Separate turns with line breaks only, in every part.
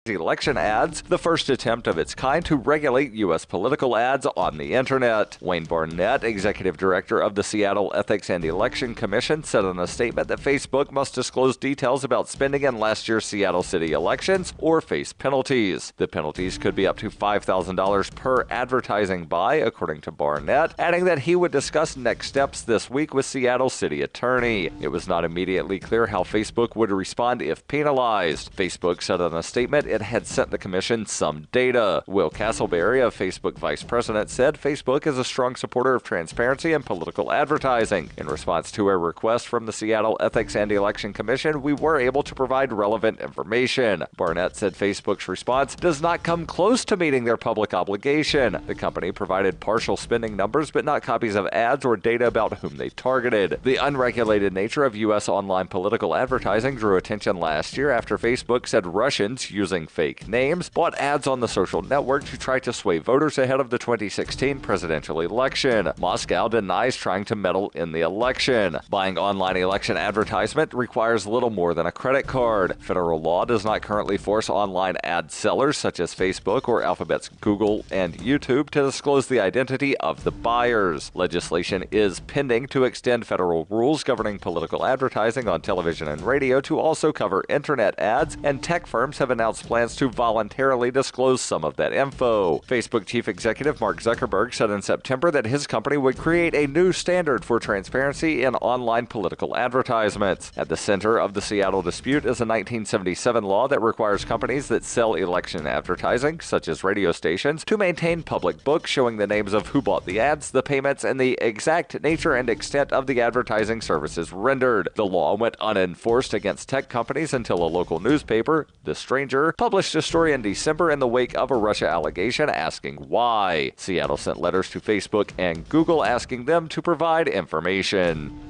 election ads, the first attempt of its kind to regulate U.S. political ads on the internet. Wayne Barnett, executive director of the Seattle Ethics and Election Commission, said in a statement that Facebook must disclose details about spending in last year's Seattle city elections or face penalties. The penalties could be up to $5,000 per advertising buy, according to Barnett, adding that he would discuss next steps this week with Seattle city attorney. It was not immediately clear how Facebook would respond if penalized. Facebook said in a statement it had sent the commission some data. Will Castleberry, a Facebook vice president, said Facebook is a strong supporter of transparency and political advertising. In response to a request from the Seattle Ethics and Election Commission, we were able to provide relevant information. Barnett said Facebook's response does not come close to meeting their public obligation. The company provided partial spending numbers but not copies of ads or data about whom they targeted. The unregulated nature of U.S. online political advertising drew attention last year after Facebook said Russians, using fake names, bought ads on the social network to try to sway voters ahead of the 2016 presidential election. Moscow denies trying to meddle in the election. Buying online election advertisement requires little more than a credit card. Federal law does not currently force online ad sellers such as Facebook or Alphabet's Google and YouTube to disclose the identity of the buyers. Legislation is pending to extend federal rules governing political advertising on television and radio to also cover internet ads, and tech firms have announced plans to voluntarily disclose some of that info. Facebook chief executive Mark Zuckerberg said in September that his company would create a new standard for transparency in online political advertisements. At the center of the Seattle dispute is a 1977 law that requires companies that sell election advertising, such as radio stations, to maintain public books showing the names of who bought the ads, the payments, and the exact nature and extent of the advertising services rendered. The law went unenforced against tech companies until a local newspaper, The Stranger, published a story in December in the wake of a Russia allegation asking why. Seattle sent letters to Facebook and Google asking them to provide information.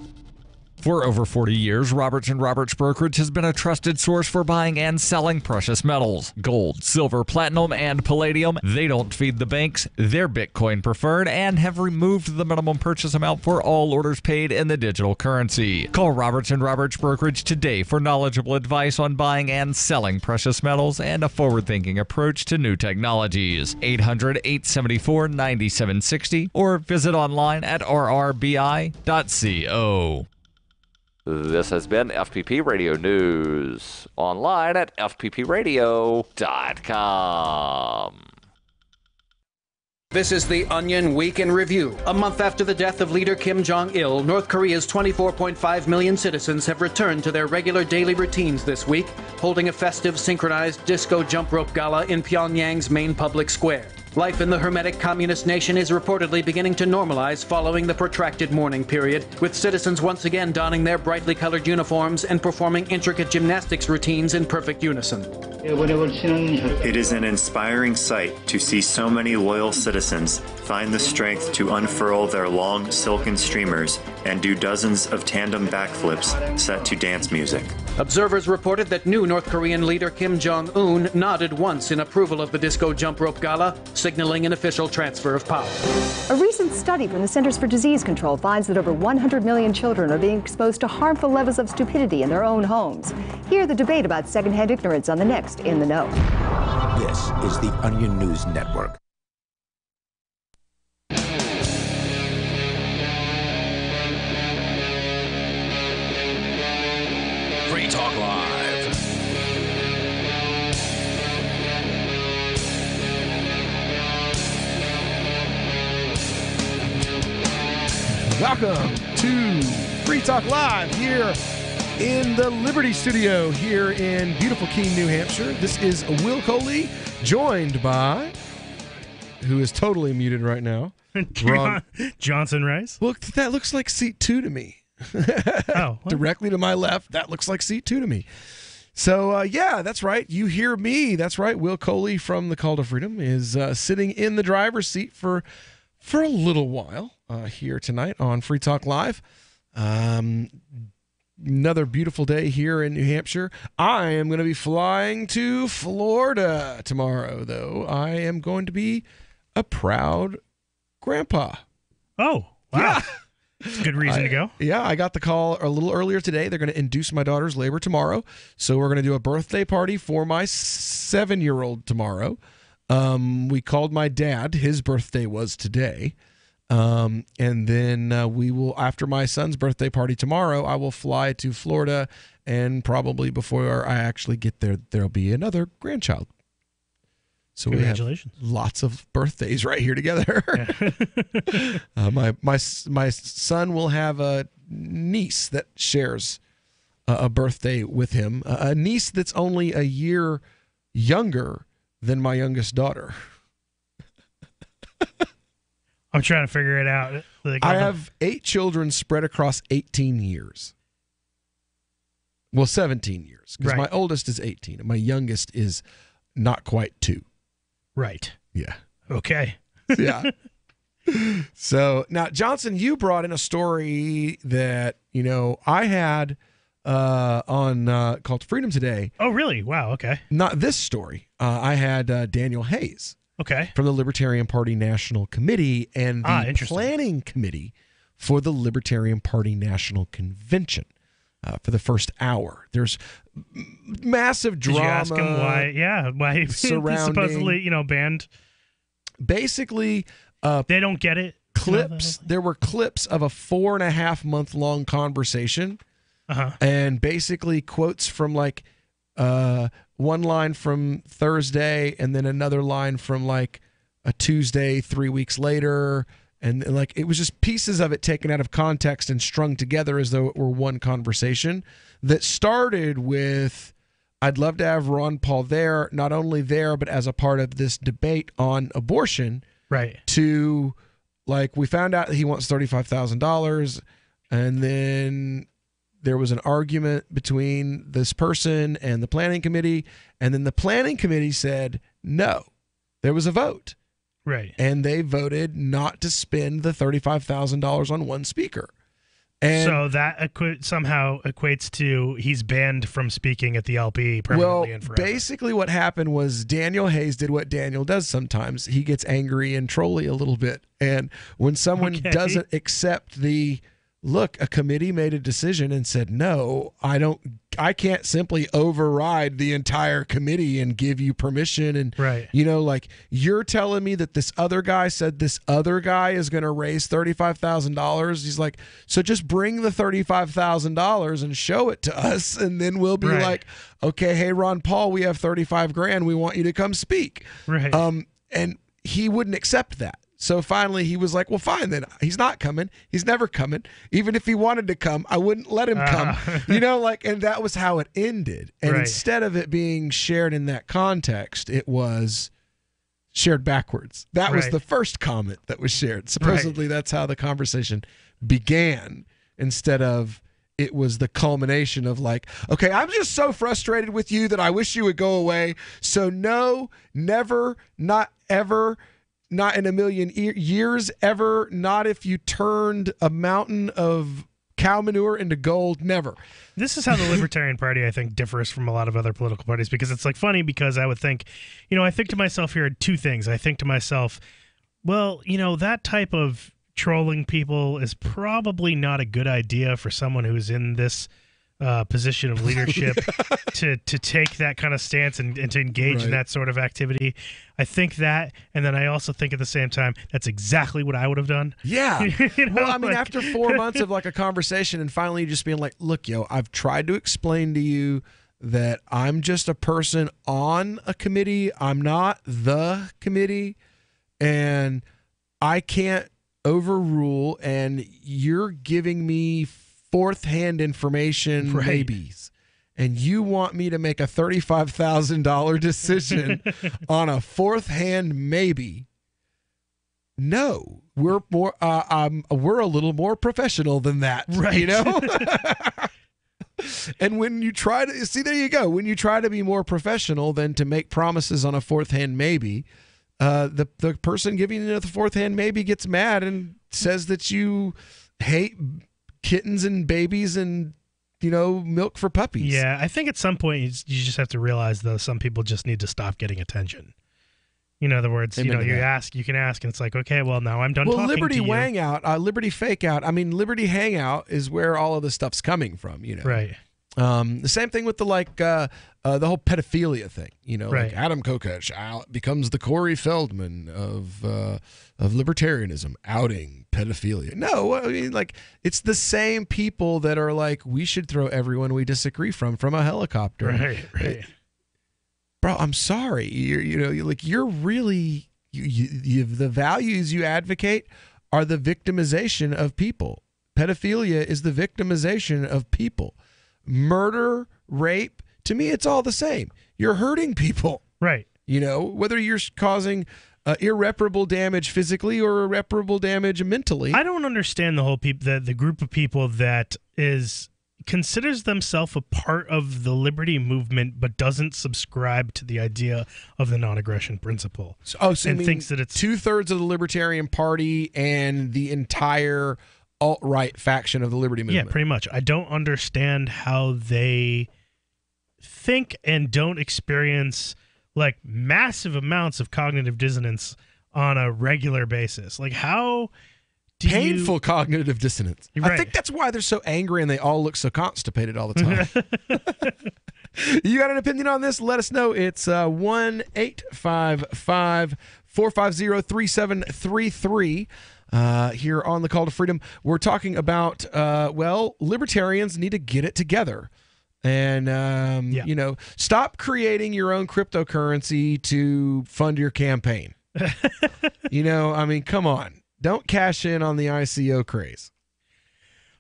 For over 40 years, Roberts & Roberts Brokerage has been a trusted source for buying and selling precious metals. Gold, silver, platinum, and palladium. They don't feed the banks. They're Bitcoin preferred and have removed the minimum purchase amount for all orders paid in the digital currency. Call Roberts & Roberts Brokerage today for knowledgeable advice on buying and selling precious metals and a forward-thinking approach to new technologies. 800-874-9760 or visit online at rrbi.co.
This has been FPP Radio News, online at fppradio.com.
This is the Onion Week in Review. A month after the death of leader Kim Jong-il, North Korea's 24.5 million citizens have returned to their regular daily routines this week, holding a festive synchronized disco jump rope gala in Pyongyang's main public square. Life in the hermetic communist nation is reportedly beginning to normalize following the protracted mourning period, with citizens once again donning their brightly colored uniforms and performing intricate gymnastics routines in perfect unison.
It is an inspiring sight to see so many loyal citizens find the strength to unfurl their long silken streamers and do dozens of tandem backflips set to dance music.
Observers reported that new North Korean leader Kim Jong-un nodded once in approval of the disco jump rope gala, signaling an official transfer of power.
A recent study from the Centers for Disease Control finds that over 100 million children are being exposed to harmful levels of stupidity in their own homes. Hear the debate about secondhand ignorance on the next In the Know.
This is the Onion News Network.
Free Talk Live.
Welcome to Free Talk Live here in the Liberty Studio here in beautiful Keene, New Hampshire. This is Will Coley, joined by, who is totally muted right now,
Johnson Rice.
Look, that looks like seat 2 to me.
Oh,
directly to my left, that looks like seat 2 to me. So, yeah, that's right. You hear me. That's right. Will Coley from the Call to Freedom is sitting in the driver's seat for a little while here tonight on Free Talk Live. Another beautiful day here in New Hampshire. I am going to be flying to Florida tomorrow, though. I am going to be a proud grandpa.
Oh, wow.
Yeah.
It's a good reason to go.
Yeah, I got the call a little earlier today. They're going to induce my daughter's labor tomorrow. So we're going to do a birthday party for my 7-year-old tomorrow. We called my dad. His birthday was today. And then we will, after my son's birthday party tomorrow, I will fly to Florida. And probably before I actually get there, there'll be another grandchild. So
Congratulations.
We have lots of birthdays right here together. Yeah. My son will have a niece that shares a birthday with him, a niece that's only a year younger than my youngest daughter.
I'm trying to figure it out.
I have 8 children spread across 18 years. Well, 17 years, because my oldest is 18 and my youngest is not quite 2.
Right.
Yeah.
Okay.
Yeah. So now, Johnson, you brought in a story that, I had on called Freedom Today.
Oh, really? Wow. Okay.
Not this story. I had Daniel Hayes.
Okay.
From the Libertarian Party National Committee and the planning committee for the Libertarian Party National Convention. For the first hour, there's massive drama.
Did you ask him why? Yeah, why he's supposedly, banned?
Basically,
they don't get it.
Clips. There were clips of a 4.5 month long conversation, and basically quotes from like one line from Thursday, and then another line from like a Tuesday 3 weeks later. And like it was just pieces of it taken out of context and strung together as though it were one conversation that started with, I'd love to have Ron Paul there, not only there, but as a part of this debate on abortion.
Right.
To like, we found out that he wants $35,000. And then there was an argument between this person and the planning committee. And then the planning committee said, no, there was a vote.
Right.
And they voted not to spend the $35,000 on one speaker. And
so that somehow equates to he's banned from speaking at the LP permanently and forever.
Basically what happened was Daniel Hayes did what Daniel does sometimes. He gets angry and trolly a little bit. And when someone doesn't accept the, look, a committee made a decision and said, no, I can't simply override the entire committee and give you permission. And, like you're telling me that this other guy said this other guy is going to raise $35,000. He's like, so just bring the $35,000 and show it to us. And then we'll be like, okay, hey, Ron Paul, we have $35,000. We want you to come speak.
Right.
And he wouldn't accept that. So finally he was like, well, fine, then he's not coming. He's never coming. Even if he wanted to come, I wouldn't let him come, and that was how it ended. And instead of it being shared in that context, it was shared backwards. That was the first comment that was shared. Supposedly that's how the conversation began, instead of it was the culmination of like, okay, I'm just so frustrated with you that I wish you would go away. So no, never, not ever, not in a million years ever, not if you turned a mountain of cow manure into gold, never.
This is how the Libertarian Party, I think, differs from a lot of other political parties, because it's like funny, because I would think, I think to myself here 2 things. I think to myself, well, that type of trolling people is probably not a good idea for someone who's in this position of leadership to take that kind of stance and to engage in that sort of activity. I think that, and then I also think at the same time, that's exactly what I would have done.
Yeah. Well, I mean, after 4 months of like a conversation and finally just being like, look, I've tried to explain to you that I'm just a person on a committee. I'm not the committee, and I can't overrule, and you're giving me fourth-hand information maybes, and you want me to make a $35,000 decision on a fourth-hand maybe. No, we're more we're a little more professional than that, And when you try to see, there you go, when you try to be more professional than to make promises on a fourth-hand maybe, the person giving you the fourth-hand maybe gets mad and says that you hate kittens and babies and milk for puppies.
Yeah, I think at some point you just have to realize, though, some people just need to stop getting attention. In other words, you can ask, and it's like, okay, well, now I'm done talking to you.
Liberty Wang out, Liberty Fake Out. I mean, Liberty Hangout is where all of this stuff's coming from,
Right.
The same thing with the whole pedophilia thing,
Right.
like Adam Kokesh becomes the Corey Feldman of libertarianism, outing pedophilia. No, I mean, it's the same people that are like, we should throw everyone we disagree from a helicopter.
Right.
Bro, I'm sorry. You're really the values you advocate are the victimization of people. Pedophilia is the victimization of people. Murder, rape, to me, it's all the same. You're hurting people.
Right.
Whether you're causing irreparable damage physically or irreparable damage mentally.
I don't understand the whole the group of people that considers themselves a part of the liberty movement but doesn't subscribe to the idea of the non-aggression principle.
And thinks that it's 2/3 of the Libertarian Party and the entire alt-right faction of the liberty movement.
Yeah, pretty much. I don't understand how they think and don't experience massive amounts of cognitive dissonance on a regular basis. How do
painful cognitive dissonance.
Right.
I think that's why they're so angry and they all look so constipated all the time. You got an opinion on this? Let us know. It's 1-855-450-3733. Here on the Call to Freedom, we're talking about, libertarians need to get it together. And, stop creating your own cryptocurrency to fund your campaign. Come on. Don't cash in on the ICO craze.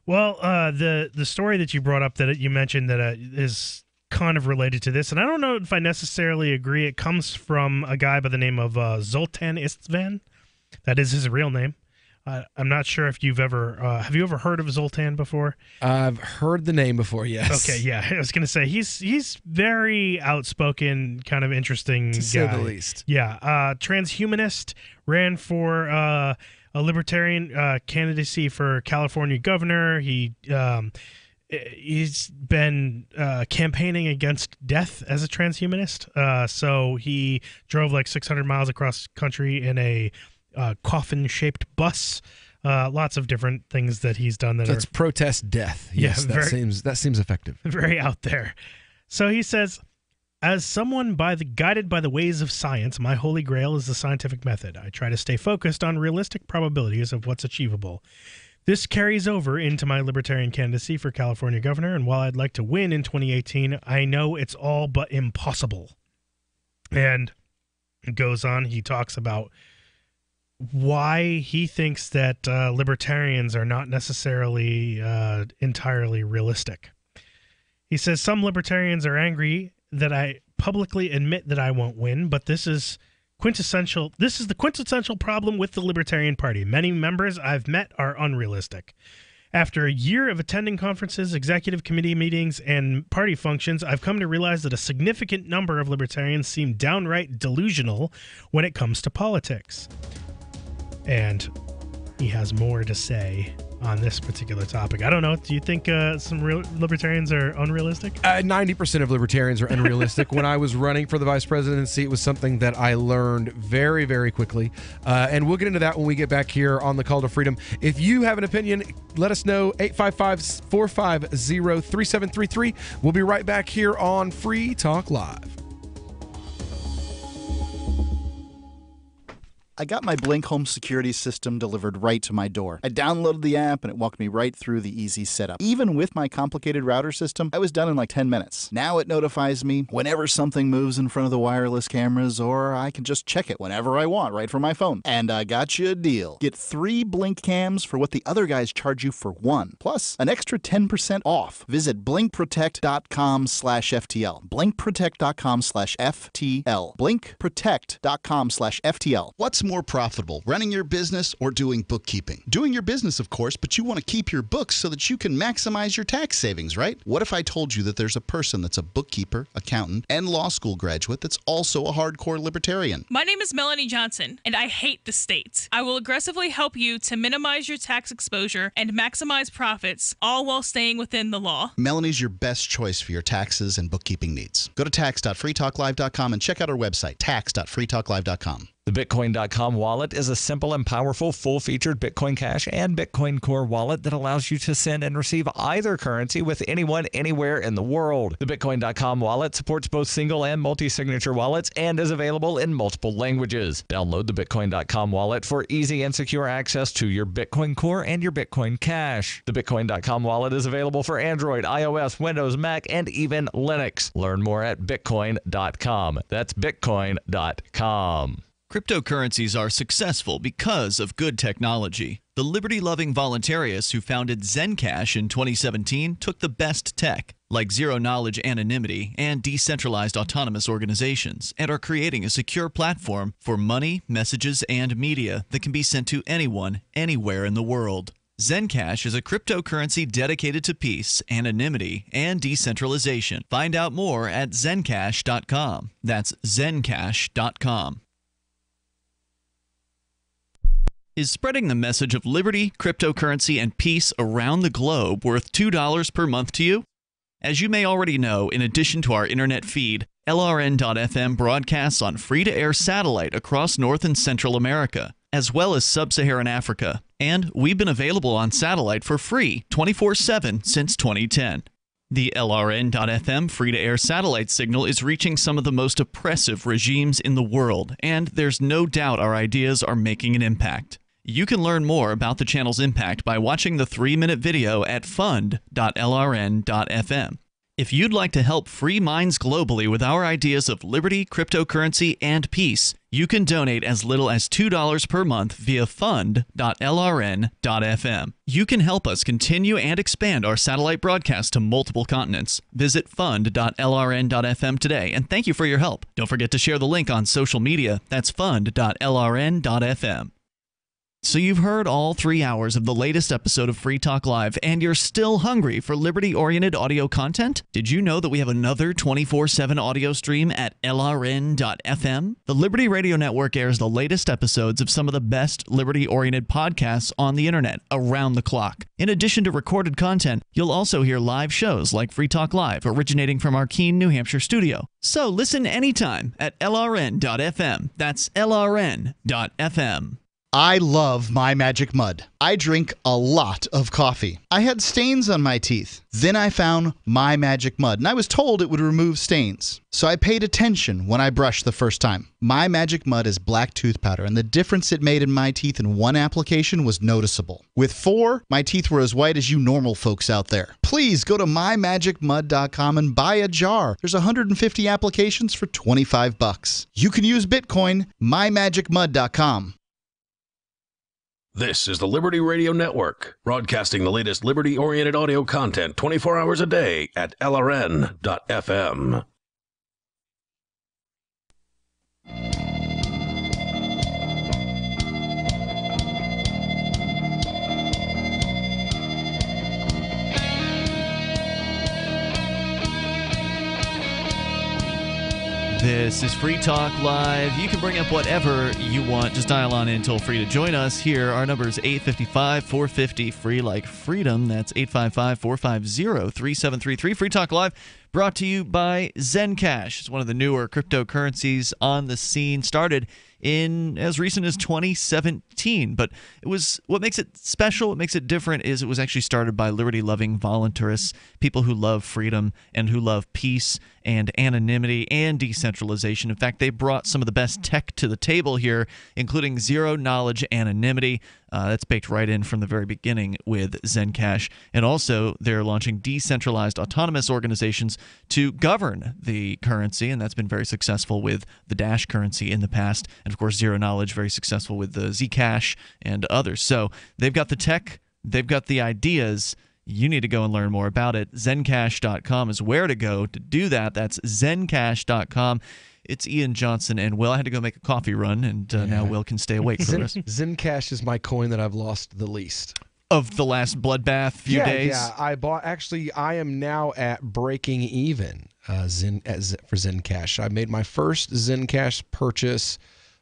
Well, the story that you brought up that you mentioned that is kind of related to this, and I don't know if I necessarily agree. It comes from a guy by the name of Zoltan Istvan. That is his real name. I'm not sure if you've ever have you ever heard of Zoltan before?
I've heard the name before, yes.
Okay, yeah. I was going to say he's very outspoken, kind of interesting
to
guy.
say the least.
Yeah, transhumanist, ran for a libertarian candidacy for California governor. He's been campaigning against death as a transhumanist. So he drove 600 miles across country in a coffin-shaped bus. Lots of different things that he's done.
That's protest death. Yes, that seems effective.
Very out there. So he says, as someone guided by the ways of science, my holy grail is the scientific method. I try to stay focused on realistic probabilities of what's achievable. This carries over into my libertarian candidacy for California governor, and while I'd like to win in 2018, I know it's all but impossible. And it goes on, he talks about why he thinks that libertarians are not necessarily entirely realistic. He says some libertarians are angry that I publicly admit that I won't win, but this is the quintessential problem with the Libertarian Party. Many members I've met are unrealistic. After a year of attending conferences, executive committee meetings, and party functions, I've come to realize that a significant number of libertarians seem downright delusional when it comes to politics. And he has more to say on this particular topic. I don't know. Do you think some libertarians are unrealistic?
90% of libertarians are unrealistic. When I was running for the vice presidency, it was something that I learned very, very quickly. And we'll get into that when we get back here on the Call to Freedom. If you have an opinion, let us know. 855-450-3733. We'll be right back here on Free Talk Live.
I got my Blink home security system delivered right to my door. I downloaded the app and it walked me right through the easy setup. Even with my complicated router system, I was done in 10 minutes. Now it notifies me whenever something moves in front of the wireless cameras, or I can just check it whenever I want right from my phone. And I got you a deal. Get 3 Blink cams for what the other guys charge you for 1, plus an extra 10% off. Visit blinkprotect.com/FTL. blinkprotect.com/FTL. blinkprotect.com/FTL. What's more profitable, running your business or doing bookkeeping? Doing your business, of course, but you want to keep your books so that you can maximize your tax savings, right? What if I told you that there's a person that's a bookkeeper, accountant, and law school graduate that's also a hardcore libertarian?
My name is Melanie Johnson, and I hate the state. I will aggressively help you to minimize your tax exposure and maximize profits, all while staying within the law.
Melanie's your best choice for your taxes and bookkeeping needs. Go to tax.freetalklive.com and check out our website, tax.freetalklive.com.
The Bitcoin.com wallet is a simple and powerful full-featured Bitcoin Cash and Bitcoin Core wallet that allows you to send and receive either currency with anyone, anywhere in the world. The Bitcoin.com wallet supports both single and multi-signature wallets and is available in multiple languages. Download the Bitcoin.com wallet for easy and secure access to your Bitcoin Core and your Bitcoin Cash. The Bitcoin.com wallet is available for Android, iOS, Windows, Mac, and even Linux. Learn more at Bitcoin.com. That's Bitcoin.com.
Cryptocurrencies are successful because of good technology. The liberty-loving voluntarists who founded Zencash in 2017 took the best tech, like zero-knowledge anonymity and decentralized autonomous organizations, and are creating a secure platform for money, messages, and media that can be sent to anyone, anywhere in the world. Zencash is a cryptocurrency dedicated to peace, anonymity, and decentralization. Find out more at zencash.com. That's zencash.com. Is spreading the message of liberty, cryptocurrency, and peace around the globe worth $2 per month to you? As you may already know, in addition to our internet feed, LRN.FM broadcasts on free-to-air satellite across North and Central America, as well as Sub-Saharan Africa. And we've been available on satellite for free 24/7 since 2010. The LRN.FM free-to-air satellite signal is reaching some of the most oppressive regimes in the world, and there's no doubt our ideas are making an impact. You can learn more about the channel's impact by watching the 3-minute video at fund.lrn.fm. If you'd like to help free minds globally with our ideas of liberty, cryptocurrency, and peace, you can donate as little as $2 per month via fund.lrn.fm. You can help us continue and expand our satellite broadcast to multiple continents. Visit fund.lrn.fm today, and thank you for your help. Don't forget to share the link on social media. That's fund.lrn.fm. So you've heard all 3 hours of the latest episode of Free Talk Live, and you're still hungry for liberty-oriented audio content? Did you know that we have another 24/7 audio stream at LRN.FM? The Liberty Radio Network airs the latest episodes of some of the best liberty-oriented podcasts on the internet around the clock. In addition to recorded content, you'll also hear live shows like Free Talk Live, originating from our Keene, New Hampshire studio. So listen anytime at LRN.FM. That's LRN.FM.
I love My Magic Mud. I drink a lot of coffee. I had stains on my teeth. Then I found My Magic Mud, and I was told it would remove stains. So I paid attention when I brushed the first time. My Magic Mud is black tooth powder, and the difference it made in my teeth in one application was noticeable. With 4, my teeth were as white as you normal folks out there. Please go to mymagicmud.com and buy a jar. There's 150 applications for $25. You can use Bitcoin, mymagicmud.com.
This is the Liberty Radio Network, broadcasting the latest liberty-oriented audio content 24 hours a day at LRN.FM.
This is Free Talk Live. You can bring up whatever you want. Just dial on in toll free to join us here. Our number is 855-450, free like freedom. That's 855-450-3733. Free Talk Live, brought to you by Zencash. It's one of the newer cryptocurrencies on the scene. Started in as recent as 2017, but it was, what makes it special, what makes it different, is it was actually started by liberty-loving voluntarists, people who love freedom and who love peace and anonymity and decentralization. In fact, they brought some of the best tech to the table here, including zero-knowledge anonymity. That's baked right in from the very beginning with Zencash. And also, they're launching decentralized autonomous organizations to govern the currency, and that's been very successful with the Dash currency in the past. And, of course, Zero Knowledge, very successful with the Zcash and others. So they've got the tech, they've got the ideas. You need to go and learn more about it. Zencash.com is where to go to do that. That's zencash.com. It's Ian Johnson and Will. I had to go make a coffee run, and now Will can stay awake for us.
Zencash is my coin that I've lost the least.
Of the last bloodbath few days?
Yeah, I am now at breaking even for Zencash. I made my first Zencash purchase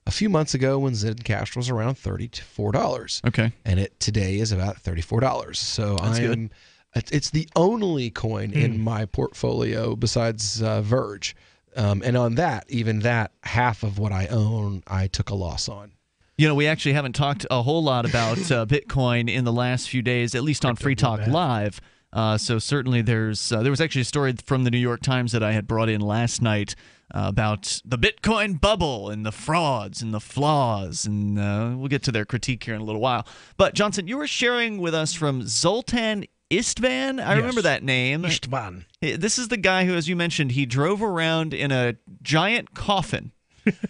a few months ago when Zencash was around $34.
Okay.
And it today is about $34. So
good.
It's the only coin in my portfolio besides Verge. And on that, even that, half of what I own, I took a loss on.
You know, we actually haven't talked a whole lot about Bitcoin in the last few days, at least on Free Talk Live. So certainly there was actually a story from the New York Times that I had brought in last night about the Bitcoin bubble and the frauds and the flaws, and we'll get to their critique here in a little while. But Johnson, you were sharing with us from Zoltan Istvan. I remember that name.
Istvan.
This is the guy who, as you mentioned, he drove around in a giant coffin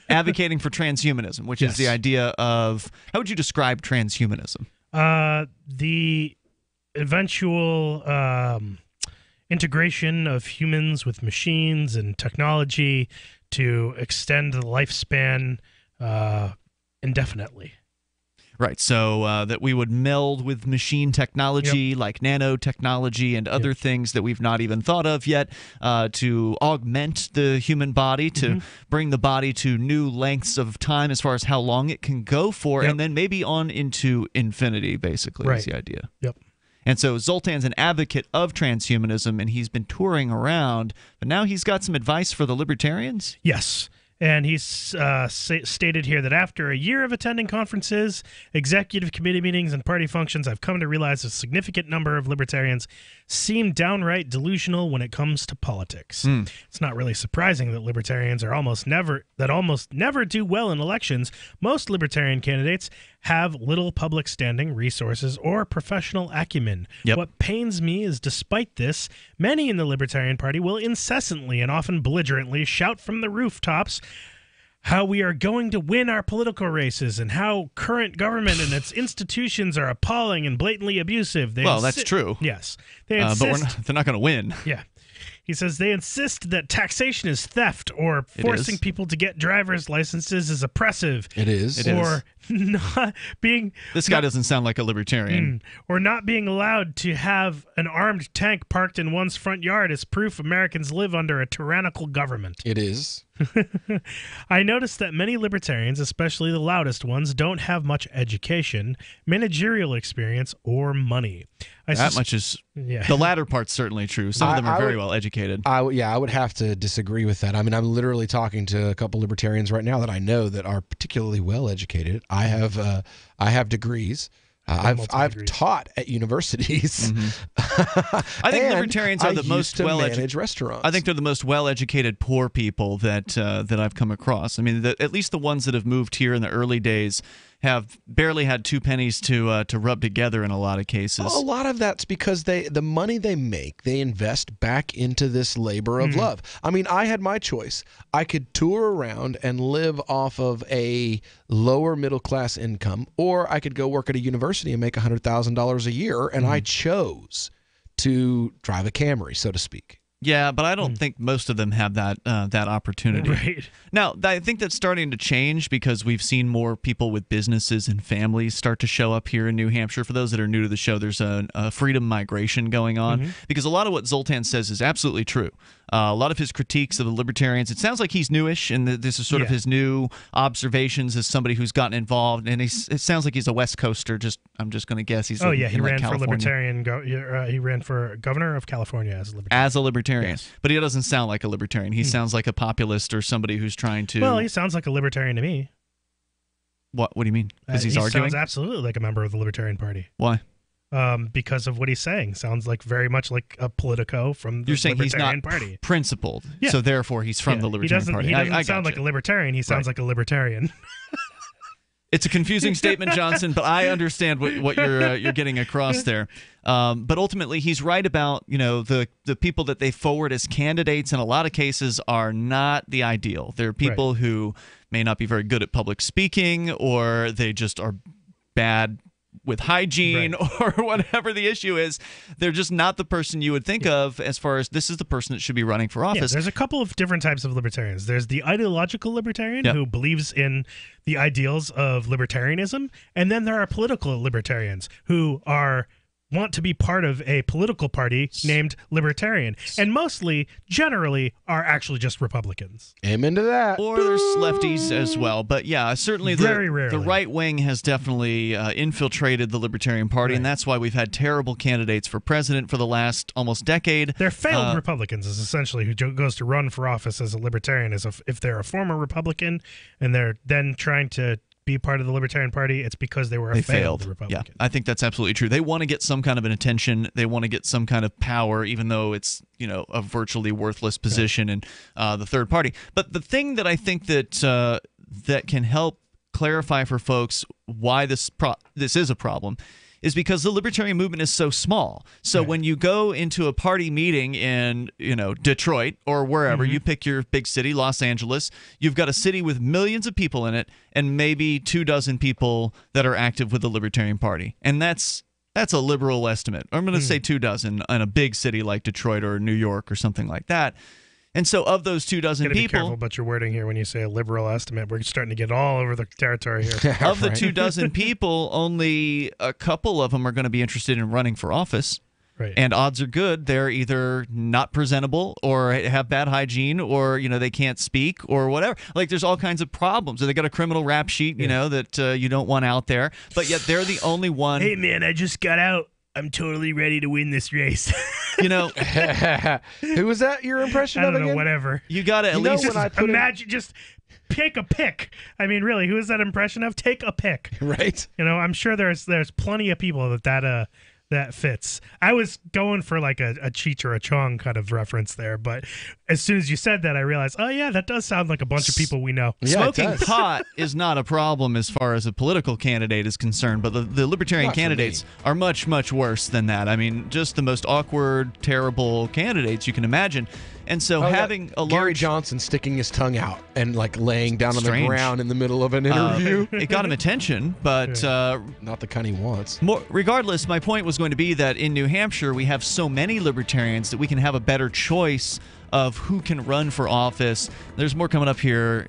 advocating for transhumanism, which is the idea of, how would you describe transhumanism?
The eventual integration of humans with machines and technology to extend the lifespan indefinitely.
Right, so that we would meld with machine technology like nanotechnology and other things that we've not even thought of yet to augment the human body, to bring the body to new lengths of time as far as how long it can go for, and then maybe on into infinity, basically, is the idea.
Yep.
And so Zoltan's an advocate of transhumanism, and he's been touring around, but now he's got some advice for the libertarians?
Yes. And he's stated here that after a year of attending conferences, executive committee meetings, and party functions, I've come to realize a significant number of libertarians seem downright delusional when it comes to politics. It's not really surprising that libertarians are almost never do well in elections. Most libertarian candidates have little public standing, resources, or professional acumen. What pains me is, despite this, many in the Libertarian Party will incessantly and often belligerently shout from the rooftops how we are going to win our political races and how current government and its institutions are appalling and blatantly abusive.
That's true.
Yes. They insist,
but they're not going to win.
Yeah. He says they insist that taxation is theft, or forcing people to get driver's licenses is oppressive.
It is.
Or not being...
This guy doesn't sound like a libertarian.
Or not being allowed to have an armed tank parked in one's front yard is proof Americans live under a tyrannical government.
It is.
I noticed that many libertarians, especially the loudest ones, don't have much education, managerial experience, or money.
The latter part's certainly true. Some of them are very well educated.
I would have to disagree with that. I mean, I'm literally talking to a couple libertarians right now that I know that are particularly well educated. I have degrees. I've taught at universities.
I think libertarians are the most
well-educated restaurants.
I think they're the most well-educated poor people that I've come across. I mean, at least the ones that have moved here in the early days have barely had 2 pennies to rub together in a lot of cases.
Well, a lot of that's because the money they make, they invest back into this labor of love. I mean, I had my choice. I could tour around and live off of a lower middle class income, or I could go work at a university and make $100,000 a year, and I chose to drive a Camry, so to speak.
Yeah, but I don't think most of them have that opportunity.
Right.
Now, I think that's starting to change because we've seen more people with businesses and families start to show up here in New Hampshire. For those that are new to the show, there's a freedom migration going on because a lot of what Zoltan says is absolutely true. A lot of his critiques of the libertarians, it sounds like he's newish, and this is sort of his new observations as somebody who's gotten involved. And it sounds like he's a West Coaster. I'm just going to guess he's.
He ran for Libertarian. He ran for governor of California as a libertarian.
Yes. But he doesn't sound like a libertarian. He sounds like a populist or somebody who's trying to.
Well, he sounds like a libertarian to me.
What do you mean? Because he's arguing?
He sounds absolutely like a member of the Libertarian Party.
Why?
Because of what he's saying. Sounds like very much like a politico from the Libertarian Party.
Principled, so therefore he's from the Libertarian Party.
He doesn't sound like a libertarian. He sounds like a libertarian.
It's a confusing statement, Johnson, but I understand what you're getting across there. But ultimately, he's right about the people that they forward as candidates in a lot of cases are not the ideal. They're people who may not be very good at public speaking, or they just are bad with hygiene or whatever the issue is. They're just not the person you would think of as far as this is the person that should be running for office.
There's a couple of different types of libertarians. There's the ideological libertarian who believes in the ideals of libertarianism, and then there are political libertarians who want to be part of a political party named Libertarian, and mostly, generally, are actually just Republicans.
Amen to that.
Or there's lefties as well. But yeah, certainly
Very rarely.
the right wing has definitely infiltrated the Libertarian Party, and that's why we've had terrible candidates for president for the last almost decade.
They're failed Republicans is essentially who goes to run for office as a Libertarian. If they're a former Republican and they're then trying to be part of the Libertarian Party, it's because they were a failed Republican.
Yeah, I think that's absolutely true. They want to get some kind of an attention. They want to get some kind of power, even though it's a virtually worthless position in the third party. But the thing that I think that that can help clarify for folks why this is a problem is because the libertarian movement is so small. So when you go into a party meeting in, Detroit or wherever, you pick your big city, Los Angeles, you've got a city with millions of people in it and maybe 24 people that are active with the Libertarian Party. And that's a liberal estimate. I'm going to say 24 in a big city like Detroit or New York or something like that. And so of those 24 people...
Be careful about your wording here when you say a liberal estimate. We're starting to get all over the territory here.
Of the 24 people, only a couple of them are going to be interested in running for office.
Right.
And odds are good they're either not presentable or have bad hygiene or, they can't speak or whatever. Like, there's all kinds of problems. Or they got a criminal rap sheet, that you don't want out there. But yet they're the only one...
Hey, man, I just got out. I'm totally ready to win this race.
Who was that your impression
of
again?
I don't know, whatever.
You got to at least
imagine, just pick a pick. I mean, really, who is that impression of? Take a pick.
Right.
I'm sure there's plenty of people that fits. I was going for like a Cheech or a Chong kind of reference there, but as soon as you said that, I realized, oh yeah, that does sound like a bunch of people we know.
Yeah, smoking pot is not a problem as far as a political candidate is concerned, but the Libertarian candidates are much, much worse than that. I mean, just the most awkward, terrible candidates you can imagine. And so having a
Gary Johnson sticking his tongue out and like laying down on the ground in the middle of an interview.
It got him attention, but
not the kind he wants.
Regardless, my point was going to be that in New Hampshire we have so many libertarians that we can have a better choice of who can run for office. There's more coming up here.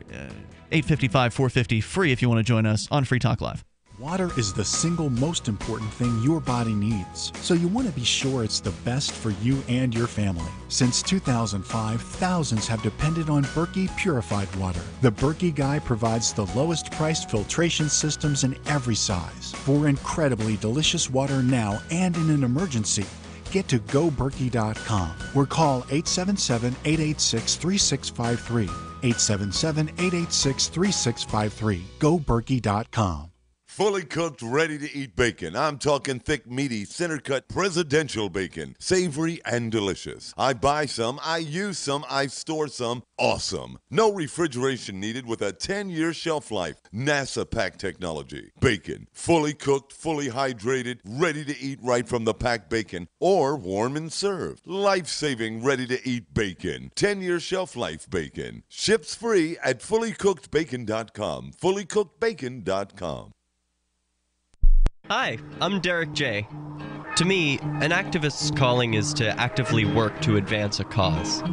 855-450 free if you want to join us on Free Talk Live.
Water is the single most important thing your body needs, so you want to be sure it's the best for you and your family. Since 2005, thousands have depended on Berkey purified water. The Berkey Guy provides the lowest priced filtration systems in every size. For incredibly delicious water now and in an emergency, get to GoBerkey.com or call 877-886-3653. 877-886-3653. GoBerkey.com.
Fully cooked, ready-to-eat bacon. I'm talking thick, meaty, center-cut presidential bacon. Savory and delicious. I buy some, I use some, I store some. Awesome. No refrigeration needed with a 10-year shelf life. NASA-packed technology. Bacon. Fully cooked, fully hydrated, ready to eat right from the packed bacon. Or warm and served. Life-saving, ready-to-eat bacon. 10-year shelf life bacon. Ships free at fullycookedbacon.com. Fullycookedbacon.com.
Hi, I'm Derek J. To me, an activist's calling is to actively work to advance a cause.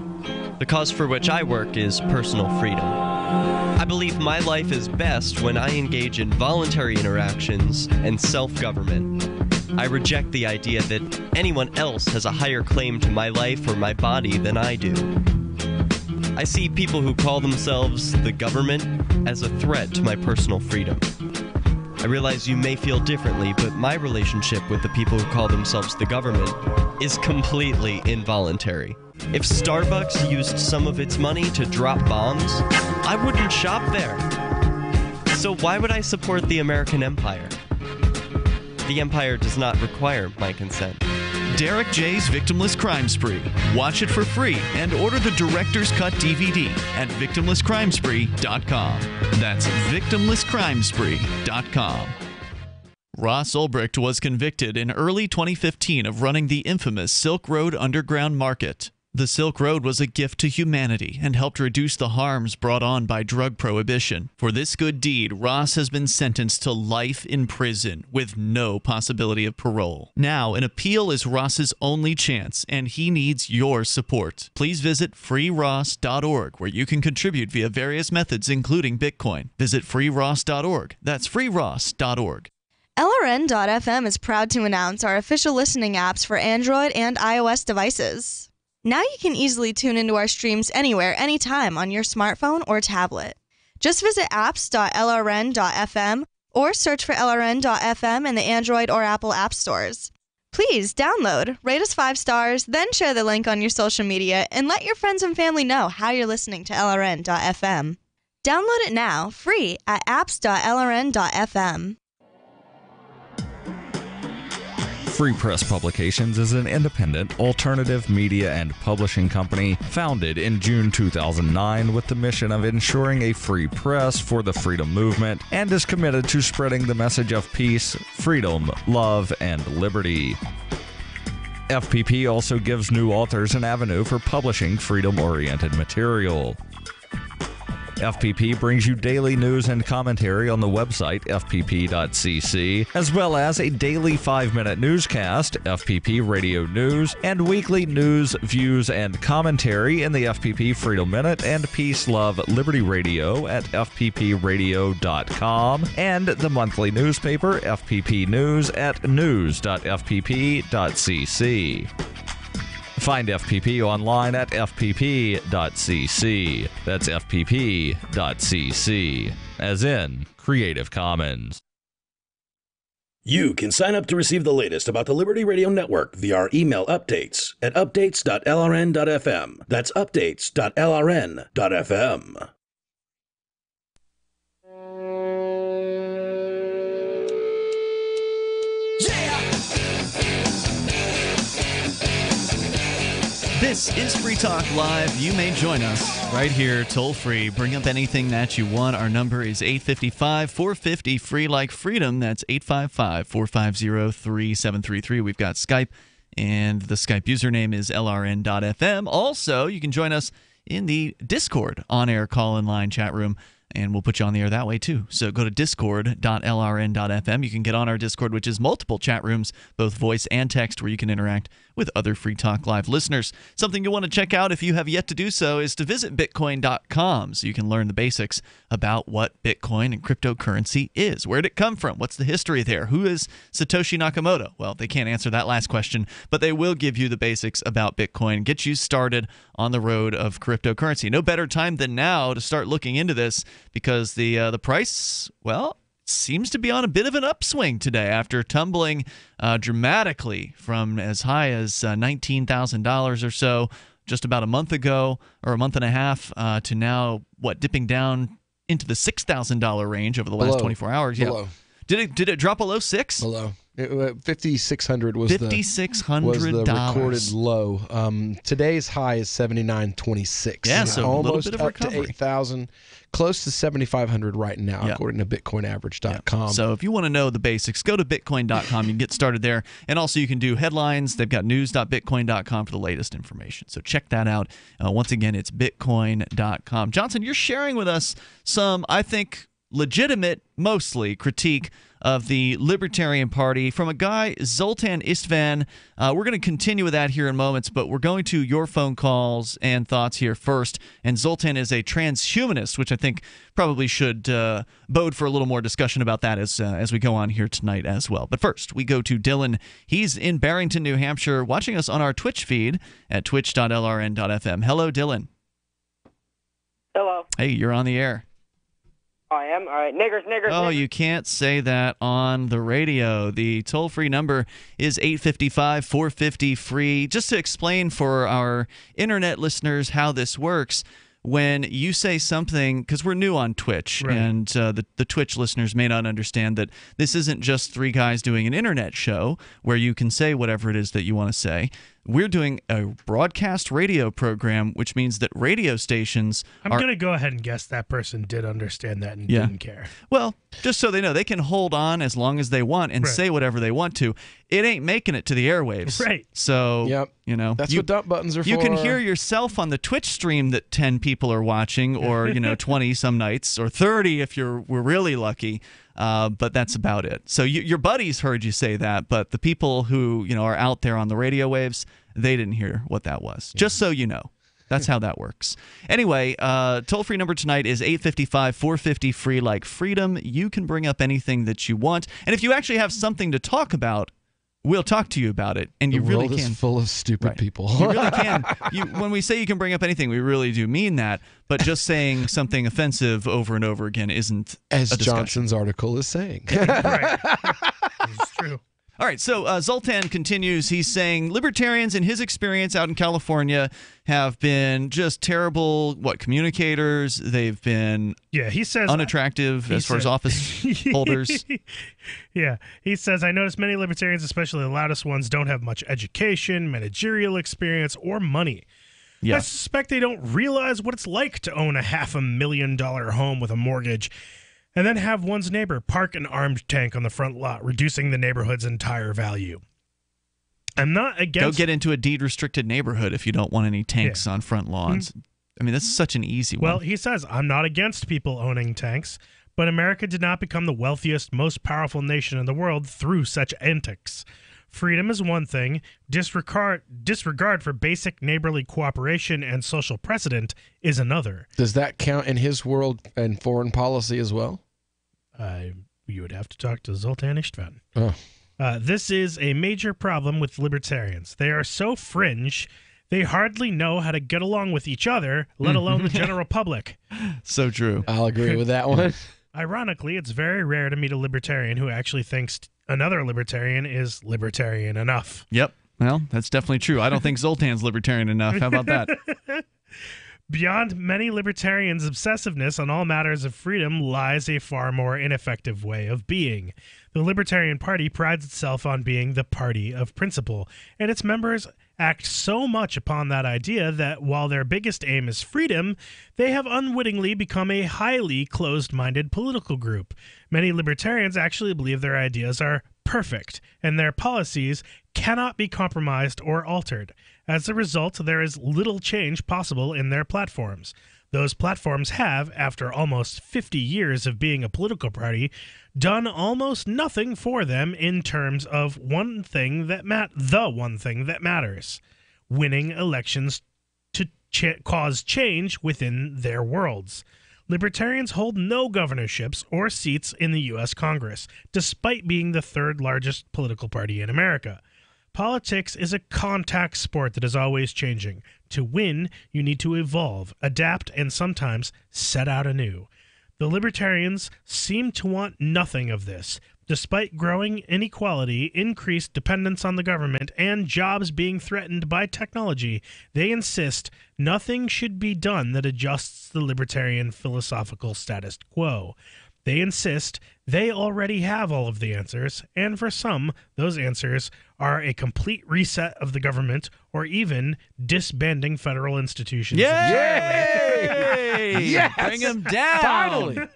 The cause for which I work is personal freedom. I believe my life is best when I engage in voluntary interactions and self-government. I reject the idea that anyone else has a higher claim to my life or my body than I do. I see people who call themselves the government as a threat to my personal freedom. I realize you may feel differently, but my relationship with the people who call themselves the government is completely involuntary. If Starbucks used some of its money to drop bombs, I wouldn't shop there. So why would I support the American empire? The empire does not require my consent.
Derek J's Victimless Crime Spree. Watch it for free and order the Director's Cut DVD at victimlesscrimespree.com. That's victimlesscrimespree.com. Ross Ulbricht was convicted in early 2015 of running the infamous Silk Road Underground Market. The Silk Road was a gift to humanity and helped reduce the harms brought on by drug prohibition. For this good deed, Ross has been sentenced to life in prison with no possibility of parole. Now, an appeal is Ross's only chance, and he needs your support. Please visit freeross.org, where you can contribute via various methods, including Bitcoin. Visit freeross.org. That's freeross.org.
LRN.FM is proud to announce our official listening apps for Android and iOS devices. Now you can easily tune into our streams anywhere, anytime on your smartphone or tablet. Just visit apps.lrn.fm or search for LRN.FM in the Android or Apple app stores. Please download, rate us 5 stars, then share the link on your social media, and let your friends and family know how you're listening to LRN.FM. Download it now, free, at apps.lrn.fm.
Free Press Publications is an independent, alternative media and publishing company founded in June 2009 with the mission of ensuring a free press for the freedom movement and is committed to spreading the message of peace, freedom, love, and liberty. FPP also gives new authors an avenue for publishing freedom-oriented material. FPP brings you daily news and commentary on the website fpp.cc, as well as a daily 5-minute newscast, FPP Radio News, and weekly news, views, and commentary in the FPP Freedom Minute and Peace, Love, Liberty Radio at fppradio.com, and the monthly newspaper FPP News at news.fpp.cc. Find FPP online at fpp.cc. That's fpp.cc, as in Creative Commons.
You can sign up to receive the latest about the Liberty Radio Network via our email updates at updates.lrn.fm. That's updates.lrn.fm.
This is Free Talk Live. You may join us right here, toll free. Bring up anything that you want. Our number is 855-450, free like freedom. That's 855-450-3733. We've got Skype, and the Skype username is lrn.fm. Also, you can join us in the Discord on-air call-in line chat room, and we'll put you on the air that way too. So go to discord.lrn.fm. You can get on our Discord, which is multiple chat rooms, both voice and text, where you can interact with other Free Talk Live listeners. Something you'll want to check out if you have yet to do so is to visit bitcoin.com, so you can learn the basics about what Bitcoin and cryptocurrency is. Where did it come from? What's the history there? Who is Satoshi Nakamoto? Well, they can't answer that last question, but they will give you the basics about Bitcoin, get you started on the road of cryptocurrency. No better time than now to start looking into this, because the price, well, seems to be on a bit of an upswing today after tumbling dramatically from as high as $19,000 or so just about a month ago, or a month and a half, to now, dipping down into the $6,000 range over the last 24 hours.
Below.
Yeah. Did it drop below $6,000?
Below. $5,600 was
$5,600
the recorded low. Today's high is $7,926.
Yeah, so
almost
a little bit of
up
recovery.
to $8,000, close to $7,500 right now, according to BitcoinAverage.com.
So if you want to know the basics, go to bitcoin.com. You can get started there, and also you can do headlines. They've got news.bitcoin.com for the latest information. So check that out. Once again, it's bitcoin.com. Johnson, you're sharing with us some, I think, legitimate, mostly, critique of the Libertarian Party from a guy, Zoltan Istvan. We're going to continue with that here in moments, but we're going to your phone calls and thoughts here first. And Zoltan is a transhumanist, which I think probably should bode for a little more discussion about that as we go on here tonight as well. But first, we go to Dylan. He's in Barrington, New Hampshire, watching us on our Twitch feed at twitch.lrn.fm. Hello, Dylan.
Hello.
Hey, you're on the air.
I am. All right. Niggers.
Oh, you can't say that on the radio. The toll-free number is 855-450-FREE. Just to explain for our internet listeners how this works, when you say something, because we're new on Twitch, right, and the Twitch listeners may not understand that this isn't just three guys doing an internet show where you can say whatever it is that you want to say. We're doing a broadcast radio program, which means that radio stations
I'm going to go ahead and guess that person did understand that and didn't care.
Well, just so they know, they can hold on as long as they want and say whatever they want to. It ain't making it to the airwaves.
Right.
So, you know.
That's what dump buttons are for.
You can hear yourself on the Twitch stream that 10 people are watching, or, 20 some nights, or 30 if we're really lucky. But that's about it. So your buddies heard you say that, but the people who are out there on the radio waves, they didn't hear what that was. Just so you know. That's how that works. Anyway, toll-free number tonight is 855-450-FREE, like freedom. You can bring up anything that you want. And if you actually have something to talk about, we'll talk to you about it, and you really can.
The world is full of stupid people.
You really can. When we say you can bring up anything, we really do mean that. But just saying something offensive over and over again isn't
as
a discussion.
Johnson's article is saying.
Right. It's true.
All right, so Zoltan continues. He's saying libertarians, in his experience out in California, have been just terrible, communicators. They've been
he says
unattractive as far as office holders.
Yeah, he says, I notice many libertarians, especially the loudest ones, don't have much education, managerial experience, or money.
Yeah.
I suspect they don't realize what it's like to own a $500,000 home with a mortgage and then have one's neighbor park an armed tank on the front lot, reducing the neighborhood's entire value. I'm not against...
Go get into a deed-restricted neighborhood if you don't want any tanks on front lawns. Mm-hmm. I mean, that's such an easy one.
Well, he says, I'm not against people owning tanks, but America did not become the wealthiest, most powerful nation in the world through such antics. Freedom is one thing. Disregard for basic neighborly cooperation and social precedent is another.
Does that count in his world and foreign policy as well?
You would have to talk to Zoltan Istvan.
Oh.
This is a major problem with libertarians. They are so fringe, they hardly know how to get along with each other, let alone the general public.
So true.
I'll agree with that one.
Ironically, it's very rare to meet a libertarian who actually thinks another libertarian is libertarian enough.
Yep. Well, that's definitely true. I don't think Zoltan's libertarian enough. How about that?
Beyond many libertarians' obsessiveness on all matters of freedom lies a far more ineffective way of being. The Libertarian Party prides itself on being the party of principle, and its members act so much upon that idea that while their biggest aim is freedom, they have unwittingly become a highly closed-minded political group. Many libertarians actually believe their ideas are perfect, and their policies cannot be compromised or altered. As a result, there is little change possible in their platforms. Those platforms have, after almost 50 years of being a political party, done almost nothing for them in terms of the one thing that matters: winning elections to cause change within their worlds. Libertarians hold no governorships or seats in the U.S. Congress, despite being the third largest political party in America. Politics is a contact sport that is always changing. To win, you need to evolve, adapt, and sometimes set out anew. The Libertarians seem to want nothing of this. Despite growing inequality, increased dependence on the government, and jobs being threatened by technology, they insist nothing should be done that adjusts the libertarian philosophical status quo. They insist they already have all of the answers, and for some, those answers are a complete reset of the government or even disbanding federal institutions.
Yay!
Yes!
Bring them down!
Finally!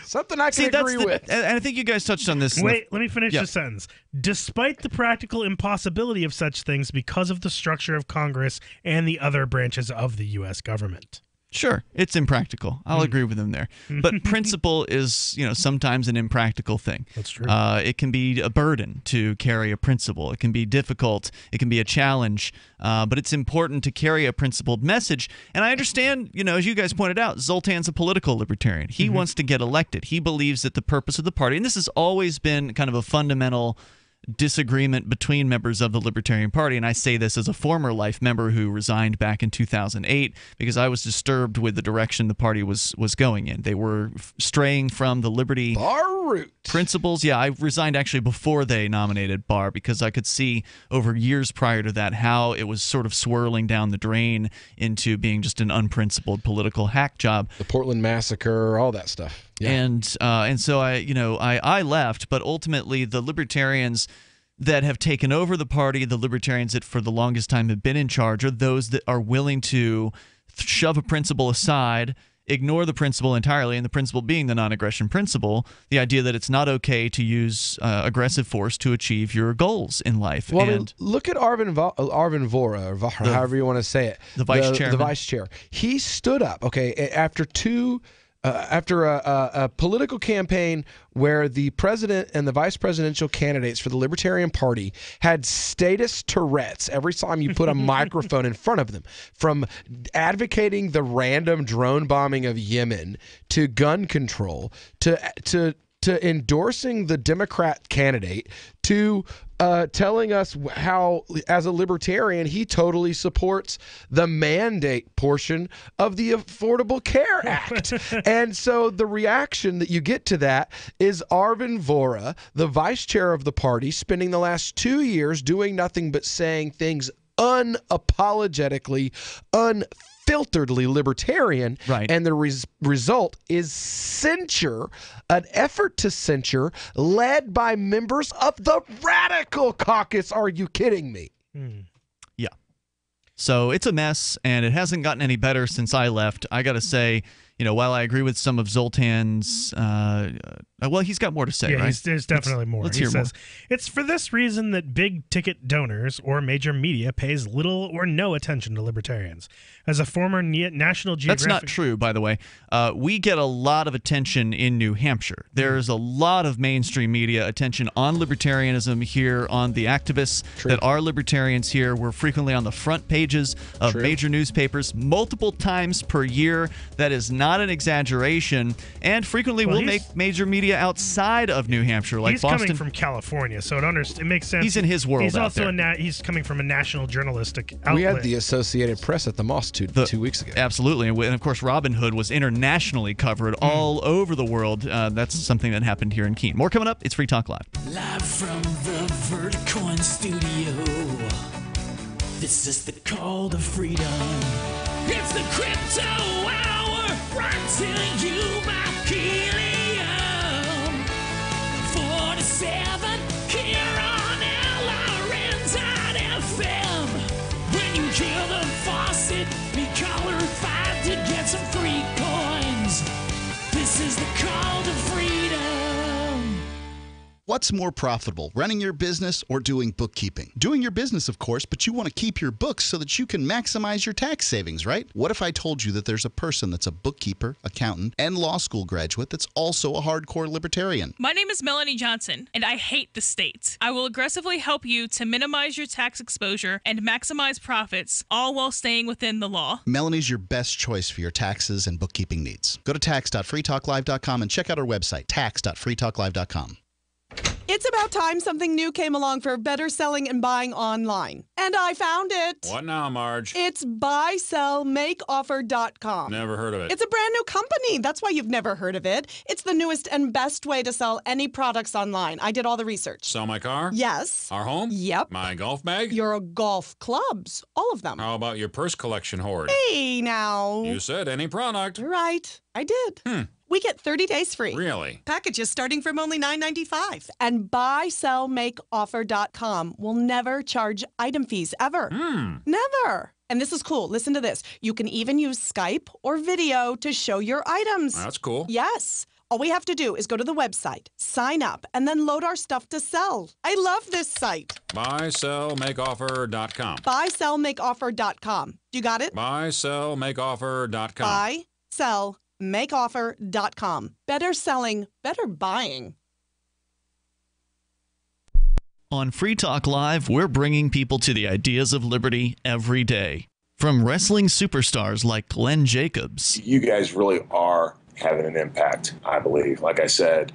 Something I can agree with.
And I think you guys touched on this.
Wait, let me finish the sentence. Despite the practical impossibility of such things because of the structure of Congress and the other branches of the U.S. government.
Sure, it's impractical. I'll agree with him there. But principle is, sometimes an impractical thing.
That's true.
It can be a burden to carry a principle. It can be difficult. It can be a challenge. But it's important to carry a principled message. And I understand, as you guys pointed out, Zoltan's a political libertarian. He wants to get elected. He believes that the purpose of the party, and this has always been kind of a fundamental disagreement between members of the Libertarian Party, and I say this as a former life member who resigned back in 2008 because I was disturbed with the direction the party was going in. They were straying from the liberty
route
principles. Yeah, I resigned actually before they nominated Barr because I could see over years prior to that how it was sort of swirling down the drain into being just an unprincipled political hack job.
The Portland Massacre, all that stuff. Yeah.
And so I left, but ultimately the Libertarians, that have taken over the party, the Libertarians that for the longest time have been in charge, are those that are willing to shove a principle aside, ignore the principle entirely, and the principle being the non-aggression principle, the idea that it's not okay to use aggressive force to achieve your goals in life.
Well, I mean, look at Arvin Vora, or however you want to say it.
The vice chairman.
The vice chair. He stood up, after a political campaign where the president and the vice presidential candidates for the Libertarian Party had status Tourette's every time you put a microphone in front of them, from advocating the random drone bombing of Yemen to gun control to endorsing the Democrat candidate to telling us how, as a libertarian, he totally supports the mandate portion of the Affordable Care Act. And so the reaction that you get to that is Arvin Vora, the vice chair of the party, spending the last 2 years doing nothing but saying things unapologetically, unfilteredly libertarian,
right?
And the result is censure, an effort to censure led by members of the Radical Caucus. Are you kidding me?
Yeah. So it's a mess, and it hasn't gotten any better since I left. I got to say, while I agree with some of Zoltan's, well, he's got more to say, right?
There's definitely more.
Let's
he
hear
says,
more.
It's for this reason that big-ticket donors or major media pays little or no attention to libertarians. As a former National Geographic...
That's not true, by the way. We get a lot of attention in New Hampshire. There's a lot of mainstream media attention on libertarianism here, on the activists that are libertarians here. We're frequently on the front pages of major newspapers multiple times per year. That is not an exaggeration. And frequently we'll make major media outside of New Hampshire, like Boston.
He's coming from California, so it makes sense.
He's in his world.
He's
out
also
there.
he's coming from a national journalistic outlet.
We had the Associated Press at the Moss 2 weeks ago.
Absolutely. And of course, Robin Hood was internationally covered all over the world. That's something that happened here in Keene. More coming up. It's Free Talk Live.
Live from the Verticoin studio. This is the call to freedom. It's the crypto hour, brought to you by Helium 47 here on LRN.FM. When you hear the faucet, be caller 5 to get some free coins. This is the call to freedom.
What's more profitable, running your business or doing bookkeeping? Doing your business, of course, but you want to keep your books so that you can maximize your tax savings, right? What if I told you that there's a person that's a bookkeeper, accountant, and law school graduate that's also a hardcore libertarian?
My name is Melanie Johnson, and I hate the state. I will aggressively help you to minimize your tax exposure and maximize profits, all while staying within the law.
Melanie's your best choice for your taxes and bookkeeping needs. Go to tax.freetalklive.com and check out our website, tax.freetalklive.com.
It's about time something new came along for better selling and buying online. And I found it.
What now, Marge?
It's buysellmakeoffer.com.
Never heard of it.
It's a brand new company. That's why you've never heard of it. It's the newest and best way to sell any products online. I did all the research.
Sell my car?
Yes.
Our home?
Yep.
My golf bag?
Your golf clubs. All of them.
How about your purse collection hoard?
Hey, now.
You said any product.
Right. I did. We get 30 days free.
Really?
Packages starting from only $9.95. And buysellmakeoffer.com will never charge item fees, ever. Never. And this is cool. Listen to this. You can even use Skype or video to show your items.
That's cool.
Yes. All we have to do is go to the website, sign up, and then load our stuff to sell. I love this site.
Buysellmakeoffer.com.
Buysellmakeoffer.com. You got it?
Buysellmakeoffer.com.
Buysellmakeoffer.com. Better selling, better buying.
On Free Talk Live, we're bringing people to the ideas of liberty every day. From wrestling superstars like Glenn Jacobs.
You guys really are having an impact, I believe. Like I said,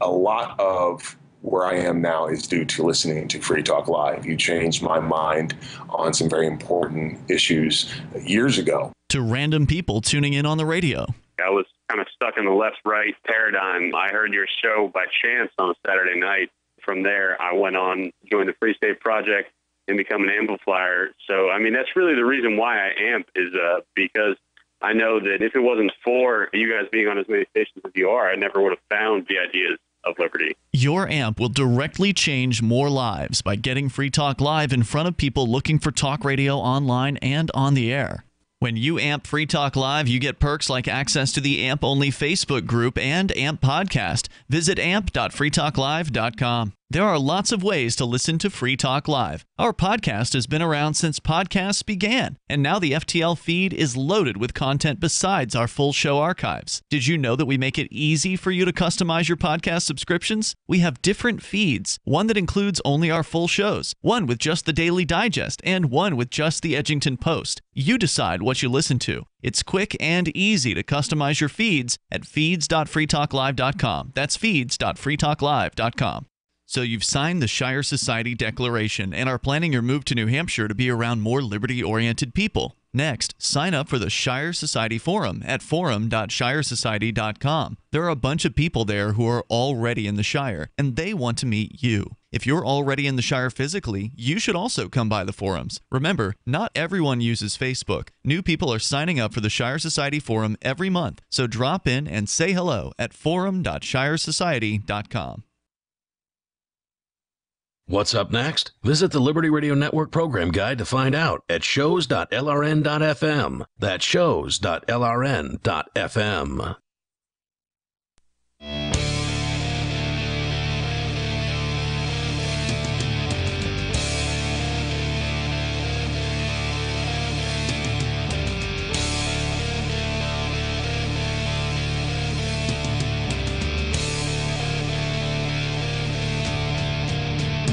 a lot of where I am now is due to listening to Free Talk Live. You changed my mind on some very important issues years ago.
To random people tuning in on the radio.
I was kind of stuck in the left-right paradigm. I heard your show by chance on a Saturday night. From there, I went on, joined the Free State Project, and become an amplifier. So, I mean, that's really the reason why I amp is because I know that if it wasn't for you guys being on as many stations as you are, I never would have found the ideas of liberty.
Your AMP will directly change more lives by getting Free Talk Live in front of people looking for talk radio online and on the air. When you AMP Free Talk Live, you get perks like access to the AMP-only Facebook group and AMP podcast. Visit amp.freetalklive.com. There are lots of ways to listen to Free Talk Live. Our podcast has been around since podcasts began, and now the FTL feed is loaded with content besides our full show archives. Did you know that we make it easy for you to customize your podcast subscriptions? We have different feeds, one that includes only our full shows, one with just the Daily Digest, and one with just the Edgington Post. You decide what you listen to. It's quick and easy to customize your feeds at feeds.freetalklive.com. That's feeds.freetalklive.com. So you've signed the Shire Society Declaration and are planning your move to New Hampshire to be around more liberty-oriented people. Next, sign up for the Shire Society Forum at forum.shiresociety.com. There are a bunch of people there who are already in the Shire, and they want to meet you. If you're already in the Shire physically, you should also come by the forums. Remember, not everyone uses Facebook. New people are signing up for the Shire Society Forum every month, so drop in and say hello at forum.shiresociety.com.
What's up next? Visit the Liberty Radio Network program guide to find out at shows.lrn.fm. That's shows.lrn.fm.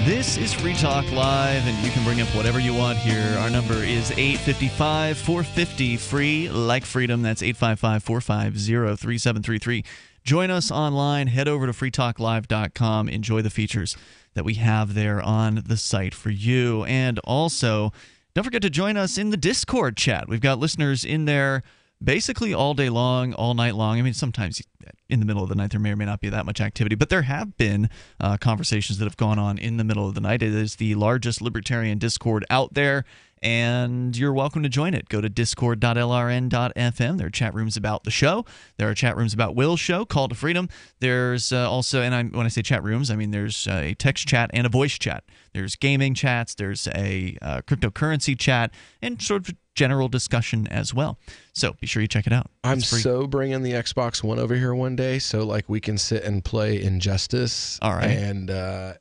This is Free Talk Live, and you can bring up whatever you want here. Our number is 855-450-FREE, like freedom. That's 855-450-3733. Join us online. Head over to freetalklive.com. Enjoy the features that we have there on the site for you. And also, don't forget to join us in the Discord chat. We've got listeners in there basically all day long, all night long. I mean, sometimes in the middle of the night there may or may not be that much activity, but there have been conversations that have gone on in the middle of the night. It is the largest libertarian Discord out there, and you're welcome to join it. Go to discord.lrn.fm. There are chat rooms about the show. There are chat rooms about Will's show, Call to Freedom. There's also, and when I say chat rooms, I mean there's a text chat and a voice chat. There's gaming chats. There's a cryptocurrency chat, and sort of general discussion as well. So be sure you check it out.
I'm so bringing the Xbox One over here one day, so like we can sit and play Injustice and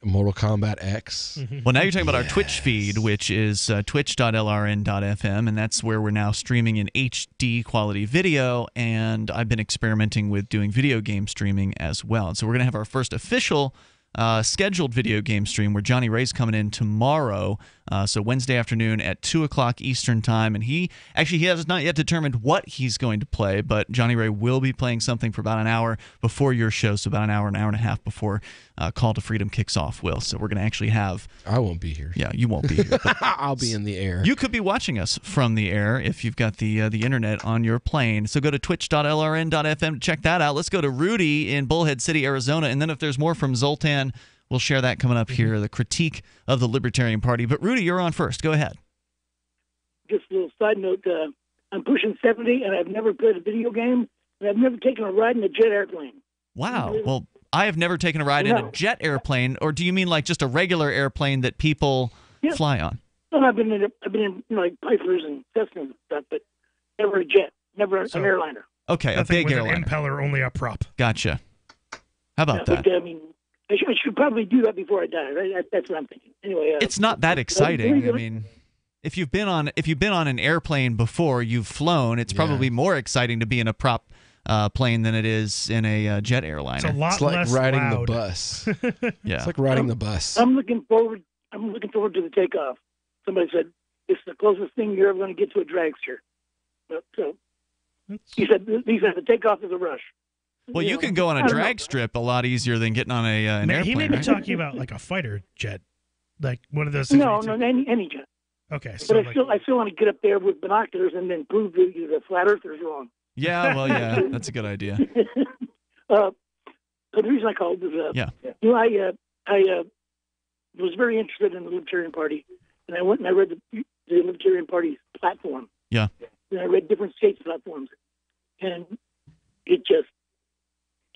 Mortal Kombat X.
Well, now you're talking about our Twitch feed, which is twitch.lrn.fm, and that's where we're now streaming in HD quality video, and I've been experimenting with doing video game streaming as well. And so we're going to have our first official scheduled video game stream where Johnny Ray's coming in tomorrow, so Wednesday afternoon at 2 o'clock Eastern time, and he has not yet determined what he's going to play, but Johnny Ray will be playing something for about an hour before your show, so about an hour and a half before Call to Freedom kicks off, Will. So we're going to actually have...
I won't be here.
Yeah, you won't be here.
I'll be in the air.
You could be watching us from the air if you've got the internet on your plane. So go to twitch.lrn.fm to check that out. Let's go to Rudy in Bullhead City, Arizona, and then if there's more from Zoltan, we'll share that coming up here, the critique of the Libertarian Party. But Rudy, you're on first. Go ahead.
Just a little side note, I'm pushing 70, and I've never played a video game, and I've never taken a ride in a jet airplane.
Wow. Well, I have never taken a ride in a jet airplane, or do you mean like just a regular airplane that people fly on?
Well, I've been in like Pipers and Cessnas and stuff, but never a jet, never an airliner.
Okay,
Nothing
a big
with
airliner.
An impeller, only a prop.
Gotcha. How about that?
But, I mean, I should probably do that before I die. Right? That's what I'm thinking. Anyway,
it's not that exciting. I mean, if you've been on an airplane before, you've flown. It's probably more exciting to be in a prop plane than it is in a jet airliner.
It's a lot
like
less
riding
loud.
the bus.
Yeah,
it's like riding the bus.
I'm looking forward to the takeoff. Somebody said it's the closest thing you're ever going to get to a dragster. So he said the takeoff is a rush.
Well, you can go on a drag strip a lot easier than getting on an airplane.
He may be
right?
talking about like a fighter jet, like one of those.
No, any jet.
Okay, so
but I still want to get up there with binoculars and then prove that the flat earthers wrong.
Yeah, well, yeah, that's a good idea.
The reason I called is, I was very interested in the Libertarian Party, and I went and I read the Libertarian Party's platform.
Yeah.
And I read different states' platforms, and it just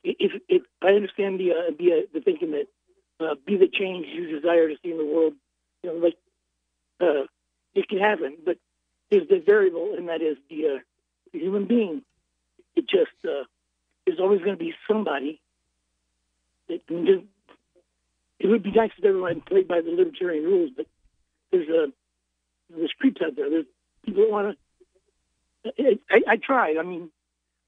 if I understand the thinking that be the change you desire to see in the world, it can happen, but there's the variable, and that is the human being. It just there's always going to be somebody that can just. It would be nice if everyone played by the libertarian rules, but there's creeps out there. There's people that want to. I tried. I mean,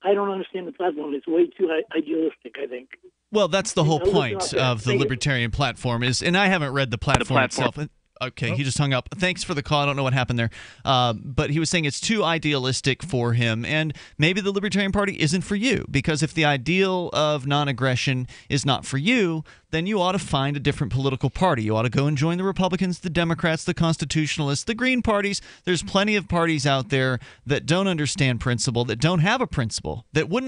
I don't understand the platform. It's way too idealistic, I think.
Well, that's the whole point of the libertarian platform is, and I haven't read the platform itself. Okay, he just hung up. Thanks for the call. I don't know what happened there. But he was saying it's too idealistic for him, and maybe the Libertarian Party isn't for you, because if the ideal of non-aggression is not for you, then you ought to find a different political party. You ought to go and join the Republicans, the Democrats, the Constitutionalists, the Green parties. There's plenty of parties out there that don't understand principle, that don't have a principle, that would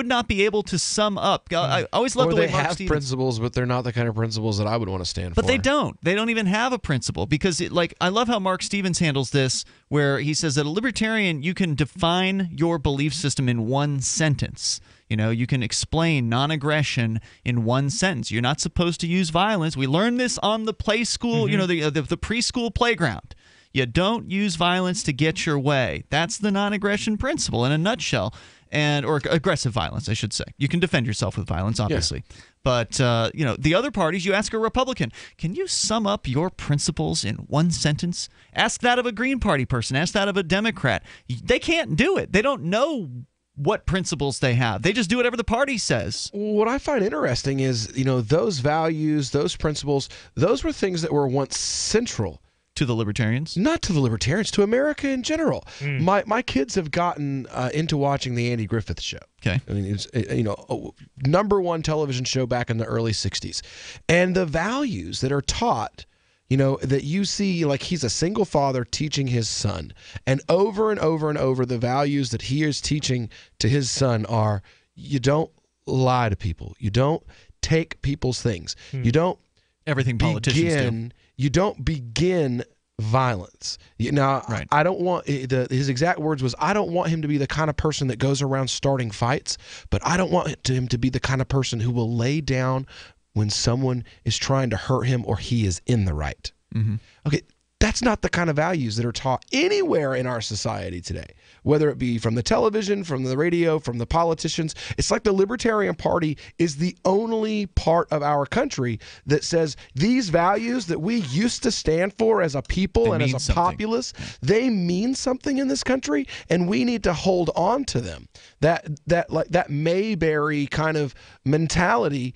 not be able to sum up. I always love the way Mark
have
Stevens,
principles, but they're not the kind of principles that I would want to stand for.
But they don't. They don't even have a principle, because I love how Mark Stevens handles this, where he says that a libertarian, you can define your belief system in one sentence. You can explain non-aggression in one sentence. You're not supposed to use violence. We learned this on the play school, the preschool playground. You don't use violence to get your way. That's the non-aggression principle in a nutshell. Or aggressive violence, I should say. You can defend yourself with violence, obviously. Yeah. But, the other parties, you ask a Republican, can you sum up your principles in one sentence? Ask that of a Green Party person. Ask that of a Democrat. They can't do it. They don't know what principles they have. They just do whatever the party says.
What I find interesting is, those values, those principles, those were things that were once central.
To the Libertarians?
Not to the Libertarians, to America in general. My kids have gotten into watching the Andy Griffith Show.
Okay.
I mean, it's #1 television show back in the early 60s. And the values that are taught, that you see, like he's a single father teaching his son. And over and over and over, the values that he is teaching to his son are, you don't lie to people. You don't take people's things. You don't
everything politicians do.
You don't begin violence. Now, right. I don't want his exact words was, I don't want him to be the kind of person that goes around starting fights, but I don't want him to be the kind of person who will lay down when someone is trying to hurt him or he is in the right.
Mm-hmm.
Okay, that's not the kind of values that are taught anywhere in our society today, whether it be from the television, from the radio, from the politicians. It's like the Libertarian Party is the only part of our country that says these values that we used to stand for as a people and as a populace, they mean something in this country, and we need to hold on to them. That Mayberry kind of mentality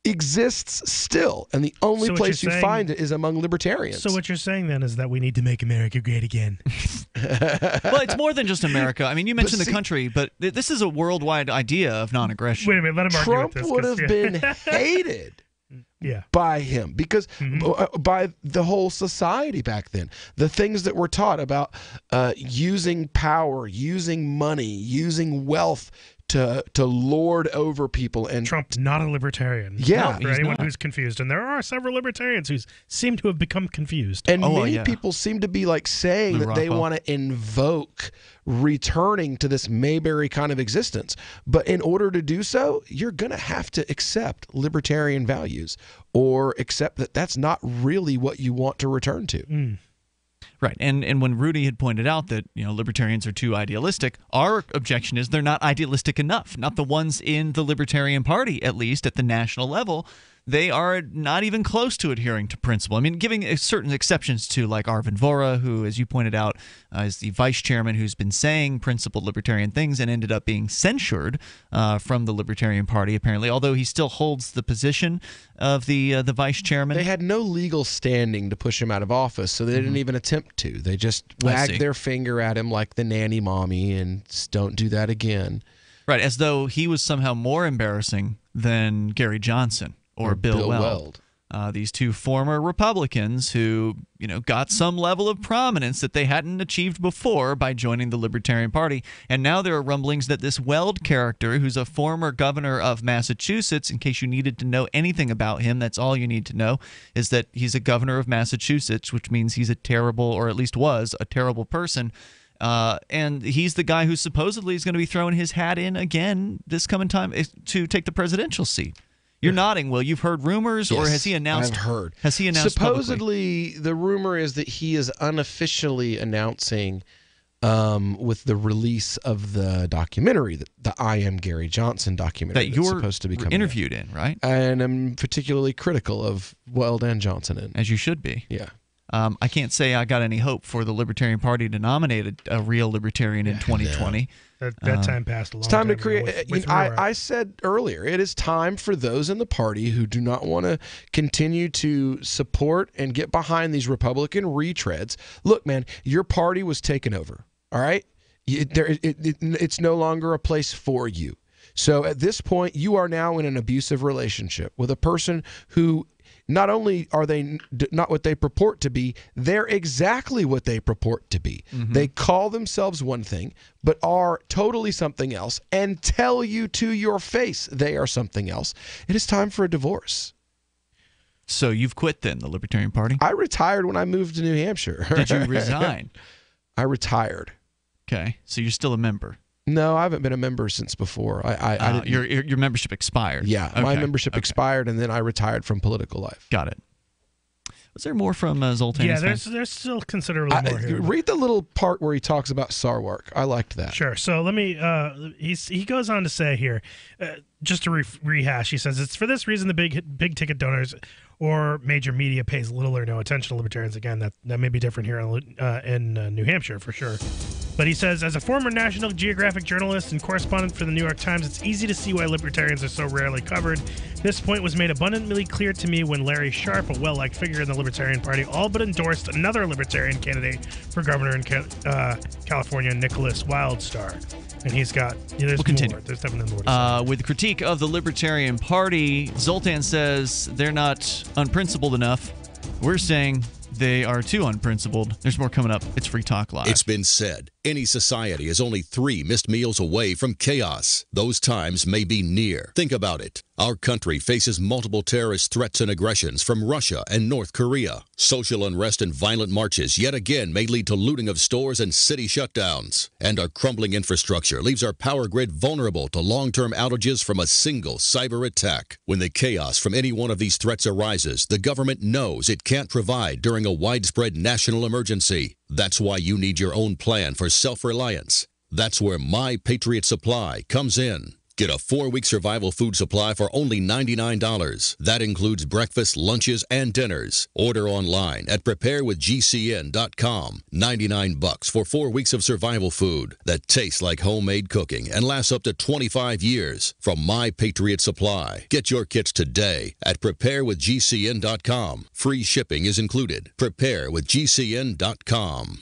exists still, and the only place you find it is among libertarians.
So what you're saying then is that we need to make America great again.
Well, it's more than just America. I mean, you mentioned the country, but this is a worldwide idea of non-aggression.
Wait a minute, let him argue with this.
Trump would have been hated by him, because by the whole society back then. The things that were taught about using power, using money, using wealth to lord over people. And
Trump's not a libertarian.
Yeah.
For anyone who's confused. And there are several libertarians who seem to have become confused.
And many people seem to be saying that they want to invoke returning to this Mayberry kind of existence. But in order to do so, you're going to have to accept libertarian values, or accept that that's not really what you want to return to.
Right, and when Rudy had pointed out that libertarians are too idealistic, our objection is they're not idealistic enough. Not the ones in the Libertarian Party, at least at the national level. They are not even close to adhering to principle. I mean, giving certain exceptions to, like Arvin Vohra, who, as you pointed out, is the vice chairman who's been saying principled libertarian things and ended up being censured from the Libertarian Party, apparently, although he still holds the position of the vice chairman.
They had no legal standing to push him out of office, so they didn't even attempt to. They just wagged their finger at him like the nanny mommy and don't do that again.
Right, as though he was somehow more embarrassing than Gary Johnson. Or Bill Weld. These two former Republicans who, got some level of prominence that they hadn't achieved before by joining the Libertarian Party. And now there are rumblings that this Weld character, who's a former governor of Massachusetts, in case you needed to know anything about him, that's all you need to know, is that he's a governor of Massachusetts, which means he's a terrible, or at least was, a terrible person. And he's the guy who supposedly is going to be throwing his hat in again this coming time to take the presidential seat. You're nodding, Will. You've heard rumors, or has he announced?
I've heard.
Has he announced
Supposedly,
publicly?
the rumor is that he is unofficially announcing with the release of the documentary, the I Am Gary Johnson documentary
That you're
supposed to be coming
interviewed in, right?
And I'm particularly critical of Dan Johnson in.
As you should be.
Yeah.
I can't say I got any hope for the Libertarian Party to nominate a real Libertarian in 2020.
That time passed a long
It's time to
ago
create.
with
I said earlier, it is time for those in the party who do not want to continue to support and get behind these Republican retreads. Look, man, your party was taken over. All right, it's no longer a place for you. So at this point, you are now in an abusive relationship with a person who. Not only are they not what they purport to be, they're exactly what they purport to be.
Mm-hmm.
They call themselves one thing, but are totally something else, and tell you to your face they are something else. It is time for a divorce.
So you've quit then, the Libertarian Party?
I retired when I moved to New Hampshire.
Did you resign?
I retired.
Okay, so you're still a member.
No, I haven't been a member since before.
Your membership expired.
Yeah,
okay.
My membership expired, and then I retired from political life.
Got it. Was there more from Zoltan?
Yeah, there's still considerably more here.
Read the little part where he talks about Sarwark. I liked that.
Sure. So let me. He goes on to say here, just to rehash. He says it's for this reason the big ticket donors or major media pays little or no attention to libertarians. Again, that may be different here in New Hampshire for sure. But he says, as a former National Geographic journalist and correspondent for the New York Times, it's easy to see why libertarians are so rarely covered. This point was made abundantly clear to me when Larry Sharp, a well-liked figure in the Libertarian Party, all but endorsed another Libertarian candidate for governor in California, Nicholas Wildstar. And he's got, there's
we'll continue.
more. There's definitely more to say.
With the critique of the Libertarian Party, Zoltan says they're not unprincipled enough. We're saying they are too unprincipled. There's more coming up. It's Free Talk Live.
It's been said, any society is only 3 missed meals away from chaos. Those times may be near. Think about it. Our country faces multiple terrorist threats and aggressions from Russia and North Korea. Social unrest and violent marches yet again may lead to looting of stores and city shutdowns. And our crumbling infrastructure leaves our power grid vulnerable to long-term outages from a single cyber attack. When the chaos from any one of these threats arises, the government knows it can't provide during a widespread national emergency. That's why you need your own plan for self-reliance. That's where My Patriot Supply comes in. Get a 4-week survival food supply for only $99. That includes breakfast, lunches, and dinners. Order online at preparewithgcn.com. $99 for 4 weeks of survival food that tastes like homemade cooking and lasts up to 25 years from My Patriot Supply. Get your kits today at preparewithgcn.com. Free shipping is included. Preparewithgcn.com.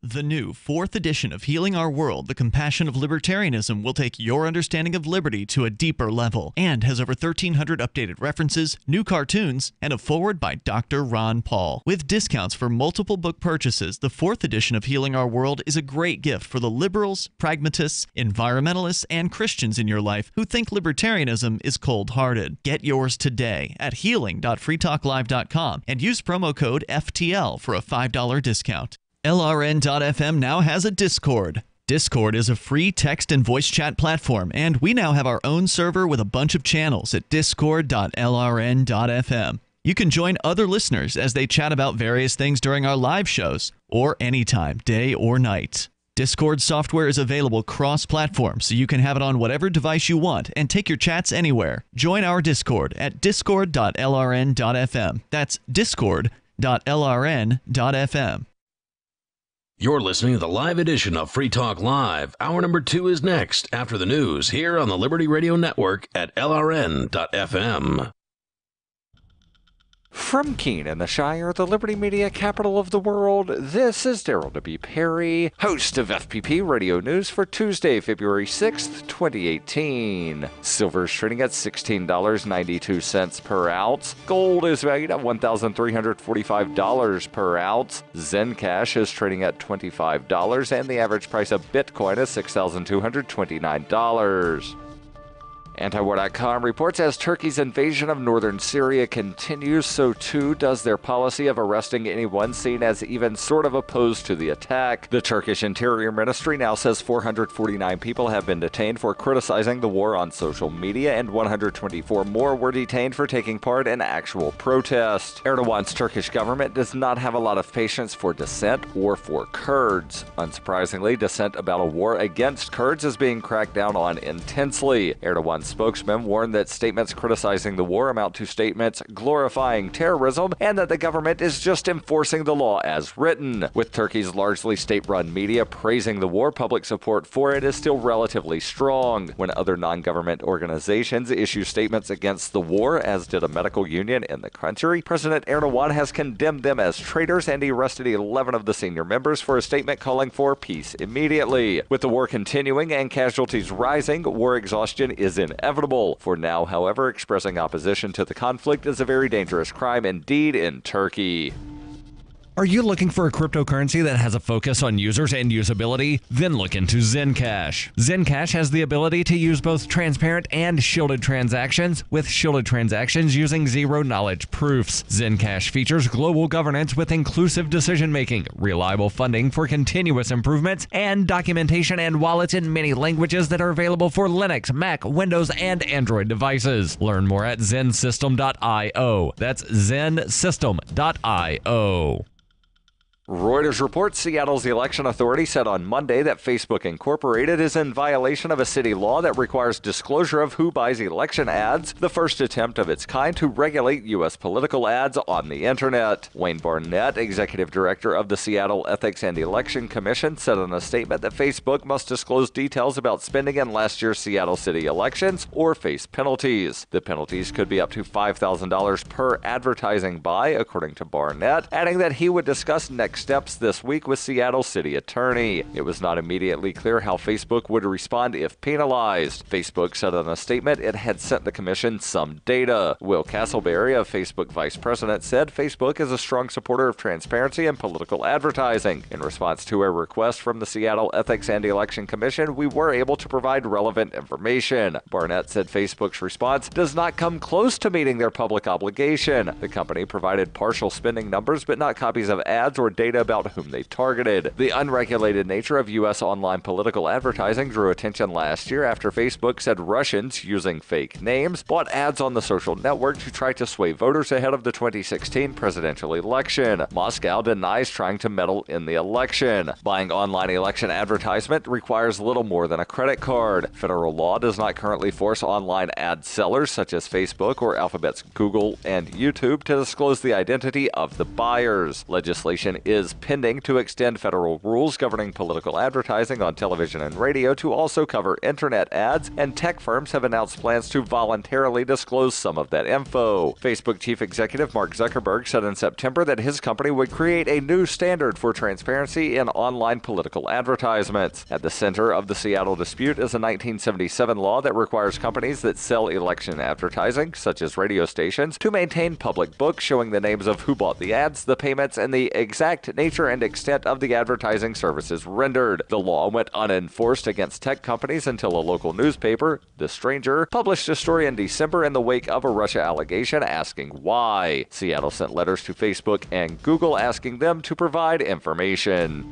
The new 4th edition of Healing Our World, The Compassion of Libertarianism, will take your understanding of liberty to a deeper level and has over 1,300 updated references, new cartoons, and a foreword by Dr. Ron Paul. With discounts for multiple book purchases, the 4th edition of Healing Our World is a great gift for the liberals, pragmatists, environmentalists, and Christians in your life who think libertarianism is cold-hearted. Get yours today at healing.freetalklive.com and use promo code FTL for a $5 discount. LRN.FM now has a Discord. Discord is a free text and voice chat platform, and we now have our own server with a bunch of channels at discord.lrn.fm. You can join other listeners as they chat about various things during our live shows, or anytime, day or night. Discord software is available cross-platform, so you can have it on whatever device you want and take your chats anywhere. Join our Discord at discord.lrn.fm. That's discord.lrn.fm.
You're listening to the live edition of Free Talk Live. Hour number 2 is next after the news here on the Liberty Radio Network at LRN.FM.
From Keene in the Shire, the Liberty Media capital of the world, this is Daryl W. Perry, host of FPP Radio News for Tuesday, February 6th, 2018. Silver is trading at $16.92 per ounce. Gold is valued at $1,345 per ounce. Zencash is trading at $25, and the average price of Bitcoin is $6,229. Antiwar.com reports as Turkey's invasion of northern Syria continues, so too does their policy of arresting anyone seen as even sort of opposed to the attack. The Turkish Interior Ministry now says 449 people have been detained for criticizing the war on social media, and 124 more were detained for taking part in actual protest. Erdogan's Turkish government does not have a lot of patience for dissent or for Kurds. Unsurprisingly, dissent about a war against Kurds is being cracked down on intensely. Erdogan's spokesman warned that statements criticizing the war amount to statements glorifying terrorism, and that the government is just enforcing the law as written. With Turkey's largely state-run media praising the war, public support for it is still relatively strong. When other non-government organizations issue statements against the war, as did a medical union in the country, President Erdogan has condemned them as traitors, and he arrested 11 of the senior members for a statement calling for peace immediately. With the war continuing and casualties rising, war exhaustion is inevitable. For now, however, expressing opposition to the conflict is a very dangerous crime indeed in Turkey.
Are you looking for a cryptocurrency that has a focus on users and usability? Then look into Zencash. Zencash has the ability to use both transparent and shielded transactions, with shielded transactions using zero-knowledge proofs. Zencash features global governance with inclusive decision-making, reliable funding for continuous improvements, and documentation and wallets in many languages that are available for Linux, Mac, Windows, and Android devices. Learn more at zensystem.io. That's zensystem.io.
Reuters reports Seattle's election authority said on Monday that Facebook Incorporated is in violation of a city law that requires disclosure of who buys election ads, the first attempt of its kind to regulate U.S. political ads on the internet. Wayne Barnett, executive director of the Seattle Ethics and Election Commission, said in a statement that Facebook must disclose details about spending in last year's Seattle city elections or face penalties. The penalties could be up to $5,000 per advertising buy, according to Barnett, adding that he would discuss next steps this week with Seattle City Attorney. It was not immediately clear how Facebook would respond if penalized. Facebook said in a statement it had sent the commission some data. Will Castleberry, a Facebook vice president, said Facebook is a strong supporter of transparency and political advertising. In response to a request from the Seattle Ethics and Election Commission, we were able to provide relevant information. Barnett said Facebook's response does not come close to meeting their public obligation. The company provided partial spending numbers, but not copies of ads or data about whom they targeted. The unregulated nature of U.S. online political advertising drew attention last year after Facebook said Russians, using fake names, bought ads on the social network to try to sway voters ahead of the 2016 presidential election. Moscow denies trying to meddle in the election. Buying online election advertisement requires little more than a credit card. Federal law does not currently force online ad sellers such as Facebook or Alphabet's Google and YouTube to disclose the identity of the buyers. Legislation is pending to extend federal rules governing political advertising on television and radio to also cover internet ads, and tech firms have announced plans to voluntarily disclose some of that info. Facebook chief executive Mark Zuckerberg said in September that his company would create a new standard for transparency in online political advertisements. At the center of the Seattle dispute is a 1977 law that requires companies that sell election advertising, such as radio stations, to maintain public books showing the names of who bought the ads, the payments, and the exact nature and extent of the advertising services rendered. The law went unenforced against tech companies until a local newspaper, The Stranger, published a story in December in the wake of a Russia allegation asking why. Seattle sent letters to Facebook and Google asking them to provide information.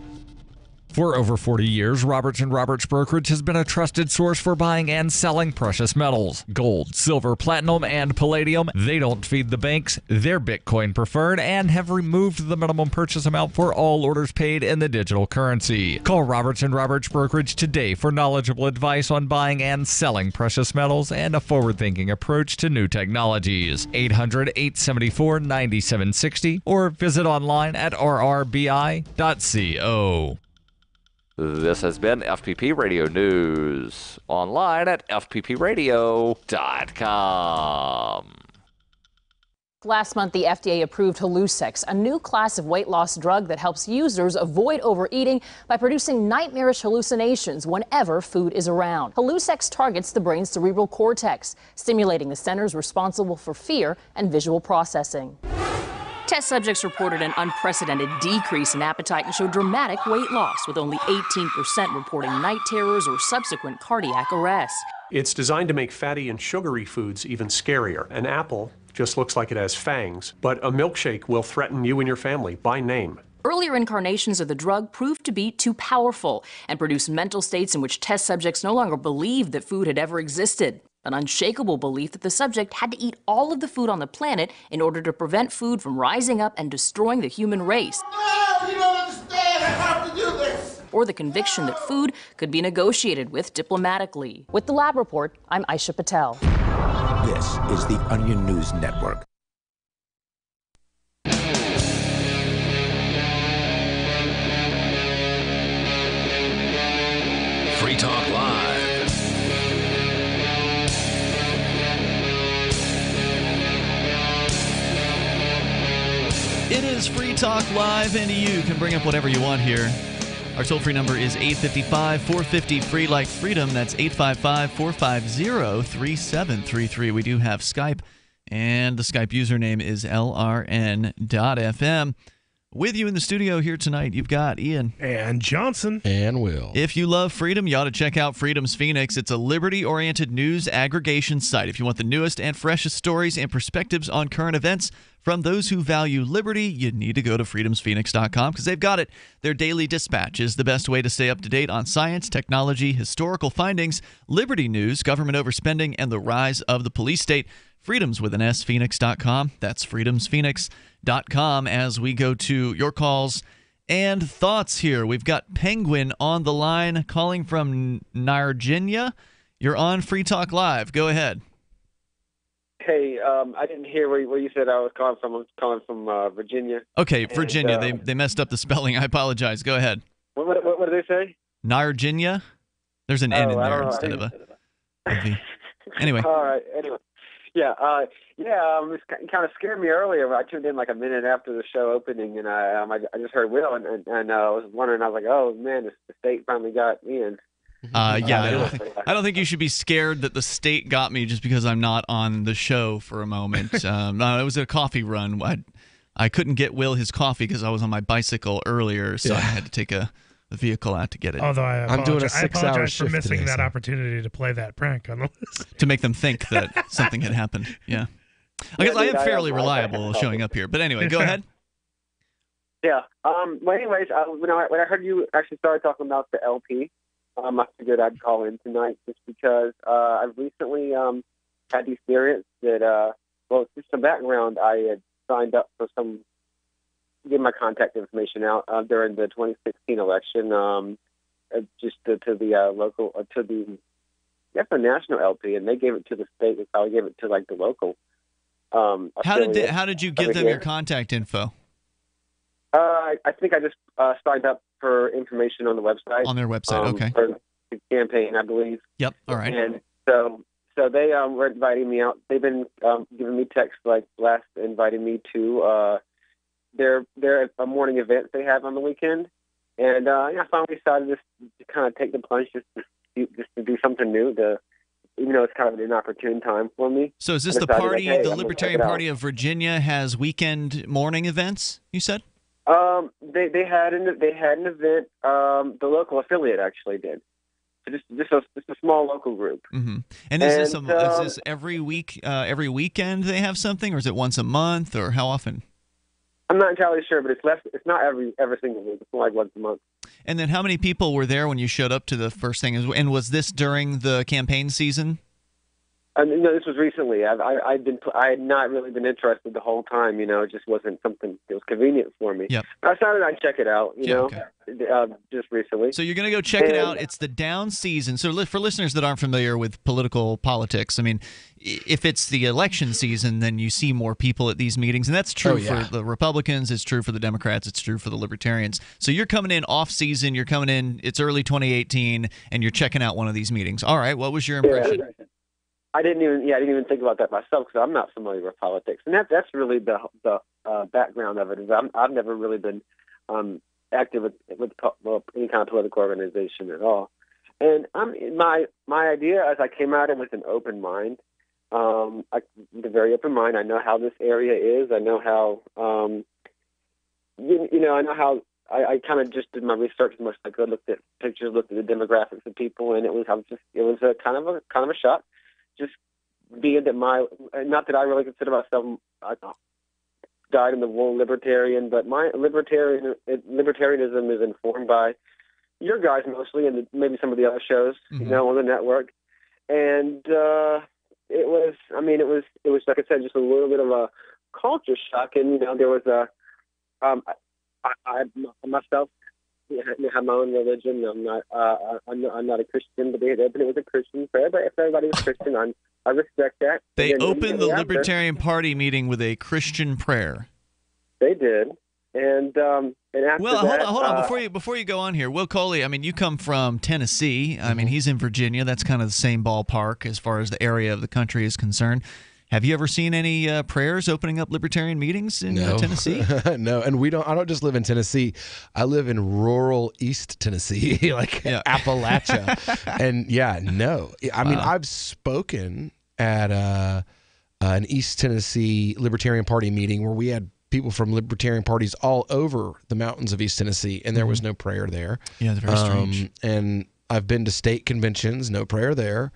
For over 40 years, Roberts & Roberts Brokerage has been a trusted source for buying and selling precious metals. Gold, silver, platinum, and palladium. They don't feed the banks. They're Bitcoin preferred and have removed the minimum purchase amount for all orders paid in the digital currency. Call Roberts & Roberts Brokerage today for knowledgeable advice on buying and selling precious metals and a forward-thinking approach to new technologies. 800-874-9760 or visit online at rrbi.co.
This has been FPP Radio News, online at fppradio.com.
Last month, the FDA approved Hallucex, a new class of weight loss drug that helps users avoid overeating by producing nightmarish hallucinations whenever food is around. Hallucex targets the brain's cerebral cortex, stimulating the centers responsible for fear and visual processing. Test subjects reported an unprecedented decrease in appetite and showed dramatic weight loss, with only 18% reporting night terrors or subsequent cardiac arrest.
It's designed to make fatty and sugary foods even scarier. An apple just looks like it has fangs, but a milkshake will threaten you and your family by name.
Earlier incarnations of the drug proved to be too powerful and produced mental states in which test subjects no longer believed that food had ever existed. An unshakable belief that the subject had to eat all of the food on the planet in order to prevent food from rising up and destroying the human race.
Oh, you don't understand. I have to do this.
Or the conviction that food could be negotiated with diplomatically. With the Lab Report, I'm Aisha Patel.
This is the Onion News Network.
Free Talk Live.
It is Free Talk Live, and you can bring up whatever you want here. Our toll-free number is 855-450-FREE like freedom. That's 855-450-3733. We do have Skype, and the Skype username is lrn.fm. With you in the studio here tonight, you've got Ian.
And Johnson.
And Will.
If you love freedom, you ought to check out Freedom's Phoenix. It's a liberty-oriented news aggregation site. If you want the newest and freshest stories and perspectives on current events from those who value liberty, you need to go to freedomsphoenix.com because they've got it. Their daily dispatch is the best way to stay up to date on science, technology, historical findings, liberty news, government overspending, and the rise of the police state. Freedoms with an S, Phoenix.com. That's freedomsphoenix.com as we go to your calls and thoughts here. We've got Penguin on the line calling from Narginia. You're on Free Talk Live. Go ahead.
Hey, I didn't hear where you said I was calling from. I was calling from Virginia.
Okay, Virginia. They messed up the spelling. I apologize. Go ahead.
What did they say?
Narginia? There's an N in there instead of a V. Anyway.
All right. Anyway. Yeah, it kind of scared me earlier. I tuned in like a minute after the show opening, and I just heard Will, and I was wondering. I was like, oh man, the state finally got me in.
I don't think you should be scared that the state got me just because I'm not on the show for a moment. No, it was a coffee run. I couldn't get Will his coffee because I was on my bicycle earlier, so I had to take the vehicle out to get it.
Although
I'm doing a 6-hour
apologize for
shift
missing
today,
that
so.
opportunity to play that prank on the list.
To make them think that something had happened. Yeah. I guess I am fairly reliable showing up here. But anyway, go ahead.
Yeah. Well, anyways, when I heard you actually started talking about the LP, I figured I'd call in tonight just because I've recently had the experience that, just some background, I had signed up for get my contact information out during the 2016 election, just to the local, to the national LP, and they gave it to the state. They probably gave it to like the local.
How did you give them your contact info?
I think I just signed up for information on the website.
On their website, okay.
For the campaign, I believe.
Yep. All right.
And so they were inviting me out. They've been giving me texts like inviting me to their morning events they have on the weekend, and I finally decided just to kind of take the plunge, just to do something new. Even though it's kind of an inopportune time for me.
So is this the party, the Libertarian Party of Virginia has weekend morning events? You said?
They had an event. The local affiliate actually did. So just a small local group.
Mm-hmm. And is this every week? Every weekend they have something, or is it once a month, or how often?
I'm not entirely sure, but it's not every single week. It's more like once a month.
And then how many people were there when you showed up to the first thing? And was this during the campaign season?
No, this was recently. I had not really been interested the whole time. It just wasn't something that was convenient for me.
Yep.
I decided I'd check it out. Just recently.
So you're going to go check it out. It's the down season. So for listeners that aren't familiar with politics, I mean, if it's the election season, then you see more people at these meetings, and that's true for the Republicans. It's true for the Democrats. It's true for the Libertarians. So you're coming in off season. You're coming in. It's early 2018, and you're checking out one of these meetings. All right. What was your impression?
Yeah. I didn't even think about that myself because I'm not familiar with politics, and that's really the background of it. Is I've never really been active with any kind of political organization at all. And my idea, as I came at it with an open mind, with a very open mind. I know how this area is. I know how, I know how. I kind of just did my research as much as I could. Looked at pictures, looked at the demographics of people, and it was a kind of a shock. Just being that not that I really consider myself dyed in the wool libertarian, but my libertarianism is informed by your guys mostly, and maybe some of the other shows, on the network. And it was like I said, just a little bit of a culture shock. And there was I myself have my own religion. I'm not a Christian, but it was a Christian prayer. But if everybody was Christian, I respect that.
They opened the Libertarian Party meeting with a Christian prayer.
They did, and after that,
hold on. Before you go on here, Will Coley. I mean, you come from Tennessee. I mean, he's in Virginia. That's kind of the same ballpark as far as the area of the country is concerned. Have you ever seen any prayers opening up libertarian meetings in Tennessee?
No, and I don't just live in Tennessee. I live in rural East Tennessee, like Appalachia. And no. I mean, I've spoken at an East Tennessee Libertarian Party meeting where we had people from Libertarian parties all over the mountains of East Tennessee, and there was no prayer there.
Yeah, it's very strange.
And I've been to state conventions, no prayer there.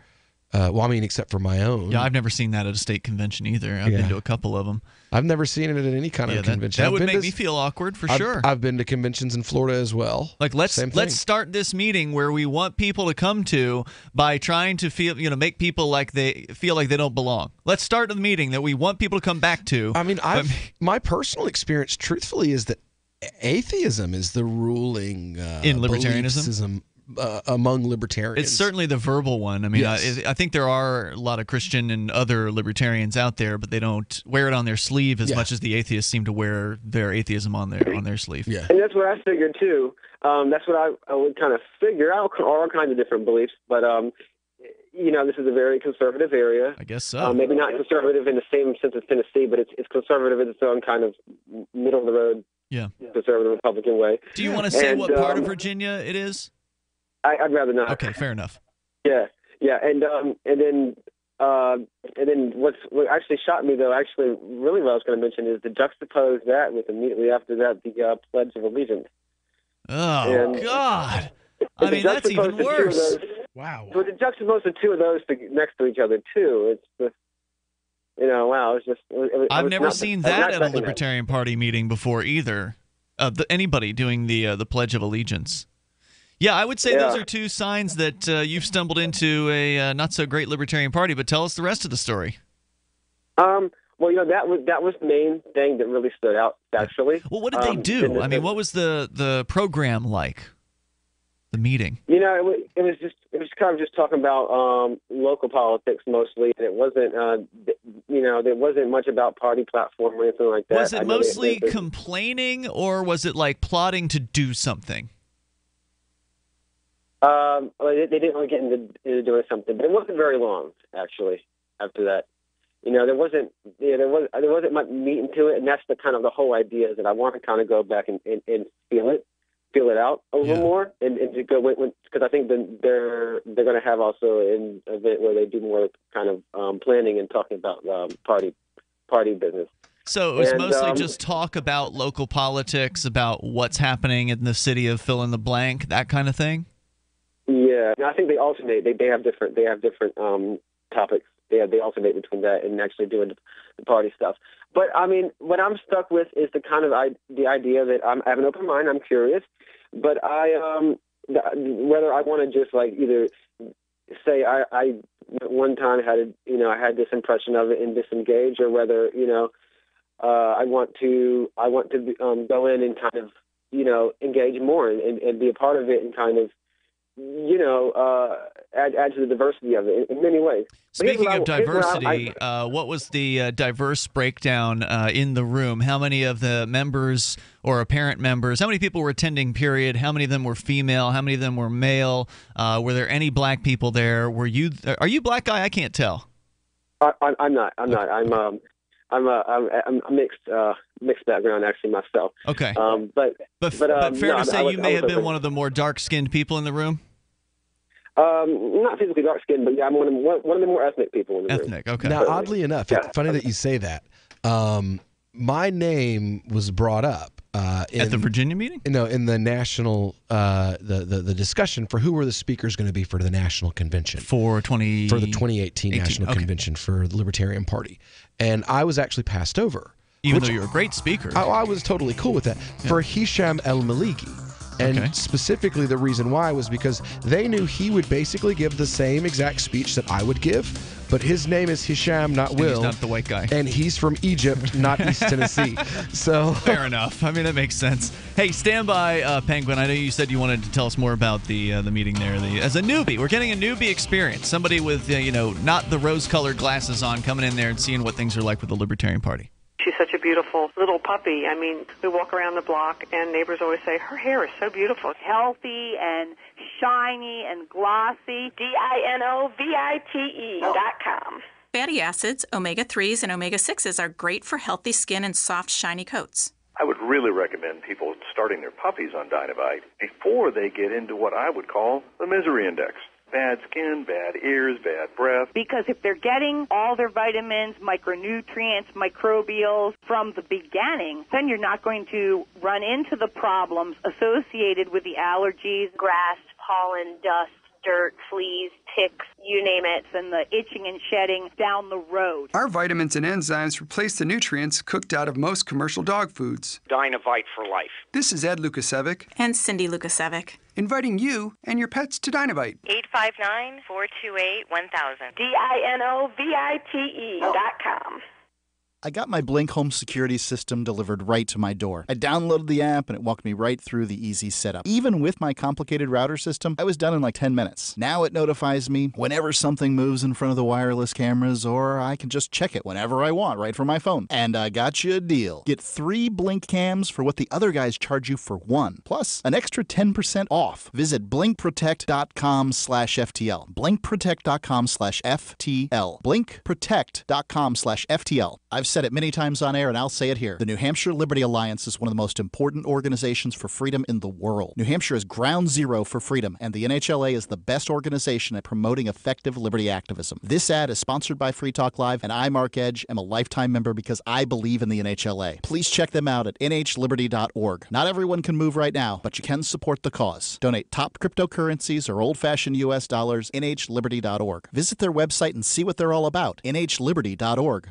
Except for my own.
Yeah, I've never seen that at a state convention either. I've been to a couple of them.
I've never seen it at any kind of convention.
That would make me feel awkward for sure.
I've been to conventions in Florida as well.
Like let's start this meeting where we want people to come to by trying to make people like they feel like they don't belong. Let's start the meeting that we want people to come back to.
I mean, my personal experience, truthfully, is that atheism is the ruling
in libertarianism.
Among libertarians.
It's certainly the verbal one. I mean,
yes.
I think there are a lot of Christian and other libertarians out there, but they don't wear it on their sleeve as much as the atheists seem to wear their atheism on their sleeve.
Yeah,
and that's what I figured too. That's what I would kind of figure out, all kinds of different beliefs, but this is a very conservative area.
I guess so.
Maybe not conservative in the same sense as Tennessee, but it's conservative in its own kind of middle of the road, conservative Republican way.
Do you want to say what part of Virginia it is?
I'd rather not.
Okay, fair enough.
Yeah, and then what actually shocked me, though, really what I was going to mention is to juxtapose that with immediately after that the Pledge of Allegiance.
Oh, God. I mean, that's even worse.
Wow.
But to juxtapose the two of those next to each other, too, it's just, wow. It's just.
I've never seen that at a Libertarian Party meeting before either. Anybody doing the Pledge of Allegiance. Yeah, I would say those are two signs that you've stumbled into a not-so-great Libertarian Party, but tell us the rest of the story.
Well, that was the main thing that really stood out, actually.
Well, what did they do? I mean, what was the program like, the meeting?
It was kind of just talking about local politics mostly, and it wasn't, there wasn't much about party platform or anything like that.
Was it mostly complaining, or was it like plotting to do something?
They didn't really get into doing something, but it wasn't very long actually. After that, there wasn't much meat into it, and that's the kind of the whole idea is that I want to kind of go back and feel it out a little more, and to go because I think they're going to have also an event where they do more kind of planning and talking about party business.
So it was mostly just talk about local politics, about what's happening in the city of fill in the blank, that kind of thing.
Yeah, and I think they alternate. They have different topics. They alternate between that and actually doing the party stuff. But I mean, what I'm stuck with is the idea that I have an open mind. I'm curious, but whether I want to just like either say I one time I had this impression of it and disengage, or whether I want to go in and kind of engage more and be a part of it and kind of add to the diversity of it in many ways.
Speaking of diversity, what was the diverse breakdown in the room? How many of the members or apparent members, how many people were attending, period? How many of them were female? How many of them were male? Were there any black people there? Are you a black guy? I can't tell.
I'm not. I'm a mixed background actually myself.
Okay.
But
fair to say you may have been one of the more dark-skinned people in the room?
Not physically dark skinned, but yeah, I'm one of the more ethnic people in the room.
Ethnic, okay.
Now, oddly enough, it's funny that you say that. My name was brought up
at the Virginia meeting?
No, in the national the discussion for who were the speakers going to be for the national convention
for the
2018 national convention for the Libertarian Party, and I was actually passed over.
Even though you're a great speaker.
I was totally cool with that for Hisham El-Maliki. And specifically the reason why was because they knew he would basically give the same exact speech that I would give, but his name is Hisham, not Will.
He's not the white guy.
And he's from Egypt, not East Tennessee. So
fair enough. I mean, that makes sense. Hey, stand by, Penguin. I know you said you wanted to tell us more about the meeting there. As a newbie, we're getting a newbie experience. Somebody with, not the rose-colored glasses on coming in there and seeing what things are like with the Libertarian Party.
She's such a beautiful little puppy. I mean, we walk around the block, and neighbors always say, her hair is so beautiful.
Healthy and shiny and glossy. DINOVITE.com.
Fatty acids, omega-3s, and omega-6s are great for healthy skin and soft, shiny coats.
I would really recommend people starting their puppies on Dynavite before they get into what I would call the misery index. Bad skin, bad ears, bad breath.
Because if they're getting all their vitamins, micronutrients, microbials from the beginning, then you're not going to run into the problems associated with the allergies,
grass, pollen, dust, dirt, fleas, ticks, you name it,
and the itching and shedding down the road.
Our vitamins and enzymes replace the nutrients cooked out of most commercial dog foods.
Dynavite for life.
This is Ed Lukasevic.
And Cindy Lukasevic.
Inviting you and your pets to Dynavite.
859-428-1000.
DINOVITE.com.
I got my Blink home security system delivered right to my door. I downloaded the app and it walked me right through the easy setup. Even with my complicated router system, I was done in like 10 minutes. Now it notifies me whenever something moves in front of the wireless cameras, or I can just check it whenever I want right from my phone. And I got you a deal. Get 3 Blink cams for what the other guys charge you for 1, plus an extra 10% off. Visit blinkprotect.com/FTL. blinkprotect.com/FTL. blinkprotect.com/FTL. I've said it many times on air, and I'll say it here. The New Hampshire Liberty Alliance is one of the most important organizations for freedom in the world. New Hampshire is ground zero for freedom, and the NHLA is the best organization at promoting effective liberty activism. This ad is sponsored by Free Talk Live, and I, Mark Edge, am a lifetime member because I believe in the NHLA. Please check them out at nhliberty.org. Not everyone can move right now, but you can support the cause. Donate top cryptocurrencies or old-fashioned U.S. dollars, nhliberty.org. Visit their website and see what they're all about, nhliberty.org.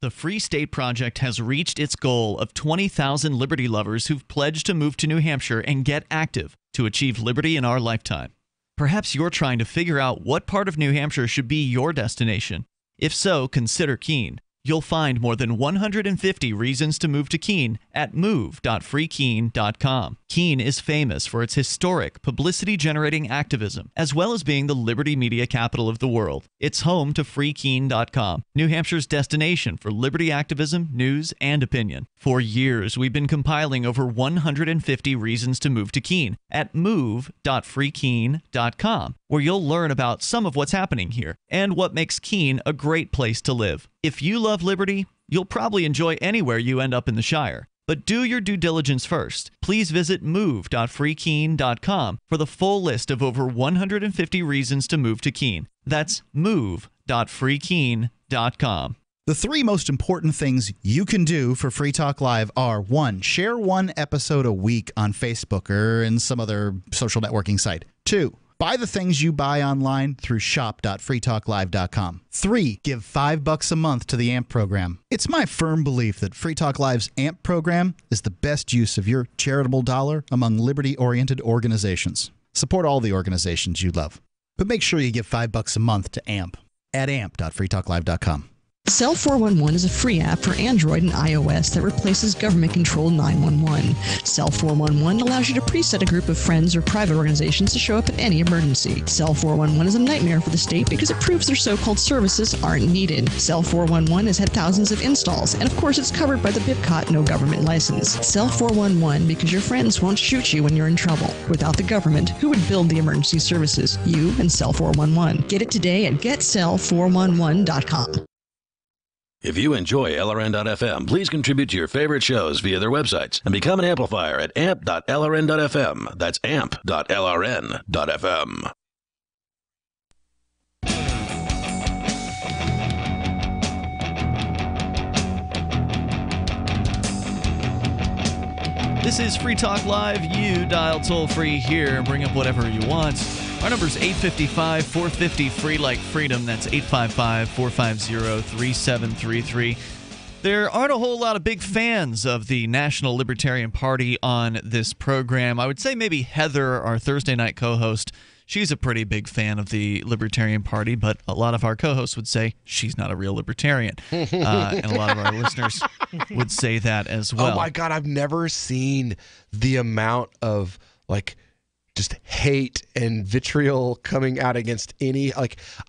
The Free State Project has reached its goal of 20,000 liberty lovers who've pledged to move to New Hampshire and get active to achieve liberty in our lifetime. Perhaps you're trying to figure out what part of New Hampshire should be your destination. If so, consider Keene. You'll find more than 150 reasons to move to Keene at move.freekeene.com. Keene is famous for its historic, publicity-generating activism, as well as being the liberty media capital of the world. It's home to freekeene.com, New Hampshire's destination for liberty activism, news, and opinion. For years, we've been compiling over 150 reasons to move to Keene at move.freekeene.com, where you'll learn about some of what's happening here and what makes Keene a great place to live. If you love liberty, you'll probably enjoy anywhere you end up in the Shire. But do your due diligence first. Please visit move.freekeene.com for the full list of over 150 reasons to move to Keene. That's move.freekeene.com.
The 3 most important things you can do for Free Talk Live are 1. Share 1 episode a week on Facebook or in some other social networking site. 2. Buy the things you buy online through shop.freetalklive.com. 3. Give $5 a month to the AMP program. It's my firm belief that Free Talk Live's AMP program is the best use of your charitable dollar among liberty-oriented organizations. Support all the organizations you love. But make sure you give $5 a month to AMP at amp.freetalklive.com.
Cell 411 is a free app for Android and iOS that replaces government-controlled 911. Cell 411 allows you to preset a group of friends or private organizations to show up in any emergency. Cell 411 is a nightmare for the state because it proves their so-called services aren't needed. Cell 411 has had thousands of installs, and of course it's covered by the BIPCOT no government license. Cell 411 because your friends won't shoot you when you're in trouble. Without the government, who would build the emergency services? You and Cell 411. Get it today at getcell411.com.
If you enjoy LRN.FM, please contribute to your favorite shows via their websites and become an amplifier at amp.lrn.fm. That's amp.lrn.fm.
This is Free Talk Live. You dial toll-free here and bring up whatever you want. Our number is 855-450-FREE like freedom. That's 855-450-3733. There aren't a whole lot of big fans of the National Libertarian Party on this program. I would say maybe Heather, our Thursday night co-host, she's a pretty big fan of the Libertarian Party, but a lot of our co-hosts would say she's not a real libertarian. And a lot of our listeners would say that as well.
Oh my God, I've never seen the amount of just hate and vitriol coming out against any.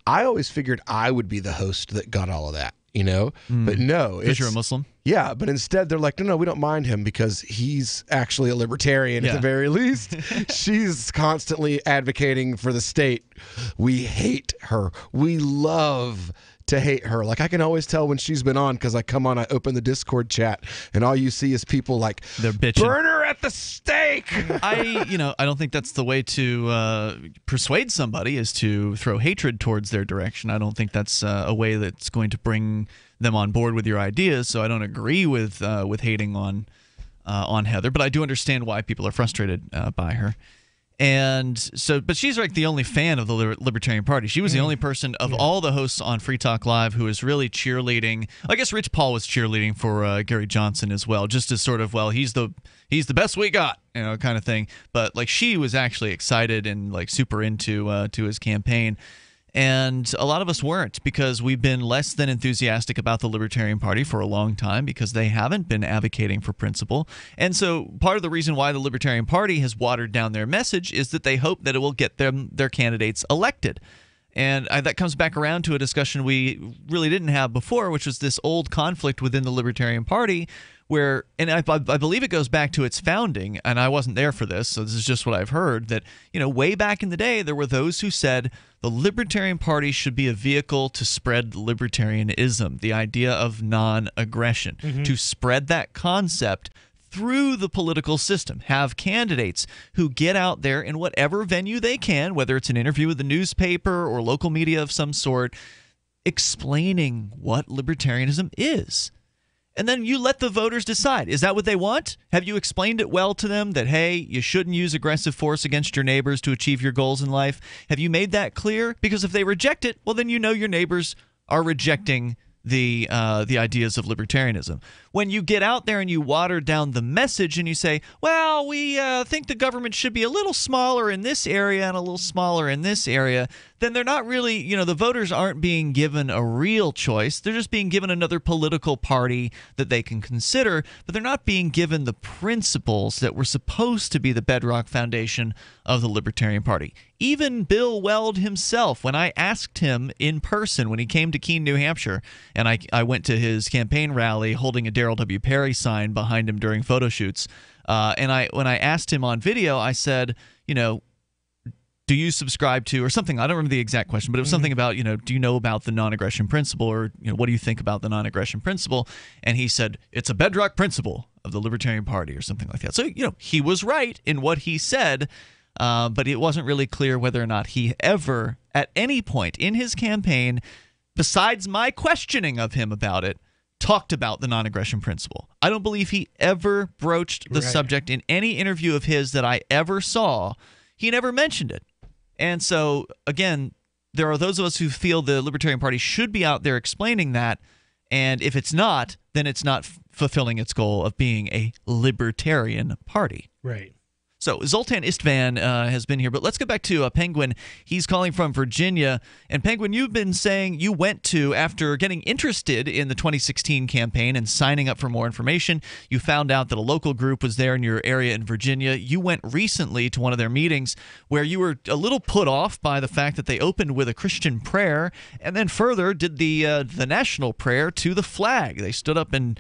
I always figured I would be the host that got all of that, but no.
Because you're a Muslim?
Yeah, but instead they're like, no, we don't mind him because he's actually a libertarian at the very least. She's constantly advocating for the state. We hate her. We love to hate her. I can always tell when she's been on because I come on, I open the Discord chat, and all you see is people they're bitching. Burn her at the stake.
I don't think that's the way to persuade somebody is to throw hatred towards their direction. I don't think that's a way that's going to bring them on board with your ideas. So I don't agree with hating on Heather, but I do understand why people are frustrated by her. And so, but she's the only fan of the Libertarian Party. She was the only person of all the hosts on Free Talk Live who was really cheerleading. I guess Rich Paul was cheerleading for Gary Johnson as well, just as sort of, he's the best we got, kind of thing. But she was actually excited and super into to his campaign. And a lot of us weren't, because we've been less than enthusiastic about the Libertarian Party for a long time because they haven't been advocating for principle. And so part of the reason why the Libertarian Party has watered down their message is that they hope that it will get their candidates elected. And that comes back around to a discussion we really didn't have before, which was this old conflict within the Libertarian Party where, and I believe it goes back to its founding, and I wasn't there for this, so this is just what I've heard, that, way back in the day, there were those who said the Libertarian Party should be a vehicle to spread libertarianism, the idea of non-aggression, to spread that concept through the political system, have candidates who get out there in whatever venue they can, whether it's an interview with the newspaper or local media of some sort, explaining what libertarianism is. And then you let the voters decide. Is that what they want? Have you explained it well to them that, hey, you shouldn't use aggressive force against your neighbors to achieve your goals in life? Have you made that clear? Because if they reject it, well, then your neighbors are rejecting the ideas of libertarianism. When you get out there and you water down the message and you say, well, we think the government should be a little smaller in this area and a little smaller in this area, then they're not really, the voters aren't being given a real choice. They're just being given another political party that they can consider, but they're not being given the principles that were supposed to be the bedrock foundation of the Libertarian Party. Even Bill Weld himself, when I asked him in person when he came to Keene, New Hampshire, and I went to his campaign rally holding a Darrell W. Perry sign behind him during photo shoots, and when I asked him on video, I said, do you subscribe to, or something, I don't remember the exact question, but it was something about, do you know about the non-aggression principle, or, what do you think about the non-aggression principle? And he said, it's a bedrock principle of the Libertarian Party, or something like that. So, he was right in what he said, but it wasn't really clear whether or not he ever, at any point in his campaign, besides my questioning of him about it, talked about the non-aggression principle. I don't believe he ever broached the subject in any interview of his that I ever saw. He never mentioned it. And so, again, there are those of us who feel the Libertarian Party should be out there explaining that, and if it's not, then it's not fulfilling its goal of being a libertarian party.
Right.
So Zoltan Istvan has been here, but let's go back to Penguin. He's calling from Virginia. And Penguin, you've been saying you went to, after getting interested in the 2016 campaign and signing up for more information, you found out that a local group was there in your area in Virginia. You went recently to one of their meetings where you were a little put off by the fact that they opened with a Christian prayer and then further did the national prayer to the flag. They stood up and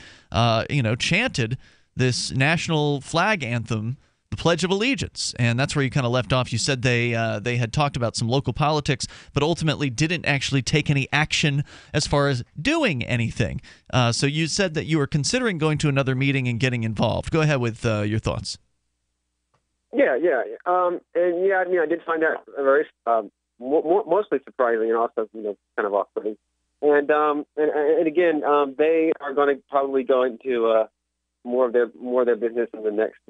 chanted this national flag anthem the Pledge of Allegiance, and that's where you kind of left off. You said they had talked about some local politics, but ultimately didn't actually take any action as far as doing anything. So you said that you were considering going to another meeting and getting involved. Go ahead with your thoughts.
Yeah. And yeah, I mean, I did find that very mostly surprising and also, kind of off-putting. And again, they are going to probably go into more of their business in the next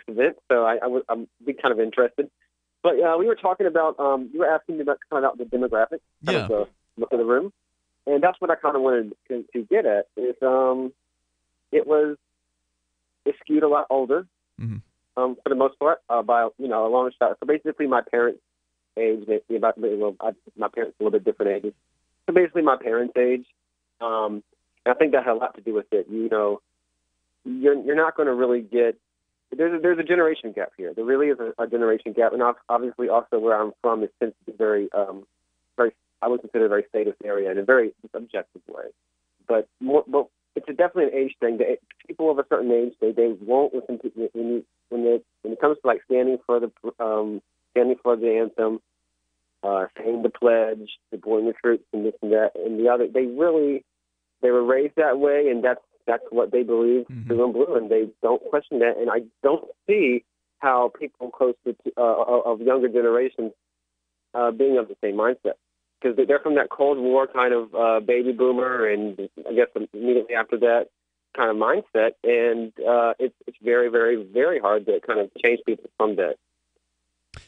event. So I'm be kind of interested. But we were talking about you were asking me about kind of the demographics, kind of the look of the room, and that's what I kind of wanted to get at. Is it skewed a lot older, for the most part, by a long shot. So basically, my parents' age, my parents a little bit different ages. So basically, my parents' age. And I think that had a lot to do with it. You're not going to really get. There's a generation gap here. There really is a generation gap, and obviously also where I'm from, it tends to be very, I would consider a very statist area in a very objective way. But it's definitely an age thing. People of a certain age, they won't listen to when it comes to like standing for the anthem, saying the pledge, supporting the troops, and this and that and the other. They were raised that way, and that's what they believe through and blue, and they don't question that. And I don't see how people close to of younger generations being of the same mindset, because they're from that Cold War kind of baby boomer, and I guess immediately after that kind of mindset, and it's very, very, very hard to kind of change people from that.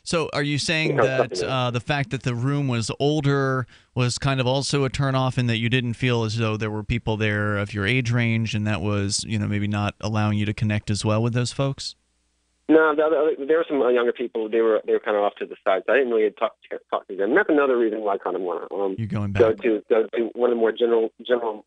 So are you saying that the fact that the room was older was kind of also a turnoff, and that you didn't feel as though there were people there of your age range, and that was, maybe not allowing you to connect as well with those folks?
No, there were some younger people. They were kind of off to the side, so I didn't really talk to them. And that's another reason why I kind of want to go to one of the more general.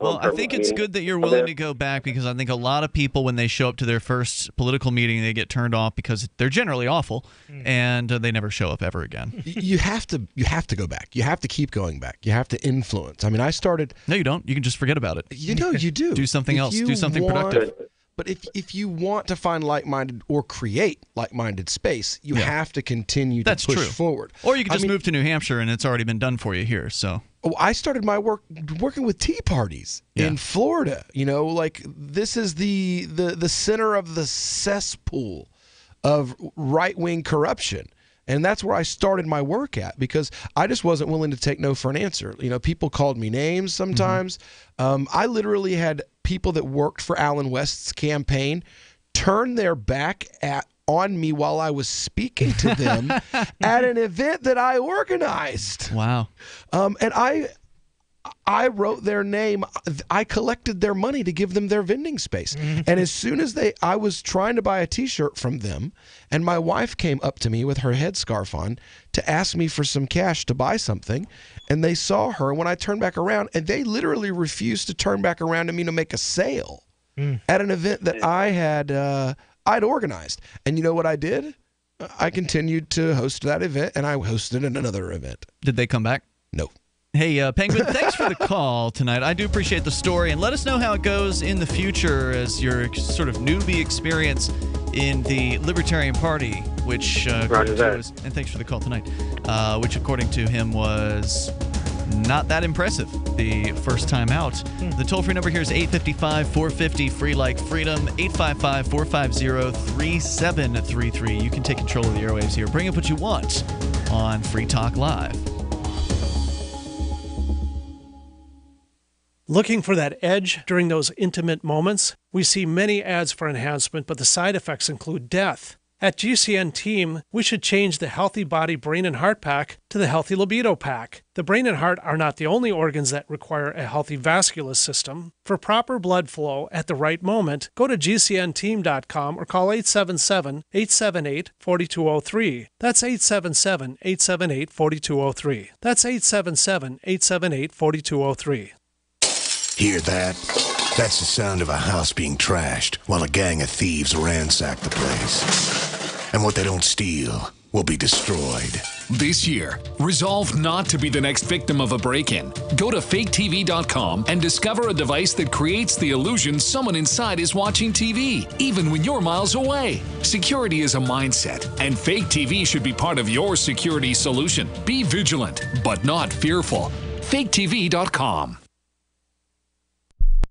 Well, I think it's good that you're willing to go back, because I think a lot of people, when they show up to their first political meeting, they get turned off because they're generally awful, and they never show up ever again.
You have to go back. You have to keep going back. You have to influence. I mean, I started.
No, you don't. You can just forget about it.
You do.
Do something else. Do something productive.
But if you want to find like-minded or create like-minded space, you have to continue to push forward.
Or you can just move to New Hampshire, and it's already been done for you here. So
I started my work working with tea parties in Florida. This is the center of the cesspool of right-wing corruption. And that's where I started my work at, because I just wasn't willing to take no for an answer. People called me names sometimes. I literally had people that worked for Alan West's campaign turn their back on me while I was speaking to them at an event that I organized.
Wow.
And I wrote their name. I collected their money to give them their vending space. And as soon as I was trying to buy a T-shirt from them, and my wife came up to me with her headscarf on to ask me for some cash to buy something, and they saw her when I turned back around, and they literally refused to turn back around to me to make a sale at an event that I'd organized. And you know what I did? I continued to host that event, and I hosted another event.
Did they come back?
No.
Hey, Penguin, thanks for the call tonight. I do appreciate the story, and let us know how it goes in the future as your sort of newbie experience in the Libertarian Party, which, and thanks for the call tonight, which according to him was not that impressive the first time out. The toll-free number here is 855-450, free like freedom, 855-450-3733. You can take control of the airwaves here. Bring up what you want on Free Talk Live.
Looking for that edge during those intimate moments? We see many ads for enhancement, but the side effects include death. At GCN Team, we should change the Healthy Body, Brain, and Heart Pack to the Healthy Libido Pack. The brain and heart are not the only organs that require a healthy vascular system. For proper blood flow at the right moment, go to GCNteam.com or call 877-878-4203. That's 877-878-4203. That's 877-878-4203.
Hear that? That's the sound of a house being trashed while a gang of thieves ransack the place. And what they don't steal, will be destroyed.
This year, resolve not to be the next victim of a break-in. Go to faketv.com and discover a device that creates the illusion someone inside is watching TV, even when you're miles away. Security is a mindset, and Fake TV should be part of your security solution. Be vigilant, but not fearful. faketv.com.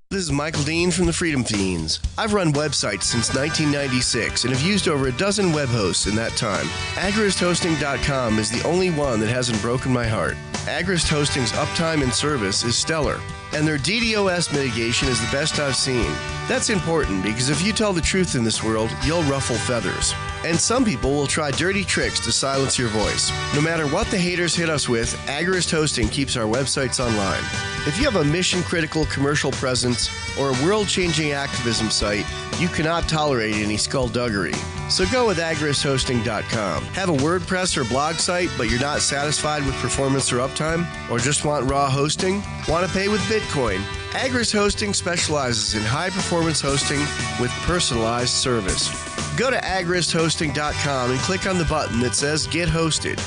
This is Michael Dean from the Freedom Fiends. I've run websites since 1996 and have used over a dozen web hosts in that time. AgristHosting.com is the only one that hasn't broken my heart. Agrist Hosting's uptime and service is stellar, and their DDoS mitigation is the best I've seen. That's important because if you tell the truth in this world, you'll ruffle feathers. And some people will try dirty tricks to silence your voice. No matter what the haters hit us with, Agrist Hosting keeps our websites online. If you have a mission-critical commercial presence or a world-changing activism site, you cannot tolerate any skullduggery. So go with agristhosting.com. Have a WordPress or blog site, but you're not satisfied with performance or uptime? Or just want raw hosting? Want to pay with Bitcoin? Agrist Hosting specializes in high-performance hosting with personalized service. Go to agristhosting.com and click on the button that says Get Hosted.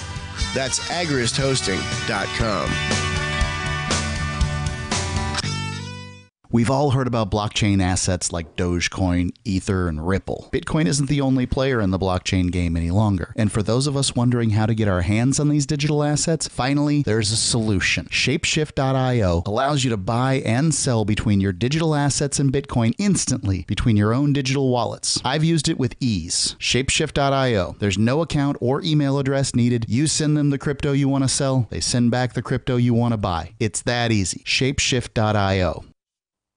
That's agristhosting.com.
We've all heard about blockchain assets like Dogecoin, Ether, and Ripple. Bitcoin isn't the only player in the blockchain game any longer. And for those of us wondering how to get our hands on these digital assets, finally, there's a solution. Shapeshift.io allows you to buy and sell between your digital assets and Bitcoin instantly between your own digital wallets. I've used it with ease. Shapeshift.io. There's no account or email address needed. You send them the crypto you want to sell. They send back the crypto you want to buy. It's that easy. Shapeshift.io.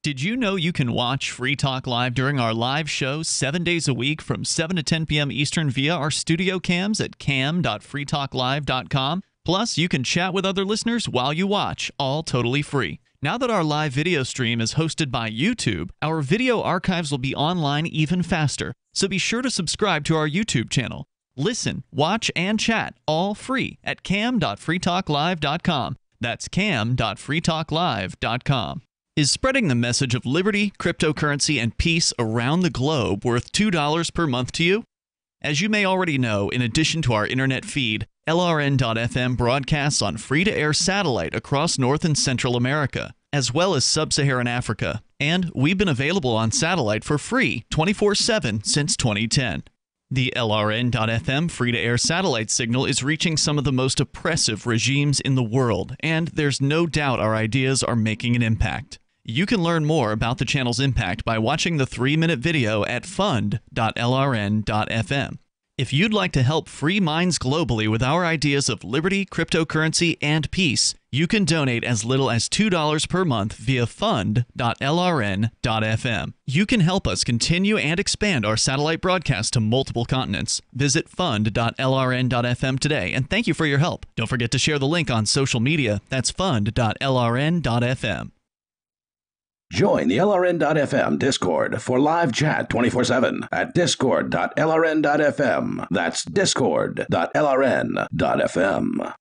Did you know you can watch Free Talk Live during our live show 7 days a week from 7 to 10 p.m. Eastern via our studio cams at cam.freetalklive.com? Plus, you can chat with other listeners while you watch, all totally free. Now that our live video stream is hosted by YouTube, our video archives will be online even faster. So be sure to subscribe to our YouTube channel. Listen, watch, and chat all free at cam.freetalklive.com. That's cam.freetalklive.com. Is spreading the message of liberty, cryptocurrency, and peace around the globe worth $2 per month to you? As you may already know, in addition to our internet feed, LRN.FM broadcasts on free-to-air satellite across North and Central America, as well as Sub-Saharan Africa. And we've been available on satellite for free 24/7 since 2010. The LRN.FM free-to-air satellite signal is reaching some of the most oppressive regimes in the world, and there's no doubt our ideas are making an impact. You can learn more about the channel's impact by watching the 3-minute video at fund.lrn.fm. If you'd like to help free minds globally with our ideas of liberty, cryptocurrency, and peace, you can donate as little as $2 per month via fund.lrn.fm. You can help us continue and expand our satellite broadcast to multiple continents. Visit fund.lrn.fm today, and thank you for your help. Don't forget to share the link on social media. That's fund.lrn.fm.
Join the LRN.FM Discord for live chat 24/7 at discord.lrn.fm. That's discord.lrn.fm.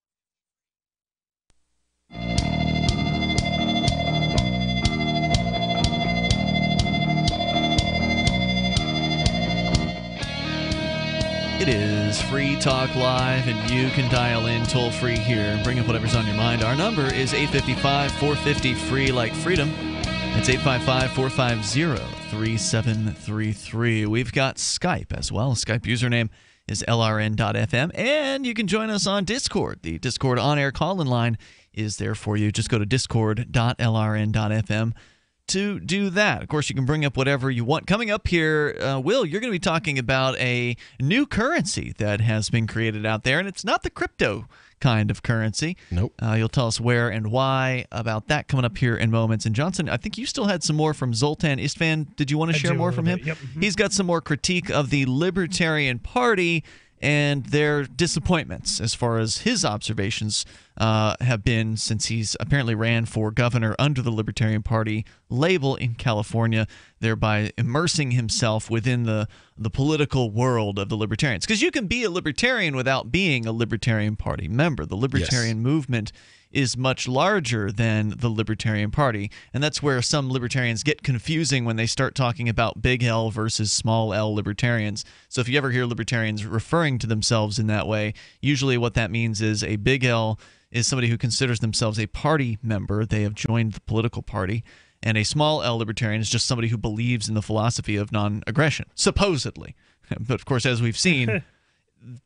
It is Free Talk Live, and you can dial in toll-free here and bring up whatever's on your mind. Our number is 855-450-FREE like freedom. It's 855-450-3733. We've got Skype as well. Skype username is LRN.FM, and you can join us on Discord. The Discord on-air call-in line is there for you. Just go to discord.lrn.fm to do that. Of course, you can bring up whatever you want. Coming up here, Will, you're going to be talking about a new currency that has been created out there, and it's not the crypto kind of currency.
Nope.
You'll tell us where and why about that coming up here in moments. And Johnson, I think you still had some more from Zoltan Istvan. Did you want to share more from him?
Yep.
He's got some more critique of the Libertarian Party and their disappointments as far as his observations have been, since he's apparently ran for governor under the Libertarian Party label in California, thereby immersing himself within the political world of the Libertarians. Because you can be a Libertarian without being a Libertarian Party member. The Libertarian movement is much larger than the Libertarian Party, and that's where some Libertarians get confusing when they start talking about big L versus small L Libertarians. So if you ever hear Libertarians referring to themselves in that way, usually what that means is a big L is somebody who considers themselves a party member. They have joined the political party. And a small L Libertarian is just somebody who believes in the philosophy of non-aggression, supposedly. But of course, as we've seen,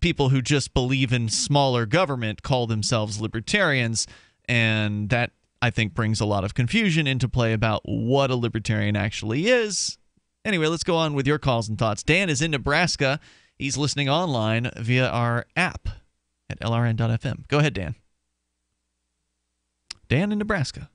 people who just believe in smaller government call themselves libertarians, and that, I think, brings a lot of confusion into play about what a libertarian actually is. Anyway, let's go on with your calls and thoughts. Dan is in Nebraska. He's listening online via our app at lrn.fm. Go ahead, Dan. Dan in Nebraska.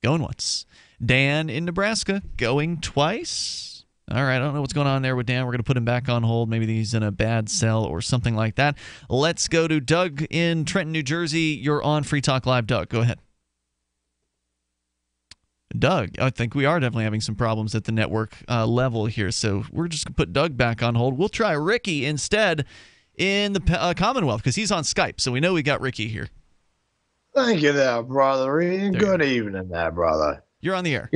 Going once. Dan in Nebraska. Going twice. All right, I don't know what's going on there with Dan. We're going to put him back on hold. Maybe he's in a bad cell or something like that. Let's go to Doug in Trenton, New Jersey. You're on Free Talk Live. Doug, go ahead. Doug, I think we are definitely having some problems at the network level here, so we're just going to put Doug back on hold. We'll try Ricky instead in the Commonwealth because he's on Skype, so we know we got Ricky here.
Thank you there, brother. Good evening there, brother.
You're on the air.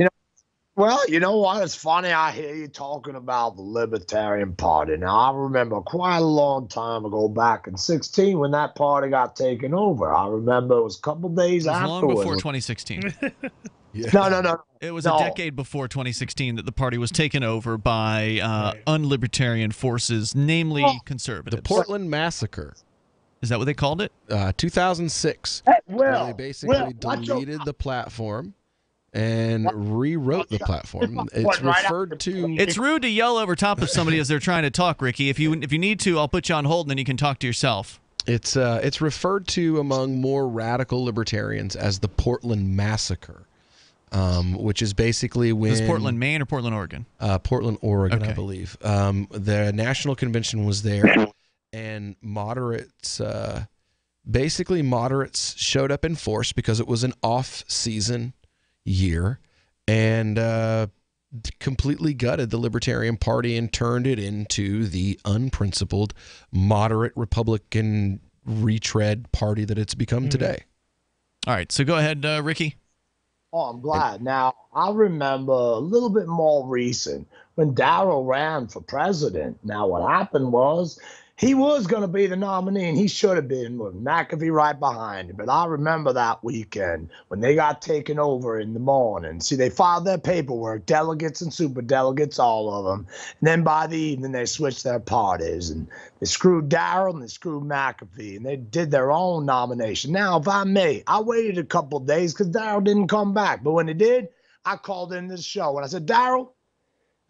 Well, you know what? It's funny I hear you talking about the Libertarian Party. Now, I remember quite a long time ago, back in 2016, when that party got taken over. I remember it was a couple days afterwards.
Long before 2016.
No.
It was a decade before 2016 that the party was taken over by unlibertarian forces, namely conservatives.
The Portland Massacre.
Is that what they called it?
2006.
Well,
they basically deleted the platform and rewrote the platform. It's referred to.
It's rude to yell over top of somebody as they're trying to talk, Ricky. If you need to, I'll put you on hold, and then you can talk to yourself.
It's referred to among more radical libertarians as the Portland Massacre, which is basically when.
Is this Portland, Maine, or Portland, Oregon?
Portland, Oregon, okay. I believe. The national convention was there, and moderates. Basically, moderates showed up in force because it was an off-season year, and completely gutted the Libertarian Party and turned it into the unprincipled, moderate Republican retread party that it's become today.
All right, so go ahead, Ricky.
Oh, I'm glad. Now, I remember a little bit more recent when Darrell ran for president. Now, what happened was he was going to be the nominee, and he should have been with McAfee right behind him. But I remember that weekend when they got taken over in the morning. See, they filed their paperwork, delegates and superdelegates, all of them. And then by the evening, they switched their parties. And they screwed Darrell and they screwed McAfee. And they did their own nomination. Now, if I may, I waited a couple of days because Darrell didn't come back. But when he did, I called in this show. And I said, Darrell,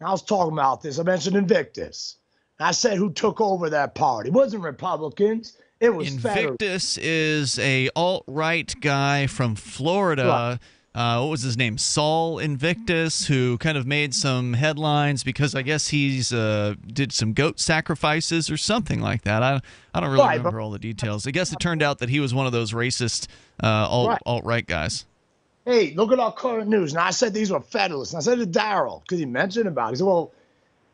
I was talking about this. I mentioned Invictus. I said who took over that party. It wasn't Republicans. It was
Invictus is a alt-right guy from Florida. Right. What was his name? Saul Invictus, who kind of made some headlines because I guess he's did some goat sacrifices or something like that. I don't really remember all the details. I guess it turned out that he was one of those racist alt-right guys.
Hey, look at our current news. Now, I said these were Federalists. And I said to Darrell, because he mentioned about it. He said, well,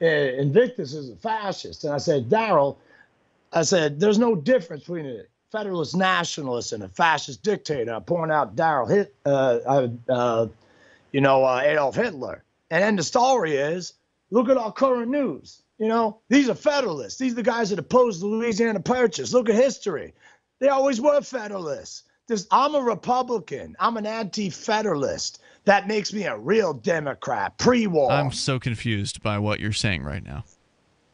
Invictus is a fascist. And I said, Darrell, I said, there's no difference between a Federalist nationalist and a fascist dictator. I point out Adolf Hitler. And then the story is, look at our current news. You know, these are Federalists. These are the guys that opposed the Louisiana Purchase. Look at history. They always were Federalists. I'm a Republican. I'm an anti-Federalist. That makes me a real Democrat, pre-war.
I'm so confused by what you're saying right now.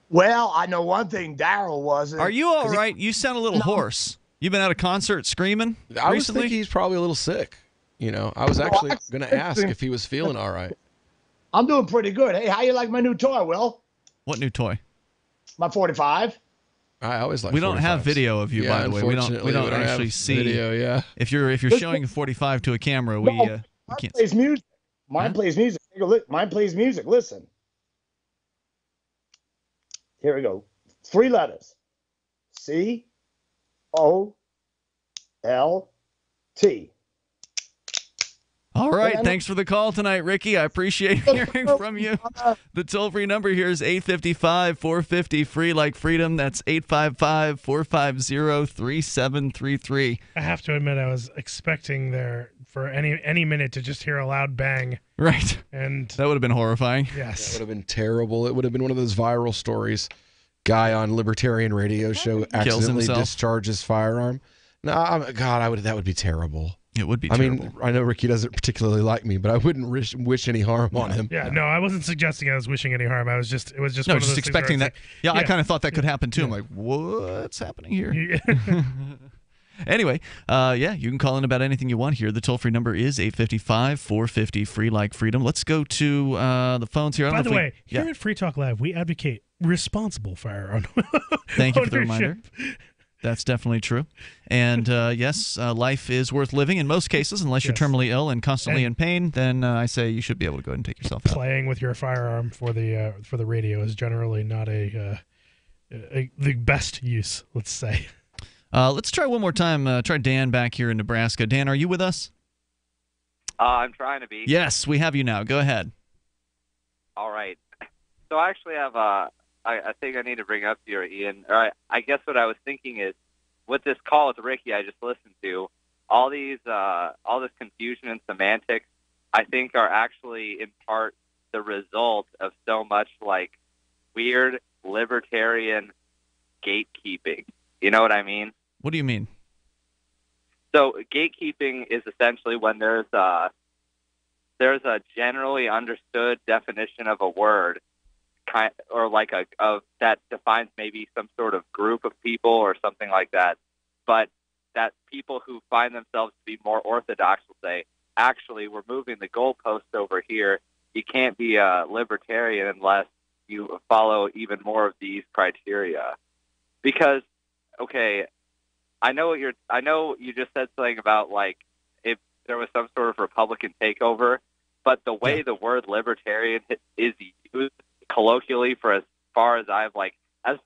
Well, I know one thing Darrell wasn't.
Are you all right? You sound a little hoarse. You've been at a concert screaming recently?
I was thinking he's probably a little sick. You know, I was actually going to ask if he was feeling all right.
I'm doing pretty good. Hey, how you like my new toy, Will?
What new toy?
My 45.
I always like.
We don't have video of you, by the way. We don't actually see
video. Yeah.
If you're showing a 45 to a camera, we can't.
Plays music. Mine plays music. Mine plays music. Listen. Here we go. 3 letters. C-O-L-L-E-Y. T.
All right. Thanks for the call tonight, Ricky. I appreciate hearing from you. The toll-free number here is 855-450-FREE like freedom. That's 855-450-3733.
I have to admit, I was expecting there for any minute to just hear a loud bang.
Right.
And
that would have been horrifying.
Yes.
That would have been terrible. It would have been one of those viral stories. Guy on Libertarian radio show accidentally discharges firearm. No, that would be terrible.
It would be terrible.
I mean, I know Ricky doesn't particularly like me, but I wouldn't wish any harm on him.
Yeah, no, I wasn't suggesting I was wishing any harm. It was just one of those
just expecting that.
Like,
I kind of thought that could happen too. I'm like, what's happening here? Anyway, you can call in about anything you want here. The toll-free number is 855-450-FREE like freedom. Let's go to the phones here.
By the way, here at Free Talk Live, we advocate responsible firearm
Thank you for the reminder. That's definitely true. And yes, life is worth living in most cases, unless you're terminally ill and constantly in pain. Then I say you should be able to go ahead and take yourself out.
Playing with your firearm for the radio is generally not the best use, let's say.
Let's try one more time. Try Dan back here in Nebraska. Dan, are you with us?
I'm trying to be.
Yes, we have you now. Go ahead.
All right. So I actually have I think I need to bring up here, Ian. All right. I guess what I was thinking is, with this call with Ricky I just listened to, all this confusion and semantics, I think are actually in part the result of so much like weird libertarian gatekeeping. You know what I mean?
What do you mean?
So gatekeeping is essentially when there's a generally understood definition of a word, or like that defines maybe some sort of group of people or something like that, but that people who find themselves to be more orthodox will say, actually, we're moving the goalposts over here. You can't be a libertarian unless you follow even more of these criteria. Because, okay, I know you just said something about like if there was some sort of Republican takeover, but the way the word libertarian is used colloquially for as far as I've as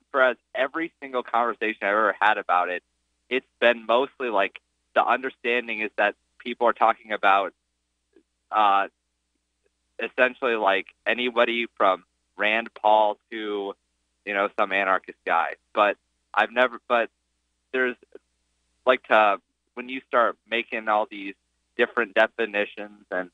every single conversation I've ever had about it, it's been mostly like the understanding is that people are talking about essentially like anybody from Rand Paul to some anarchist guy. But there's when you start making all these different definitions and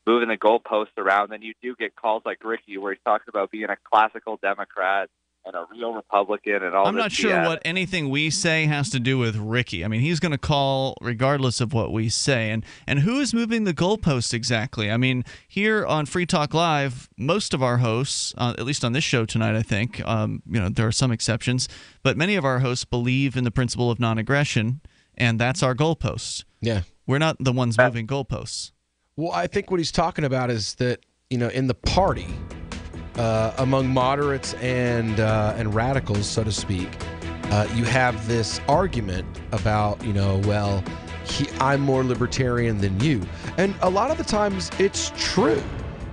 moving the goalposts around, then you do get calls like Ricky where he's talking about being a classical Democrat and a real Republican and all
I'm
this
not sure
BS.
what anything we say has to do with Ricky. I mean, he's going to call regardless of what we say. And who is moving the goalposts exactly? I mean, here on Free Talk Live, most of our hosts, at least on this show tonight, I think, there are some exceptions, but many of our hosts believe in the principle of non-aggression, and that's our goalposts.
Yeah.
We're not the ones moving goalposts.
Well, I think what he's talking about is that, in the party, among moderates and radicals, so to speak, you have this argument about, I'm more libertarian than you. And a lot of the times it's true.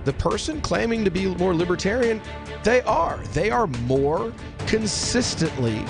The person claiming to be more libertarian, they are more consistently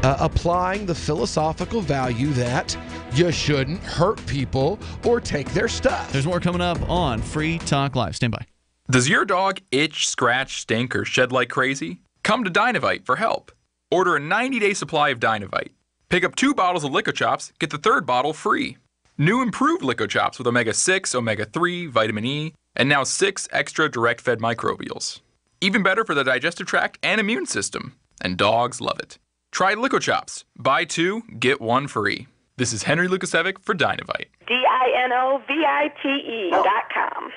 applying the philosophical value that you shouldn't hurt people or take their stuff.
There's more coming up on Free Talk Live. Stand by.
Does your dog itch, scratch, stink, or shed like crazy? Come to Dynavite for help. Order a 90-day supply of Dynavite. Pick up 2 bottles of Lico Chops, get the 3rd bottle free. New improved Lico Chops with omega-6, omega-3, vitamin E, and now 6 extra direct-fed microbials. Even better for the digestive tract and immune system. And dogs love it. Try Lico Chops. Buy 2, get 1 free. This is Henry Lukasevic for Dynavite.
DINOVITE.com.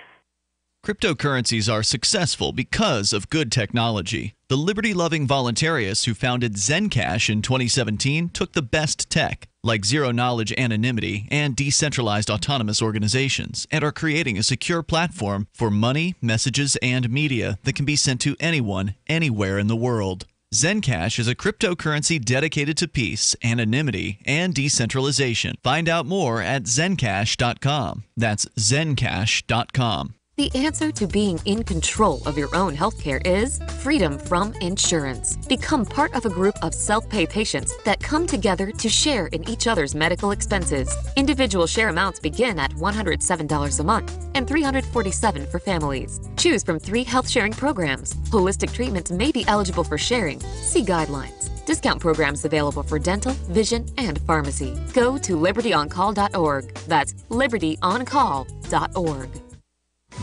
Cryptocurrencies are successful because of good technology. The liberty-loving voluntarists who founded Zencash in 2017 took the best tech, like zero-knowledge anonymity and decentralized autonomous organizations, and are creating a secure platform for money, messages, and media that can be sent to anyone, anywhere in the world. Zencash is a cryptocurrency dedicated to peace, anonymity, and decentralization. Find out more at zencash.com. That's zencash.com.
The answer to being in control of your own healthcare is freedom from insurance. Become part of a group of self-pay patients that come together to share in each other's medical expenses. Individual share amounts begin at $107 a month and $347 for families. Choose from 3 health-sharing programs. Holistic treatments may be eligible for sharing. See guidelines. Discount programs available for dental, vision, and pharmacy. Go to libertyoncall.org. That's libertyoncall.org.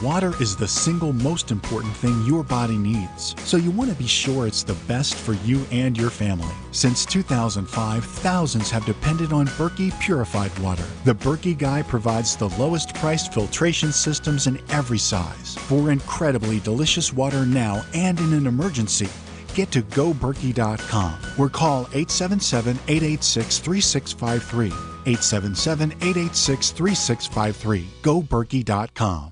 Water is the single most important thing your body needs, so you want to be sure it's the best for you and your family. Since 2005, thousands have depended on Berkey purified water. The Berkey Guy provides the lowest priced filtration systems in every size. For incredibly delicious water now and in an emergency, get to goberkey.com or call 877-886-3653. 877-886-3653. goberkey.com.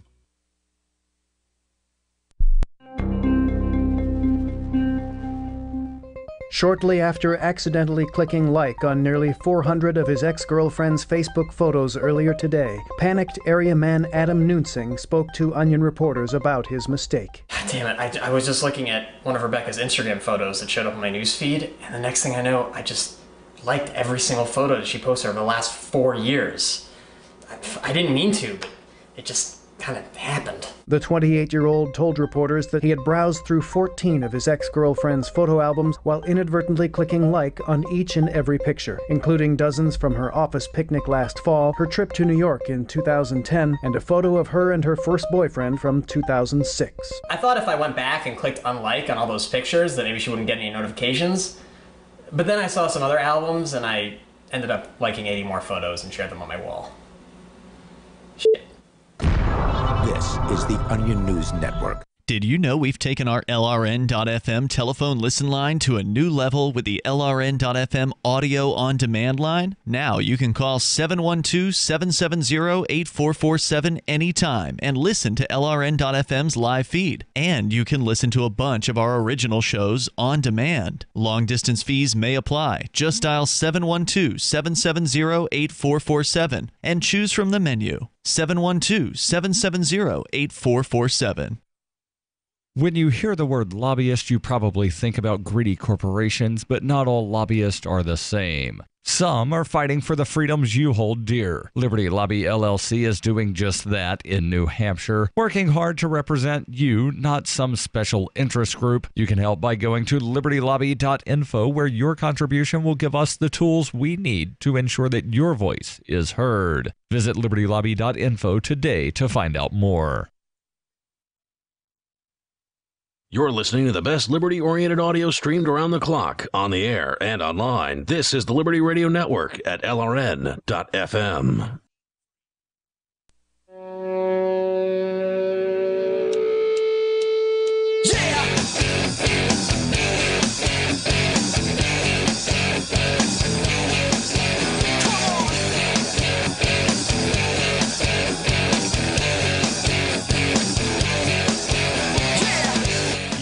Shortly after accidentally clicking like on nearly 400 of his ex-girlfriend's Facebook photos earlier today, panicked area man Adam Nuensing spoke to Onion reporters about his mistake.
Damn it, I was just looking at one of Rebecca's Instagram photos that showed up on my news feed, and the next thing I know, I just liked every single photo that she posted over the last 4 years. I didn't mean to, but it just kind of happened.
The 28-year-old told reporters that he had browsed through 14 of his ex-girlfriend's photo albums while inadvertently clicking like on each and every picture, including dozens from her office picnic last fall, her trip to New York in 2010, and a photo of her and her first boyfriend from 2006.
I thought if I went back and clicked unlike on all those pictures that maybe she wouldn't get any notifications, but then I saw some other albums and I ended up liking 80 more photos and shared them on my wall. Shit.
This is the Onion News Network.
Did you know we've taken our LRN.FM telephone listen line to a new level with the LRN.FM audio on demand line? Now you can call 712-770-8447 anytime and listen to LRN.FM's live feed. And you can listen to a bunch of our original shows on demand. Long distance fees may apply. Just dial 712-770-8447 and choose from the menu. 712-770-8447.
When you hear the word lobbyist, you probably think about greedy corporations, but not all lobbyists are the same. Some are fighting for the freedoms you hold dear. Liberty Lobby LLC is doing just that in New Hampshire, working hard to represent you, not some special interest group. You can help by going to libertylobby.info, where your contribution will give us the tools we need to ensure that your voice is heard. Visit libertylobby.info today to find out more.
You're listening to the best liberty-oriented audio streamed around the clock, on the air and online. This is the Liberty Radio Network at LRN.FM.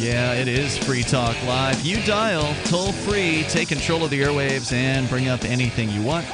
Yeah, it is Free Talk Live. You dial toll-free, take control of the airwaves, and bring up anything you want.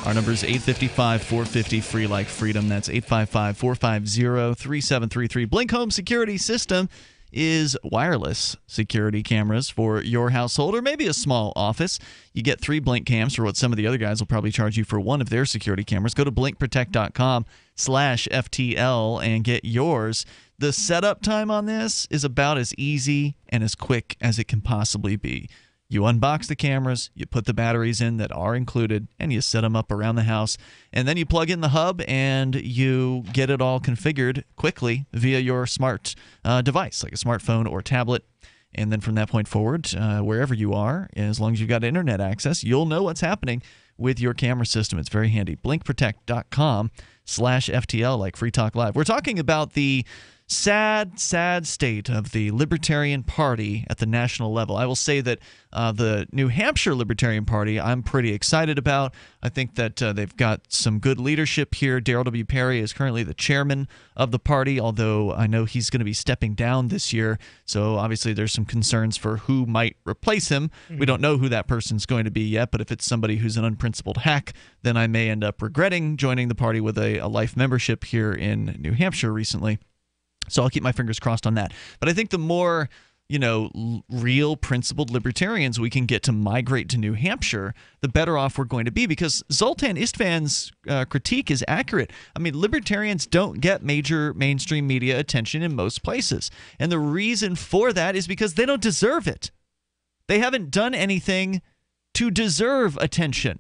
Our number is 855-450-FREE like freedom. That's 855-450-3733. Blink Home Security System is wireless security cameras for your household or maybe a small office. You get 3 Blink cams for what some of the other guys will probably charge you for one of their security cameras. Go to blinkprotect.com/FTL and get yours. The setup time on this is about as easy and as quick as it can possibly be. You unbox the cameras, you put the batteries in that are included, and you set them up around the house. And then you plug in the hub and you get it all configured quickly via your smart device, like a smartphone or tablet. And then from that point forward, wherever you are, as long as you've got internet access, you'll know what's happening with your camera system. It's very handy. blinkprotect.com/FTL, like Free Talk Live. We're talking about the sad state of the Libertarian Party at the national level. I will say that the New Hampshire Libertarian Party I'm pretty excited about. I think that they've got some good leadership here. Darrell W. Perry is currently the chairman of the party, although I know he's going to be stepping down this year. So obviously there's some concerns for who might replace him. We don't know who that person's going to be yet, but if it's somebody who's an unprincipled hack, then I may end up regretting joining the party with a life membership here in New Hampshire recently. So I'll keep my fingers crossed on that. But I think the more real principled libertarians we can get to migrate to New Hampshire, the better off we're going to be, because Zoltan Istvan's critique is accurate. I mean, libertarians don't get major mainstream media attention in most places. And the reason for that is because they don't deserve it. They haven't done anything to deserve attention.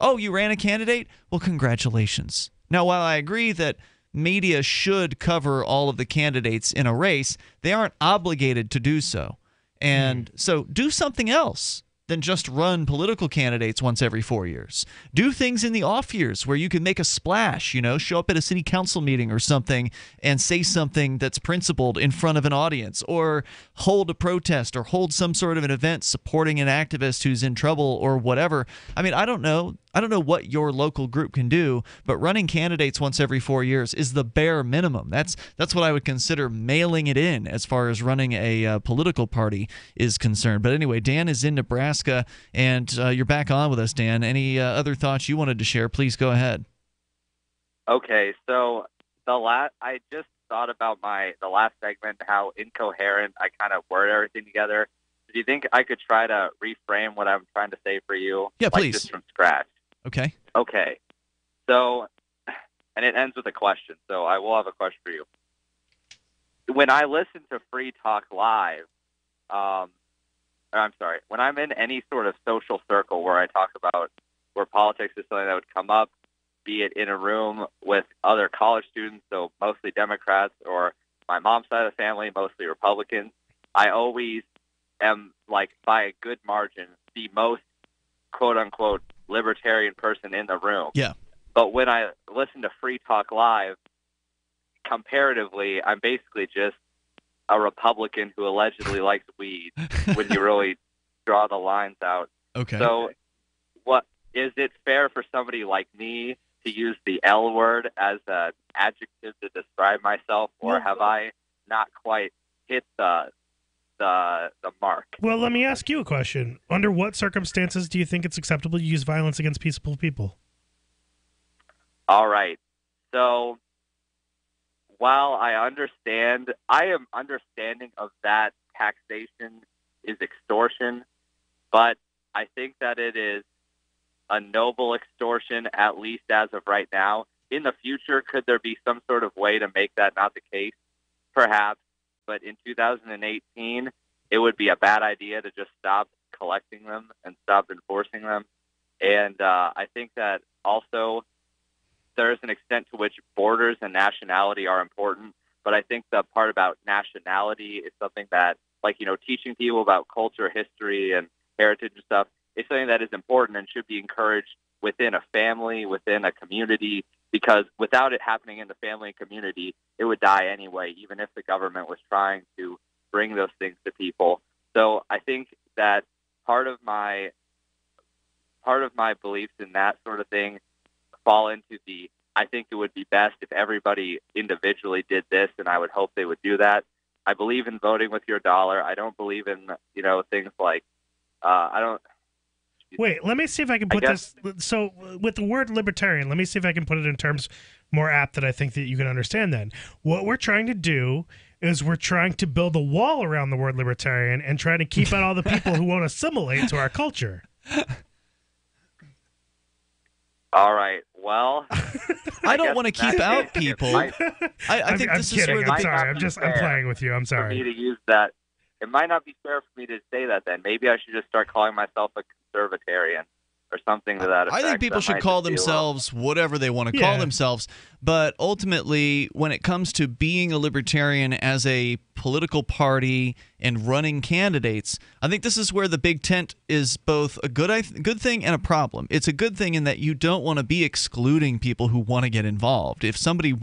Oh, you ran a candidate? Well, congratulations. Now, while I agree that media should cover all of the candidates in a race, they aren't obligated to do so. And so do something else than just run political candidates once every 4 years. Do things in the off years where you can make a splash, show up at a city council meeting or something and say something that's principled in front of an audience, or hold a protest or hold some sort of an event supporting an activist who's in trouble or whatever. I mean, I don't know what your local group can do, but running candidates once every 4 years is the bare minimum. That's what I would consider mailing it in as far as running a political party is concerned. But anyway, Dan is in Nebraska, and you're back on with us, Dan. Any other thoughts you wanted to share? Please go ahead.
Okay, so I just thought about the last segment, how incoherent I kind of word everything together. Do you think I could try to reframe what I'm trying to say for you?
Yeah, please.
Just from scratch.
Okay.
Okay. So, and it ends with a question, so I will have a question for you. When I listen to Free Talk Live, when I'm in any sort of social circle where I talk about where politics is something that would come up, be it in a room with other college students, so mostly Democrats, or my mom's side of the family, mostly Republicans, I always am, by a good margin, the most quote-unquote libertarian person in the room.
Yeah.
But when I listen to Free Talk Live, comparatively, I'm basically just a Republican who allegedly likes weed when you really draw the lines out.
Okay.
So what is it fair for somebody like me to use the L word as an adjective to describe myself, or have I not quite hit the mark?
Well, let me ask you a question. Under what circumstances do you think it's acceptable to use violence against peaceful people?
All right. So while I am understanding of that taxation is extortion, but I think that it is a noble extortion, at least as of right now. In the future, could there be some sort of way to make that not the case? Perhaps. But in 2018, it would be a bad idea to just stop collecting them and stop enforcing them. And I think that also there is an extent to which borders and nationality are important. But I think the part about nationality is something that, teaching people about culture, history, and heritage and stuff is something that is important and should be encouraged within a family, within a community, because without it happening in the family and community, it would die anyway, even if the government was trying to bring those things to people. So I think that part of my beliefs in that sort of thing fall into I think it would be best if everybody individually did this, and I would hope they would do that. I believe in voting with your dollar. I don't believe in, things like,
Wait, let me see if I can put this. So with the word libertarian, let me see if I can put it in terms more apt that I think that you can understand then. What we're trying to do is we're trying to build a wall around the word libertarian and try to keep out all the people who won't assimilate to our culture.
All right. Well,
I don't want to keep out people. I think
I'm kidding. I'm sorry. I'm playing with you. I'm sorry.
For me to use that, it might not be fair for me to say that. Then maybe I should just start calling myself a conservatarian or something to that effect.
I think people should call themselves whatever they want to call themselves. But ultimately, when it comes to being a libertarian as a political party and running candidates, I think this is where the big tent is both a good thing and a problem. It's a good thing in that you don't want to be excluding people who want to get involved. If somebody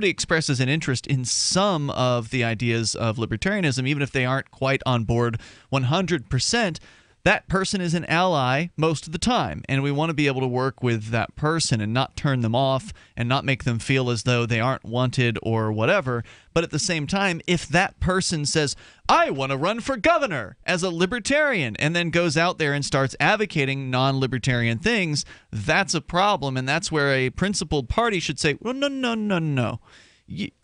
expresses an interest in some of the ideas of libertarianism, even if they aren't quite on board 100%, that person is an ally most of the time, and we want to be able to work with that person and not turn them off and not make them feel as though they aren't wanted or whatever. But at the same time, if that person says, I want to run for governor as a libertarian, and then goes out there and starts advocating non-libertarian things, that's a problem, and that's where a principled party should say, well, no.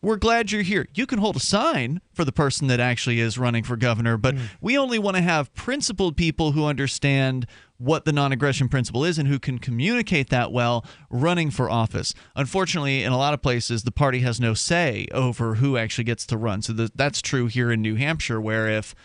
we're glad you're here. You can hold a sign for the person that actually is running for governor, but we only want to have principled people who understand what the non-aggression principle is and who can communicate that well running for office. Unfortunately, in a lot of places, the party has no say over who actually gets to run. So that's true here in New Hampshire, where if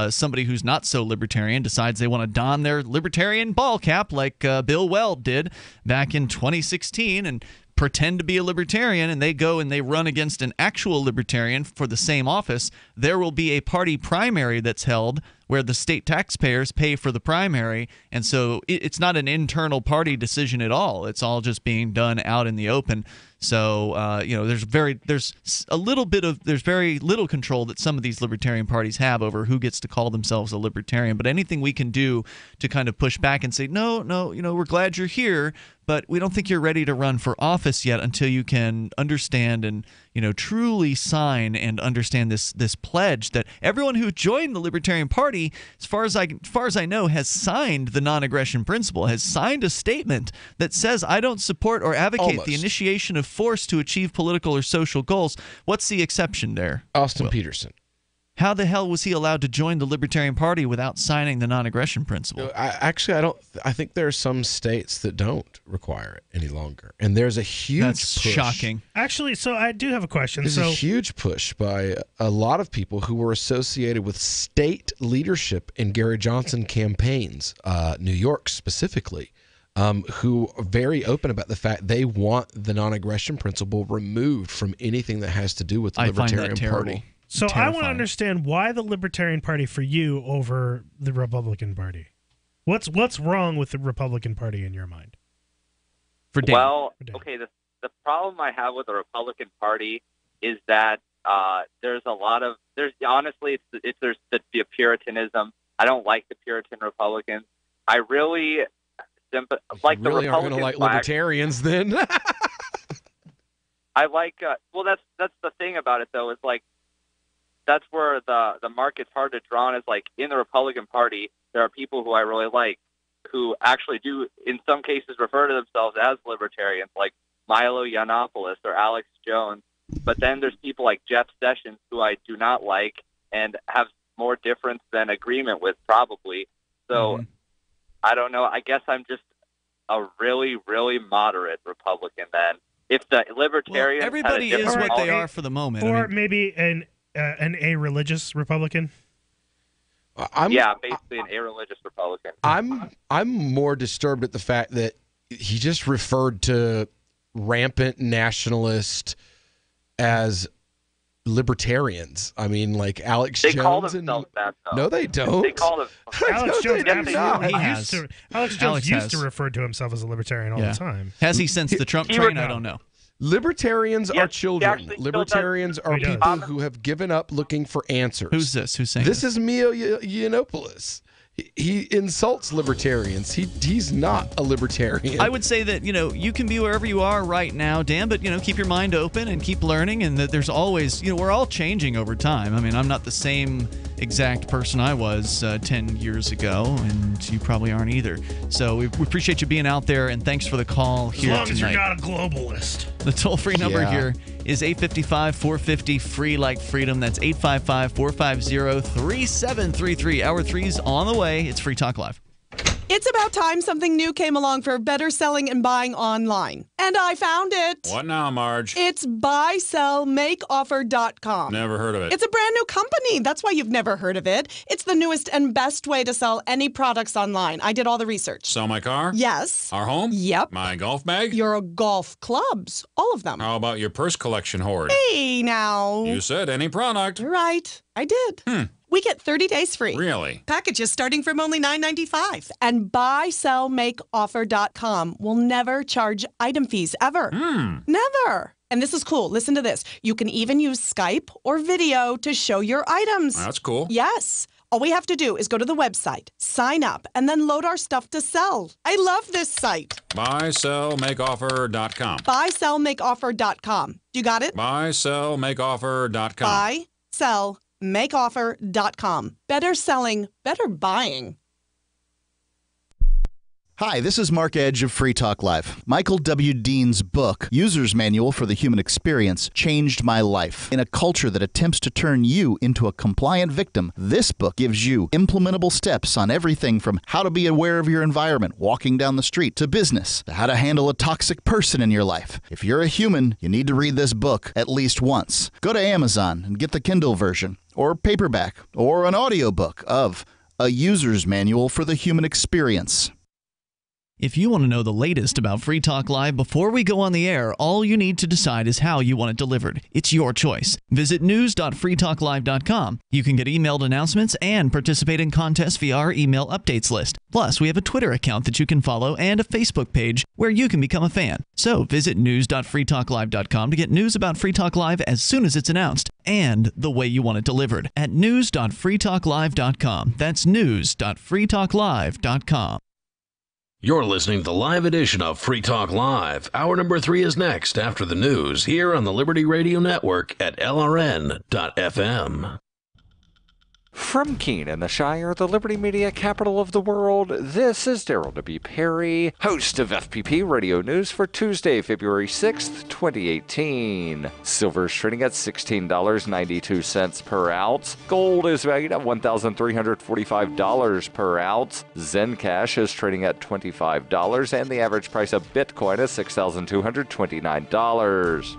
somebody who's not so libertarian decides they want to don their libertarian ball cap like Bill Weld did back in 2016 and pretend to be a libertarian, and they go and they run against an actual libertarian for the same office, there will be a party primary that's held where the state taxpayers pay for the primary, and so it's not an internal party decision at all. It's all just being done out in the open. So there's very little control that some of these libertarian parties have over who gets to call themselves a libertarian. But anything we can do to kind of push back and say, no, we're glad you're here, but we don't think you're ready to run for office yet until you can understand and truly sign and understand this pledge that everyone who joined the Libertarian Party, as far as I know, has signed the non-aggression principle, has signed a statement that says, I don't support or advocate the initiation of force to achieve political or social goals. What's the exception there?
Austin Peterson.
How the hell was he allowed to join the Libertarian Party without signing the non-aggression principle?
I think there are some states that don't require it any longer, and there's a huge
That's
push.
shocking.
Actually, so I do have a question.
There's a huge push by a lot of people who were associated with state leadership in Gary Johnson campaigns, New York specifically, who are very open about the fact they want the non-aggression principle removed from anything that has to do with the Libertarian Party.
So I want to understand why the Libertarian Party for you over the Republican Party. What's wrong with the Republican Party in your mind?
Okay, the problem I have with the Republican Party is that there's honestly there's the Puritanism. I don't like the Puritan Republicans. I really like the
really
Republicans.
aren't going to like libertarians then.
I like that's the thing about it though, is like that's where the market's hard to draw on. Is like in the Republican Party, there are people who I really like who actually do, in some cases, refer to themselves as libertarians, like Milo Yiannopoulos or Alex Jones. But then there's people like Jeff Sessions who I do not like and have more difference than agreement with, probably. So I don't know. I guess I'm just a really, really moderate Republican then. If the Libertarians,
everybody is what they are for the moment,
or maybe an a-religious Republican.
Basically an a-religious Republican.
I'm more disturbed at the fact that he just referred to rampant nationalists as libertarians. I mean, like Alex Jones.
They call themselves that, though.
No, they don't.
They call them.
Alex Jones
absolutely
Alex Jones used to refer to himself as a libertarian all the time.
Has he since the Trump train? I don't know.
Libertarians are children. Libertarians are people who have given up looking for answers.
Who's this? Who's saying
this? Is Mio Yiannopoulos. He insults libertarians. He's not a libertarian.
I would say that, you can be wherever you are right now, Dan, but, keep your mind open and keep learning, and that there's always, we're all changing over time. I mean, I'm not the same exact person I was 10 years ago, and you probably aren't either. So we appreciate you being out there, and thanks for the call here tonight.
As long as you're not a globalist.
The toll-free number here is 855-450-FREE like freedom. That's 855-450-3733. Hour 3's on the way. It's Free Talk Live.
It's about time something new came along for better selling and buying online. And I found it.
What now, Marge?
It's buysellmakeoffer.com.
Never heard of it.
It's a brand new company. That's why you've never heard of it. It's the newest and best way to sell any products online. I did all the research.
Sell my car?
Yes.
Our home?
Yep.
My golf bag?
Your golf clubs. All of them.
How about your purse collection hoard?
Hey, now.
You said any product.
Right. I did. We get 30 days free.
Really?
Packages starting from only $9.95. And buysellmakeoffer.com will never charge item fees ever. Never. And this is cool. Listen to this. You can even use Skype or video to show your items.
That's cool.
Yes. All we have to do is go to the website, sign up, and then load our stuff to sell. I love this site.
Buysellmakeoffer.com.
Buysellmakeoffer.com. You got it?
Buysellmakeoffer.com.
Buysellmakeoffer.com. Better selling, better buying.
Hi, this is Mark Edge of Free Talk Live. Michael W. Dean's book, User's Manual for the Human Experience, changed my life. In a culture that attempts to turn you into a compliant victim, this book gives you implementable steps on everything from how to be aware of your environment, walking down the street, to business, to how to handle a toxic person in your life. If you're a human, you need to read this book at least once. Go to Amazon and get the Kindle version, or paperback, or an audiobook of A User's Manual for the Human Experience.
If you want to know the latest about Free Talk Live before we go on the air, all you need to decide is how you want it delivered. It's your choice. Visit news.freetalklive.com. You can get emailed announcements and participate in contests via our email updates list. Plus, we have a Twitter account that you can follow and a Facebook page where you can become a fan. So visit news.freetalklive.com to get news about Free Talk Live as soon as it's announced and the way you want it delivered at news.freetalklive.com. That's news.freetalklive.com.
You're listening to the live edition of Free Talk Live. Hour number 3 is next after the news here on the Liberty Radio Network at LRN.FM.
From Keene in the Shire, the Liberty Media capital of the world, this is Daryl W. Perry, host of FPP Radio News for Tuesday, February 6th, 2018. Silver is trading at $16.92 per ounce. Gold is valued at $1,345 per ounce. Zencash is trading at $25, and the average price of Bitcoin is $6,229.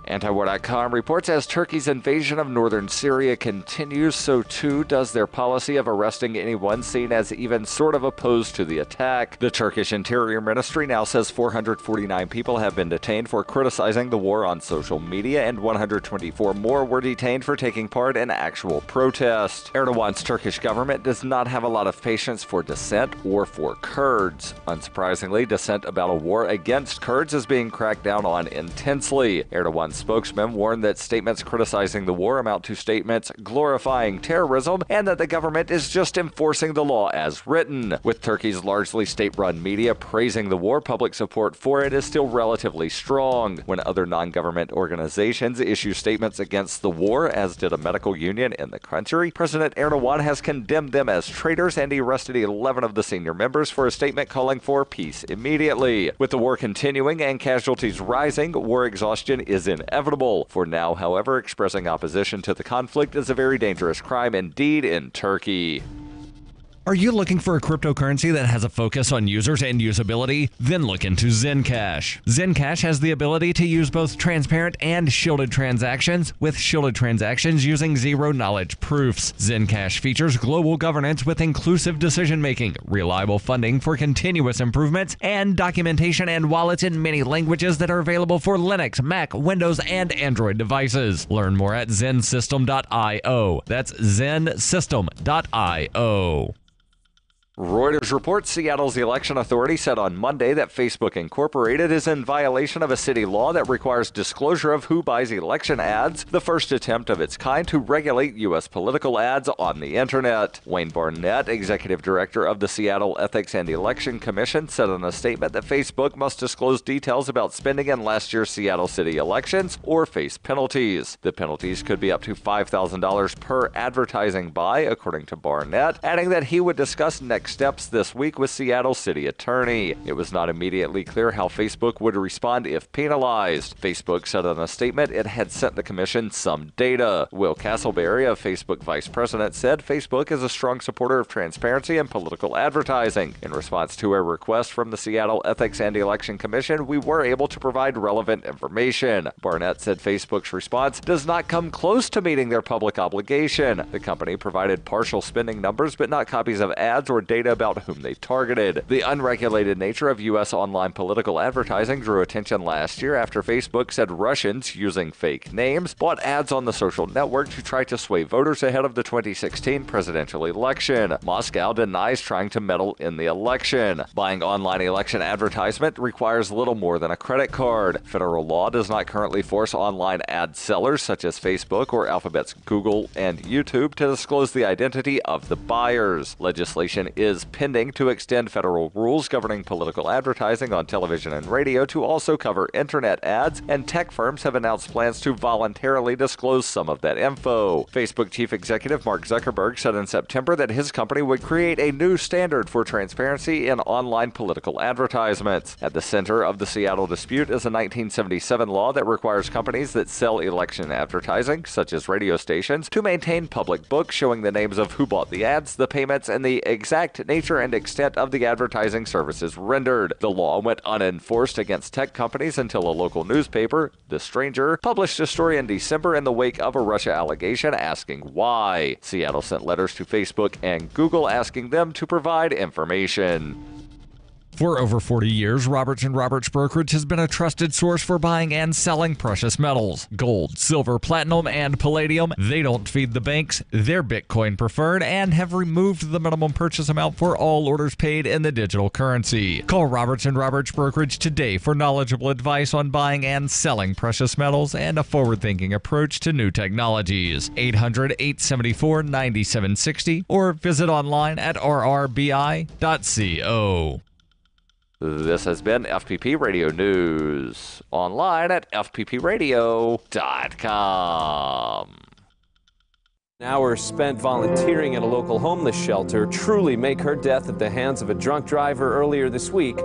Antiwar.com reports as Turkey's invasion of northern Syria continues, so too does their policy of arresting anyone seen as even sort of opposed to the attack. The Turkish Interior Ministry now says 449 people have been detained for criticizing the war on social media, and 124 more were detained for taking part in actual protest. Erdogan's Turkish government does not have a lot of patience for dissent or for Kurds. Unsurprisingly, dissent about a war against Kurds is being cracked down on intensely. Erdogan's spokesman warned that statements criticizing the war amount to statements glorifying terrorism, and that the government is just enforcing the law as written. With Turkey's largely state-run media praising the war, public support for it is still relatively strong. When other non-government organizations issue statements against the war, as did a medical union in the country, President Erdogan has condemned them as traitors, and he arrested 11 of the senior members for a statement calling for peace immediately. With the war continuing and casualties rising, war exhaustion is inevitable. For now, however, expressing opposition to the conflict is a very dangerous crime indeed in Turkey.
Are you looking for a cryptocurrency that has a focus on users and usability? Then look into Zencash. Zencash has the ability to use both transparent and shielded transactions, with shielded transactions using zero-knowledge proofs. Zencash features global governance with inclusive decision-making, reliable funding for continuous improvements, and documentation and wallets in many languages that are available for Linux, Mac, Windows, and Android devices. Learn more at zensystem.io. That's zensystem.io.
Reuters reports Seattle's election authority said on Monday that Facebook Incorporated is in violation of a city law that requires disclosure of who buys election ads, the first attempt of its kind to regulate U.S. political ads on the internet. Wayne Barnett, executive director of the Seattle Ethics and Election Commission, said in a statement that Facebook must disclose details about spending in last year's Seattle city elections or face penalties. The penalties could be up to $5,000 per advertising buy, according to Barnett, adding that he would discuss next steps this week with Seattle City Attorney. It was not immediately clear how Facebook would respond if penalized. Facebook said in a statement it had sent the commission some data. Will Castleberry, a Facebook vice president, said Facebook is a strong supporter of transparency and political advertising. In response to a request from the Seattle Ethics and Election Commission, we were able to provide relevant information. Barnett said Facebook's response does not come close to meeting their public obligation. The company provided partial spending numbers, but not copies of ads or data about whom they targeted. The unregulated nature of U.S. online political advertising drew attention last year after Facebook said Russians, using fake names, bought ads on the social network to try to sway voters ahead of the 2016 presidential election. Moscow denies trying to meddle in the election. Buying online election advertisement requires little more than a credit card. Federal law does not currently force online ad sellers such as Facebook or Alphabet's Google and YouTube to disclose the identity of the buyers. Legislation is pending to extend federal rules governing political advertising on television and radio to also cover internet ads, and tech firms have announced plans to voluntarily disclose some of that info. Facebook chief executive Mark Zuckerberg said in September that his company would create a new standard for transparency in online political advertisements. At the center of the Seattle dispute is a 1977 law that requires companies that sell election advertising, such as radio stations, to maintain public books showing the names of who bought the ads, the payments, and the exact nature and extent of the advertising services rendered. The law went unenforced against tech companies until a local newspaper, The Stranger, published a story in December in the wake of a Russia allegation asking why. Seattle sent letters to Facebook and Google asking them to provide information.
For over 40 years, Roberts & Roberts Brokerage has been a trusted source for buying and selling precious metals. Gold, silver, platinum, and palladium. They don't feed the banks. They're Bitcoin preferred and have removed the minimum purchase amount for all orders paid in the digital currency. Call Roberts & Roberts Brokerage today for knowledgeable advice on buying and selling precious metals and a forward-thinking approach to new technologies. 800-874-9760 or visit online at rrbi.co.
This has been FPP Radio News, online at fppradio.com.
Hours spent volunteering at a local homeless shelter truly make her death at the hands of a drunk driver earlier this week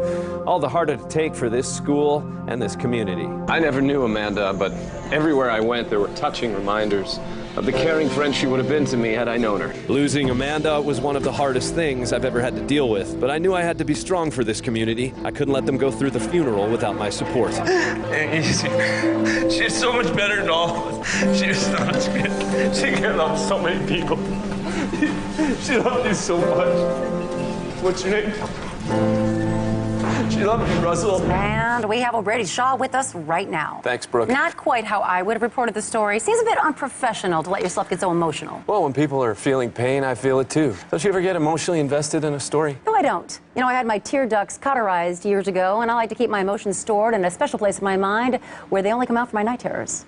all the harder to take for this school and this community.
I never knew Amanda, but everywhere I went there were touching reminders of the caring friend she would have been to me had I known her.
Losing Amanda was one of the hardest things I've ever had to deal with, but I knew I had to be strong for this community. I couldn't let them go through the funeral without my support.
She's so much better than all of us. She was so much good. She cared about so many people. She loved you so much. What's your name? She loved you, Russell.
And we have O'Brady Shaw with us right now.
Thanks, Brooke.
Not quite how I would have reported the story. Seems a bit unprofessional to let yourself get so emotional.
Well, when people are feeling pain, I feel it too. Don't you ever get emotionally invested in a story?
No, I don't. You know, I had my tear ducts cauterized years ago, and I like to keep my emotions stored in a special place in my mind where they only come out for my night terrors.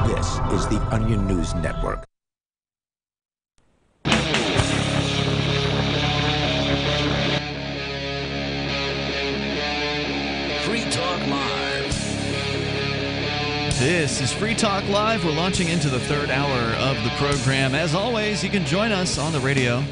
This is the Onion News Network.
Free Talk Live.
This is Free Talk Live. We're launching into the third hour of the program. As always, you can join us on the radio.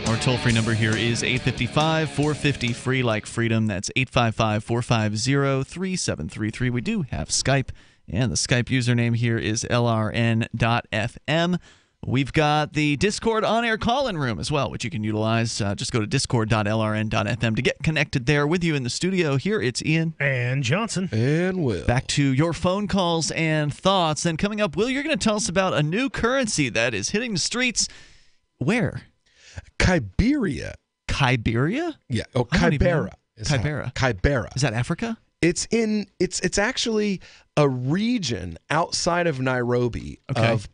Our toll-free number here is 855-450-FREE like freedom. That's 855-450-3733. We do have Skype, and the Skype username here is lrn.fm. We've got the Discord on-air call-in room as well, which you can utilize. Just go to discord.lrn.fm to get connected there. With you in the studio here, it's Ian.
And Johnson.
And Will.
Back to your phone calls and thoughts. Then coming up, Will, you're going to tell us about a new currency that is hitting the streets. Where?
Kyberia.
Kyberia?
Yeah. Oh, Kybera.
Kybera.
Kybera.
Is that Africa?
It's actually a region outside of Nairobi of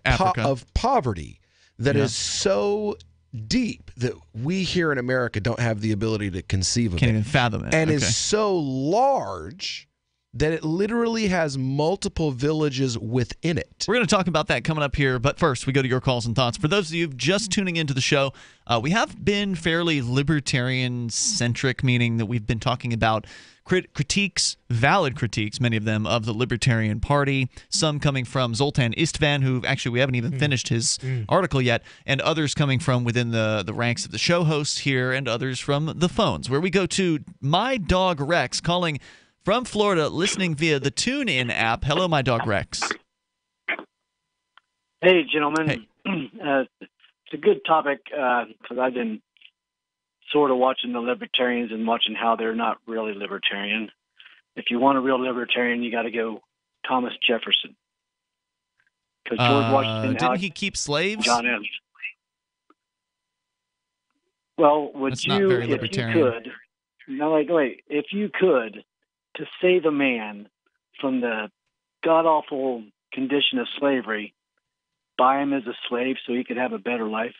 poverty that is so deep that we here in America don't have the ability to conceive of
Can't even fathom it.
And is so large that it literally has multiple villages within it.
We're going to talk about that coming up here, but first we go to your calls and thoughts. For those of you just tuning into the show, we have been fairly libertarian-centric, meaning that we've been talking about critiques, valid critiques, many of them, of the Libertarian Party, some coming from Zoltan Istvan, who actually we haven't even finished his article yet, and others coming from within the ranks of the show hosts here, and others from the phones, where we go to My Dog Rex calling from Florida, listening via the TuneIn app. Hello, My Dog Rex.
Hey, gentlemen. Hey. It's a good topic because I've been sort of watching the Libertarians and watching how they're not really Libertarian. If you want a real Libertarian, you got to go Thomas Jefferson. Because George Washington...
Didn't he keep slaves?
John Adams. Well, would
That's
you,
not very
if you
libertarian.
could... No, wait. If you could, to save a man from the god-awful condition of slavery, buy him as a slave so he could have a better life?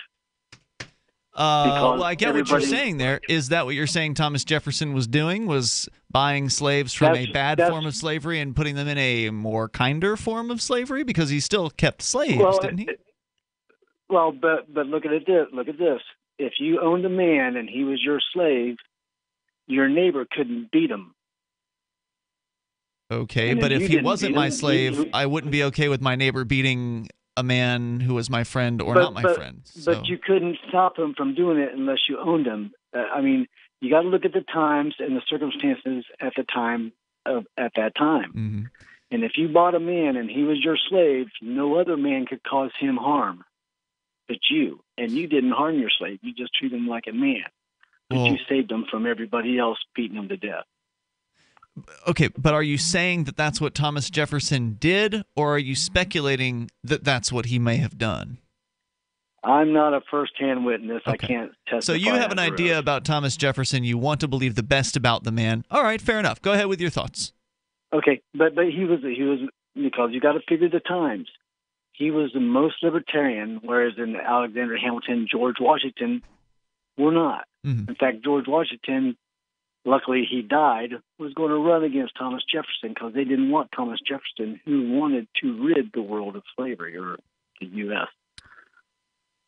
Well, I get what you're saying there. Is that what you're saying Thomas Jefferson was doing, was buying slaves from a bad form of slavery and putting them in a more kinder form of slavery? Because he still kept slaves, didn't he?
But look at this. if you owned a man and he was your slave, your neighbor couldn't beat him.
Okay,
And
but if
you
he
didn't
wasn't
beat
my
him,
slave, I wouldn't be okay with my neighbor beating a man who was my friend or not my friend. So.
But you couldn't stop him from doing it unless you owned him. I mean, you got to look at the times and the circumstances at the time at that time.
Mm-hmm.
And if you bought a man and he was your slave, no other man could cause him harm but you. And you didn't harm your slave. You just treated him like a man. But you saved him from everybody else beating him to death.
Okay, but are you saying that that's what Thomas Jefferson did, or are you speculating that that's what he may have done?
I'm not a first-hand witness.
Okay.
I can't testify.
So you have an
under
idea
oath.
about Thomas Jefferson. You want to believe the best about the man. All right, fair enough. Go ahead with your thoughts.
Okay, but he was because you got to figure the times. He was the most libertarian, whereas in Alexander Hamilton, George Washington were not.
Mm-hmm.
In fact, George Washington, luckily he died, was going to run against Thomas Jefferson because they didn't want Thomas Jefferson, who wanted to rid the world of slavery, or the U.S.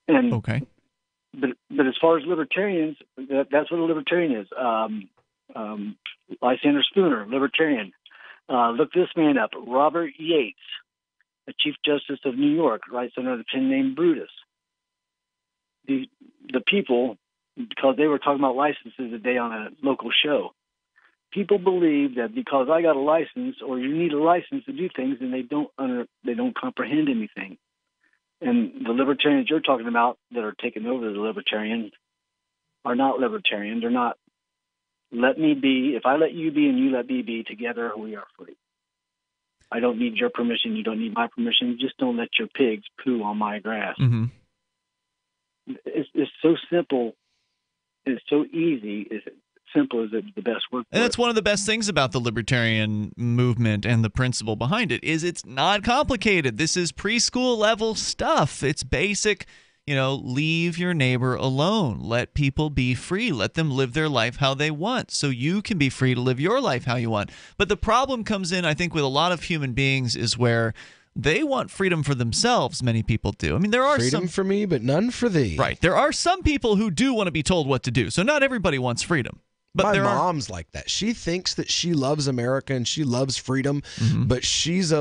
And
okay,
but as far as libertarians, that's what a libertarian is. Lysander Spooner, libertarian. Look this man up, Robert Yates, the Chief Justice of New York, writes under the pen name Brutus. The people, because they were talking about licenses today on a local show, people believe that because I got a license, or you need a license to do things, and they don't comprehend anything. And the libertarians you're talking about that are taking over the libertarians are not libertarian. They're not. Let me be. If I let you be and you let me be, together we are free. I don't need your permission. You don't need my permission. Just don't let your pigs poo on my grass.
Mm-hmm.
It's so simple. It's so easy. It's simple as the best word.
And that's one of the best things about the libertarian movement and the principle behind it is it's not complicated. This is preschool level stuff. It's basic, leave your neighbor alone. Let people be free. Let them live their life how they want so you can be free to live your life how you want. But the problem comes in, I think, with a lot of human beings is where they want freedom for themselves. Many people do. I mean, there are
freedom for me, but none for thee.
Right. There are some people who do want to be told what to do. So not everybody wants freedom. But
my mom's like that. She thinks that she loves America and she loves freedom, but she's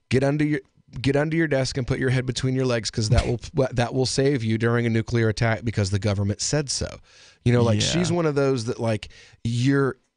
get under your desk and put your head between your legs because that will save you during a nuclear attack because the government said so. She's one of those that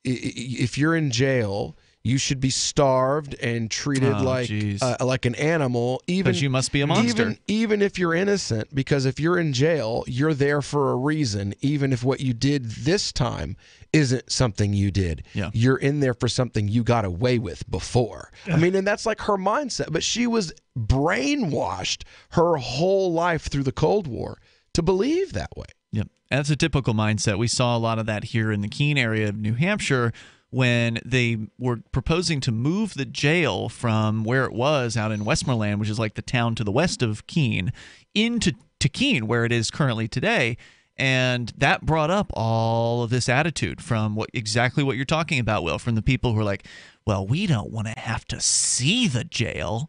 if you're in jail, you should be starved and treated like an animal, even
because you must be a monster.
Even if you're innocent, because if you're in jail, you're there for a reason. Even if what you did this time isn't something you did, you're in there for something you got away with before. I mean, and that's like her mindset. But she was brainwashed her whole life through the Cold War to believe that way.
Yep, that's a typical mindset. We saw a lot of that here in the Keene area of New Hampshire, when they were proposing to move the jail from where it was out in Westmoreland, which is like the town to the west of Keene, into Keene, where it is currently today. And that brought up all of this attitude from exactly what you're talking about, Will, from the people who are like, well, we don't want to have to see the jail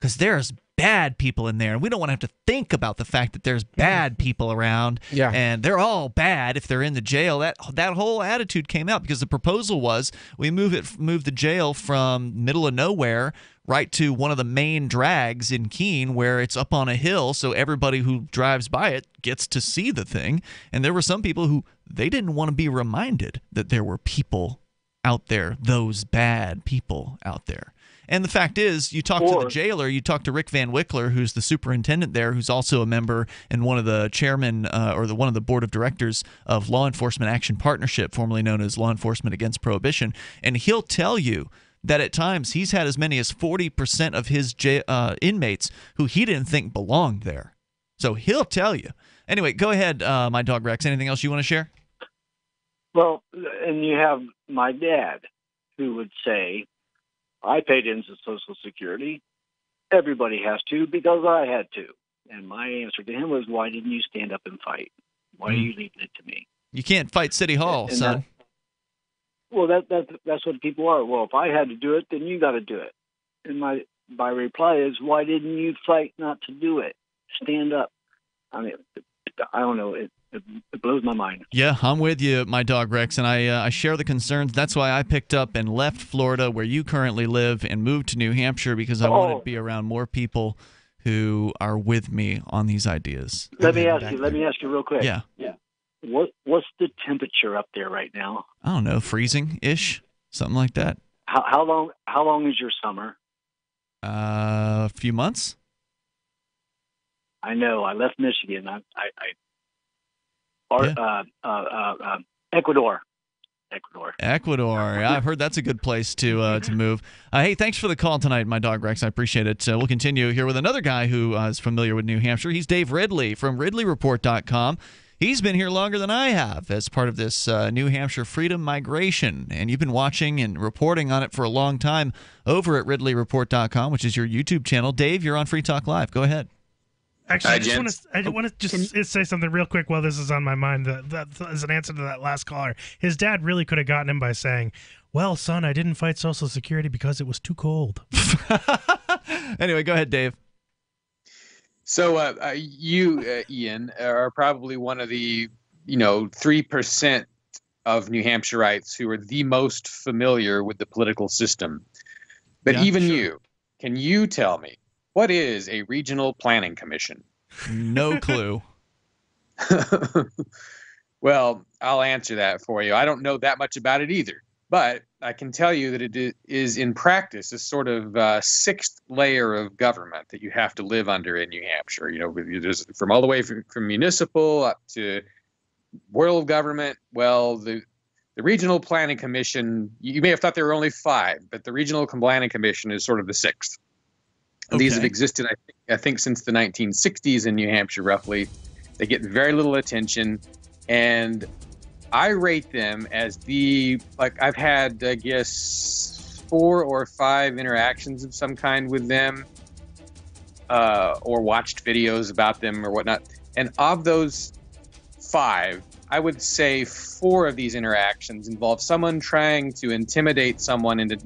because there's bad people in there, and we don't want to have to think about the fact that there's bad people around, and they're all bad if they're in the jail. That whole attitude came out because the proposal was we move the jail from middle of nowhere right to one of the main drags in Keene, where it's up on a hill, so everybody who drives by it gets to see the thing. And there were some people who they didn't want to be reminded that there were people out there, those bad people out there. And the fact is, you talk to the jailer, you talk to Rick Van Wickler, who's the superintendent there, who's also a member and one of the chairmen one of the board of directors of Law Enforcement Action Partnership, formerly known as Law Enforcement Against Prohibition. And he'll tell you that at times he's had as many as 40% of his inmates who he didn't think belonged there. So he'll tell you. Anyway, go ahead, my dog Rex. Anything else you want to share?
Well, and you have my dad who would say, I paid into Social Security. Everybody has to because I had to. And my answer to him was, why didn't you stand up and fight? Why are you leaving it to me?
You can't fight City Hall, son.
That's what people are. Well, if I had to do it, then you got to do it. And my reply is, why didn't you fight not to do it? Stand up. I mean, I don't know. It blows my mind.
Yeah, I'm with you, my dog Rex, and I share the concerns. That's why I picked up and left Florida, where you currently live, and moved to New Hampshire because I wanted to be around more people who are with me on these ideas.
Let me ask you real quick.
Yeah.
What's the temperature up there right now?
I don't know, freezing-ish, something like that.
How long is your summer?
A few months.
I know. I left Michigan. Ecuador.
Yeah, I've heard that's a good place to move. Hey, thanks for the call tonight, my dog Rex. I appreciate it. We'll continue here with another guy who is familiar with New Hampshire. He's Dave Ridley from RidleyReport.com. He's been here longer than I have as part of this New Hampshire freedom migration, and you've been watching and reporting on it for a long time over at RidleyReport.com, which is your YouTube channel. Dave, you're on Free Talk Live. Go ahead.
Actually, I want to just say something real quick while this is on my mind. That as an answer to that last caller, his dad really could have gotten him by saying, "Well, son, I didn't fight Social Security because it was too cold."
Anyway, go ahead, Dave.
So you, Ian, are probably one of the 3% of New Hampshireites who are the most familiar with the political system. But you, can you tell me, what is a regional planning commission?
No clue.
Well, I'll answer that for you. I don't know that much about it either, but I can tell you that it is in practice a sort of sixth layer of government that you have to live under in New Hampshire. There's from all the way from municipal up to world government. Well, the Regional Planning Commission, you may have thought there were only 5, but the Regional Planning Commission is sort of the 6th. Okay. These have existed, I think, since the 1960s in New Hampshire, roughly. They get very little attention, and I rate them as I've had, I guess, 4 or 5 interactions of some kind with them, or watched videos about them or whatnot. And of those 5, I would say 4 of these interactions involve someone trying to intimidate someone into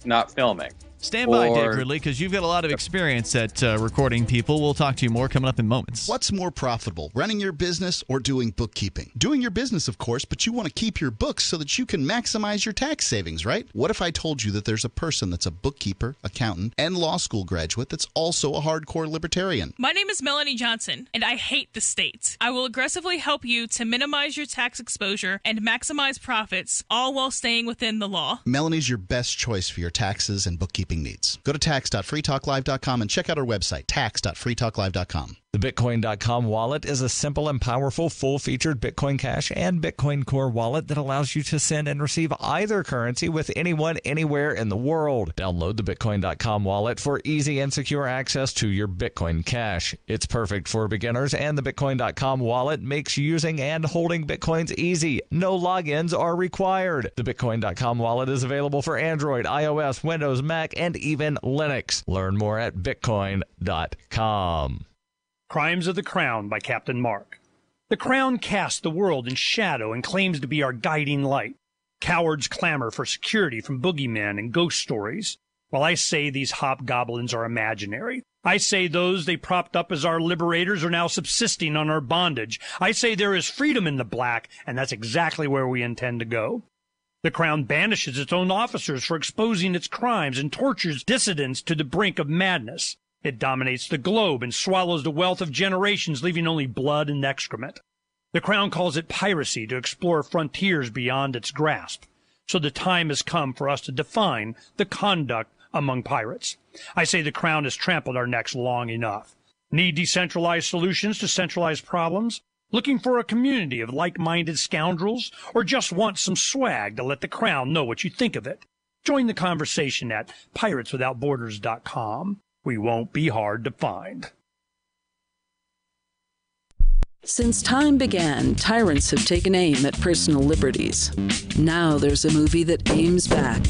not filming.
Stand by, Dave Ridley, because you've got a lot of experience at recording people. We'll talk to you more coming up in moments.
What's more profitable, running your business or doing bookkeeping? Doing your business, of course, but you want to keep your books so that you can maximize your tax savings, right? What if I told you that there's a person that's a bookkeeper, accountant, and law school graduate that's also a hardcore libertarian?
My name is Melanie Johnson, and I hate the state. I will aggressively help you to minimize your tax exposure and maximize profits, all while staying within the law.
Melanie's your best choice for your taxes and bookkeeping needs. Go to tax.freetalklive.com and check out our website, tax.freetalklive.com.
The Bitcoin.com wallet is a simple and powerful full-featured Bitcoin Cash and Bitcoin Core wallet that allows you to send and receive either currency with anyone, anywhere in the world. Download the Bitcoin.com wallet for easy and secure access to your Bitcoin Cash. It's perfect for beginners, and the Bitcoin.com wallet makes using and holding Bitcoins easy. No logins are required. The Bitcoin.com wallet is available for Android, iOS, Windows, Mac, and even Linux. Learn more at Bitcoin.com.
Crimes of the Crown by Captain Mark. The Crown casts the world in shadow and claims to be our guiding light. Cowards clamor for security from boogeymen and ghost stories, while I say these hobgoblins are imaginary. I say those they propped up as our liberators are now subsisting on our bondage. I say there is freedom in the black, and that's exactly where we intend to go. The Crown banishes its own officers for exposing its crimes and tortures dissidents to the brink of madness. It dominates the globe and swallows the wealth of generations, leaving only blood and excrement. The Crown calls it piracy to explore frontiers beyond its grasp. So the time has come for us to define the conduct among pirates. I say the Crown has trampled our necks long enough. Need decentralized solutions to centralized problems? Looking for a community of like-minded scoundrels? Or just want some swag to let the Crown know what you think of it? Join the conversation at pirateswithoutborders.com. We won't be hard to find.
Since time began, tyrants have taken aim at personal liberties. Now there's a movie that aims back.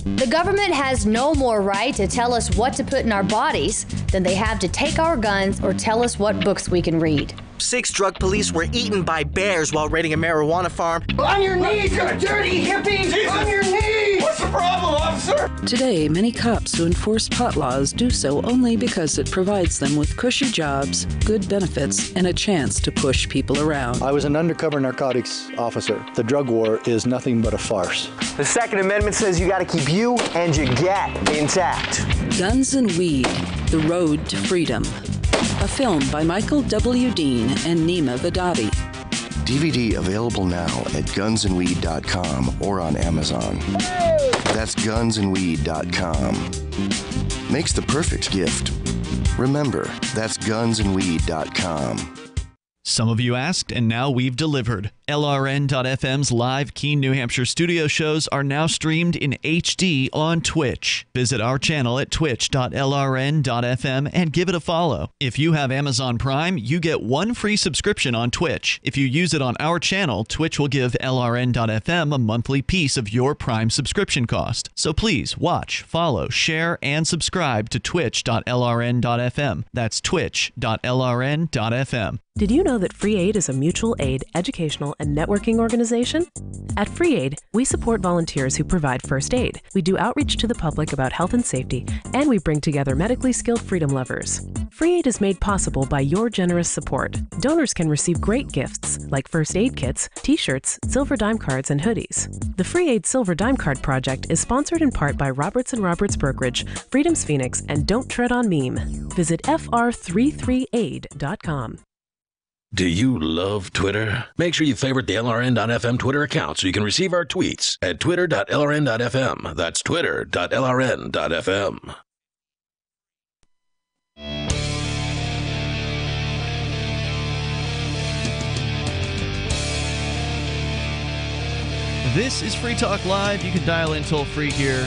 The government has no more right to tell us what to put in our bodies than they have to take our guns or tell us what books we can read.
6 drug police were eaten by bears while raiding a marijuana farm.
On your knees, you dirty hippies! Jesus. On your knees!
What's the problem, officer?
Today, many cops who enforce pot laws do so only because it provides them with cushy jobs, good benefits, and a chance to push people around.
I was an undercover narcotics officer. The drug war is nothing but a farce.
The Second Amendment says you got to keep you and your get intact.
Guns and Weed, The Road to Freedom. A film by Michael W. Dean and Nima Vadadi.
DVD available now at gunsandweed.com or on Amazon. That's gunsandweed.com. Makes the perfect gift. Remember, that's gunsandweed.com.
Some of you asked, and now we've delivered. LRN.FM's live Keene, New Hampshire studio shows are now streamed in HD on Twitch. Visit our channel at twitch.lrn.fm and give it a follow. If you have Amazon Prime, you get one free subscription on Twitch. If you use it on our channel, Twitch will give LRN.FM a monthly piece of your Prime subscription cost. So please watch, follow, share, and subscribe to twitch.lrn.fm. That's twitch.lrn.fm.
Did you know that Free Aid is a mutual aid, educational, and networking organization? At Free Aid, we support volunteers who provide first aid. We do outreach to the public about health and safety, and we bring together medically skilled freedom lovers. Free Aid is made possible by your generous support. Donors can receive great gifts like first aid kits, t-shirts, silver dime cards, and hoodies. The Free Aid Silver Dime Card Project is sponsored in part by Roberts & Roberts Brokerage, Freedom's Phoenix, and Don't Tread on Meme. Visit fr33aid.com.
Do you love Twitter? Make sure you favorite the LRN.FM Twitter account so you can receive our tweets at twitter.lrn.fm. That's twitter.lrn.fm.
This is Free Talk Live. You can dial in toll free here.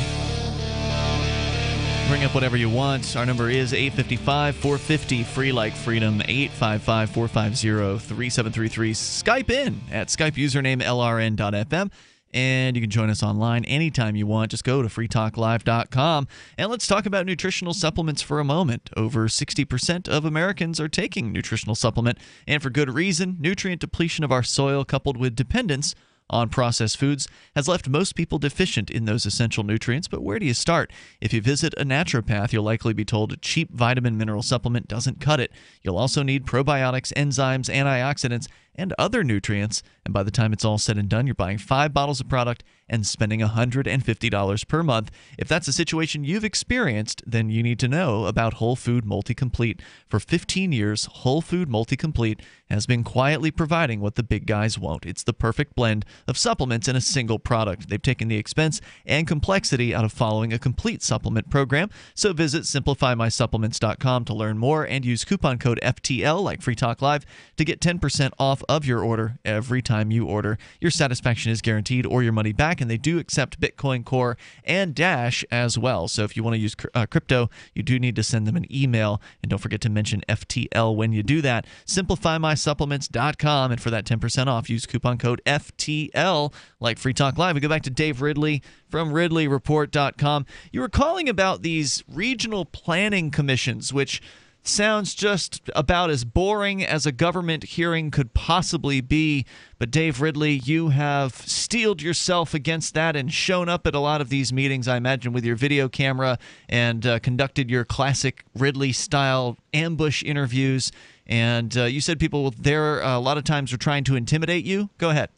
Bring up whatever you want. Our number is 855-450, free like freedom, 855-450-3733. Skype in at Skype username LRN.FM. And you can join us online anytime you want. Just go to freetalklive.com. And let's talk about nutritional supplements for a moment. Over 60% of Americans are taking nutritional supplement, and for good reason. Nutrient depletion of our soil coupled with dependence on processed foods has left most people deficient in those essential nutrients. But where do you start? If you visit a naturopath, you'll likely be told a cheap vitamin mineral supplement doesn't cut it. You'll also need probiotics, enzymes, antioxidants, and other nutrients. And by the time it's all said and done, you're buying 5 bottles of product and spending $150 per month. If that's a situation you've experienced, then you need to know about Whole Food Multi-Complete. For 15 years, Whole Food Multi-Complete has been quietly providing what the big guys won't. It's the perfect blend of supplements in a single product. They've taken the expense and complexity out of following a complete supplement program. So visit simplifymysupplements.com to learn more and use coupon code FTL, like Free Talk Live, to get 10% off of your order every time you order. Your satisfaction is guaranteed or your money back, and they do accept Bitcoin Core and Dash as well. So if you want to use crypto, you do need to send them an email, and don't forget to mention FTL when you do that. SimplifyMySupplements.com, and for that 10% off, use coupon code FTL, like Free Talk Live. We go back to Dave Ridley from RidleyReport.com. You were calling about these regional planning commissions, which sounds just about as boring as a government hearing could possibly be. But Dave Ridley, you have steeled yourself against that and shown up at a lot of these meetings, I imagine, with your video camera and conducted your classic Ridley-style ambush interviews. And you said people there a lot of times are trying to intimidate you. Go ahead.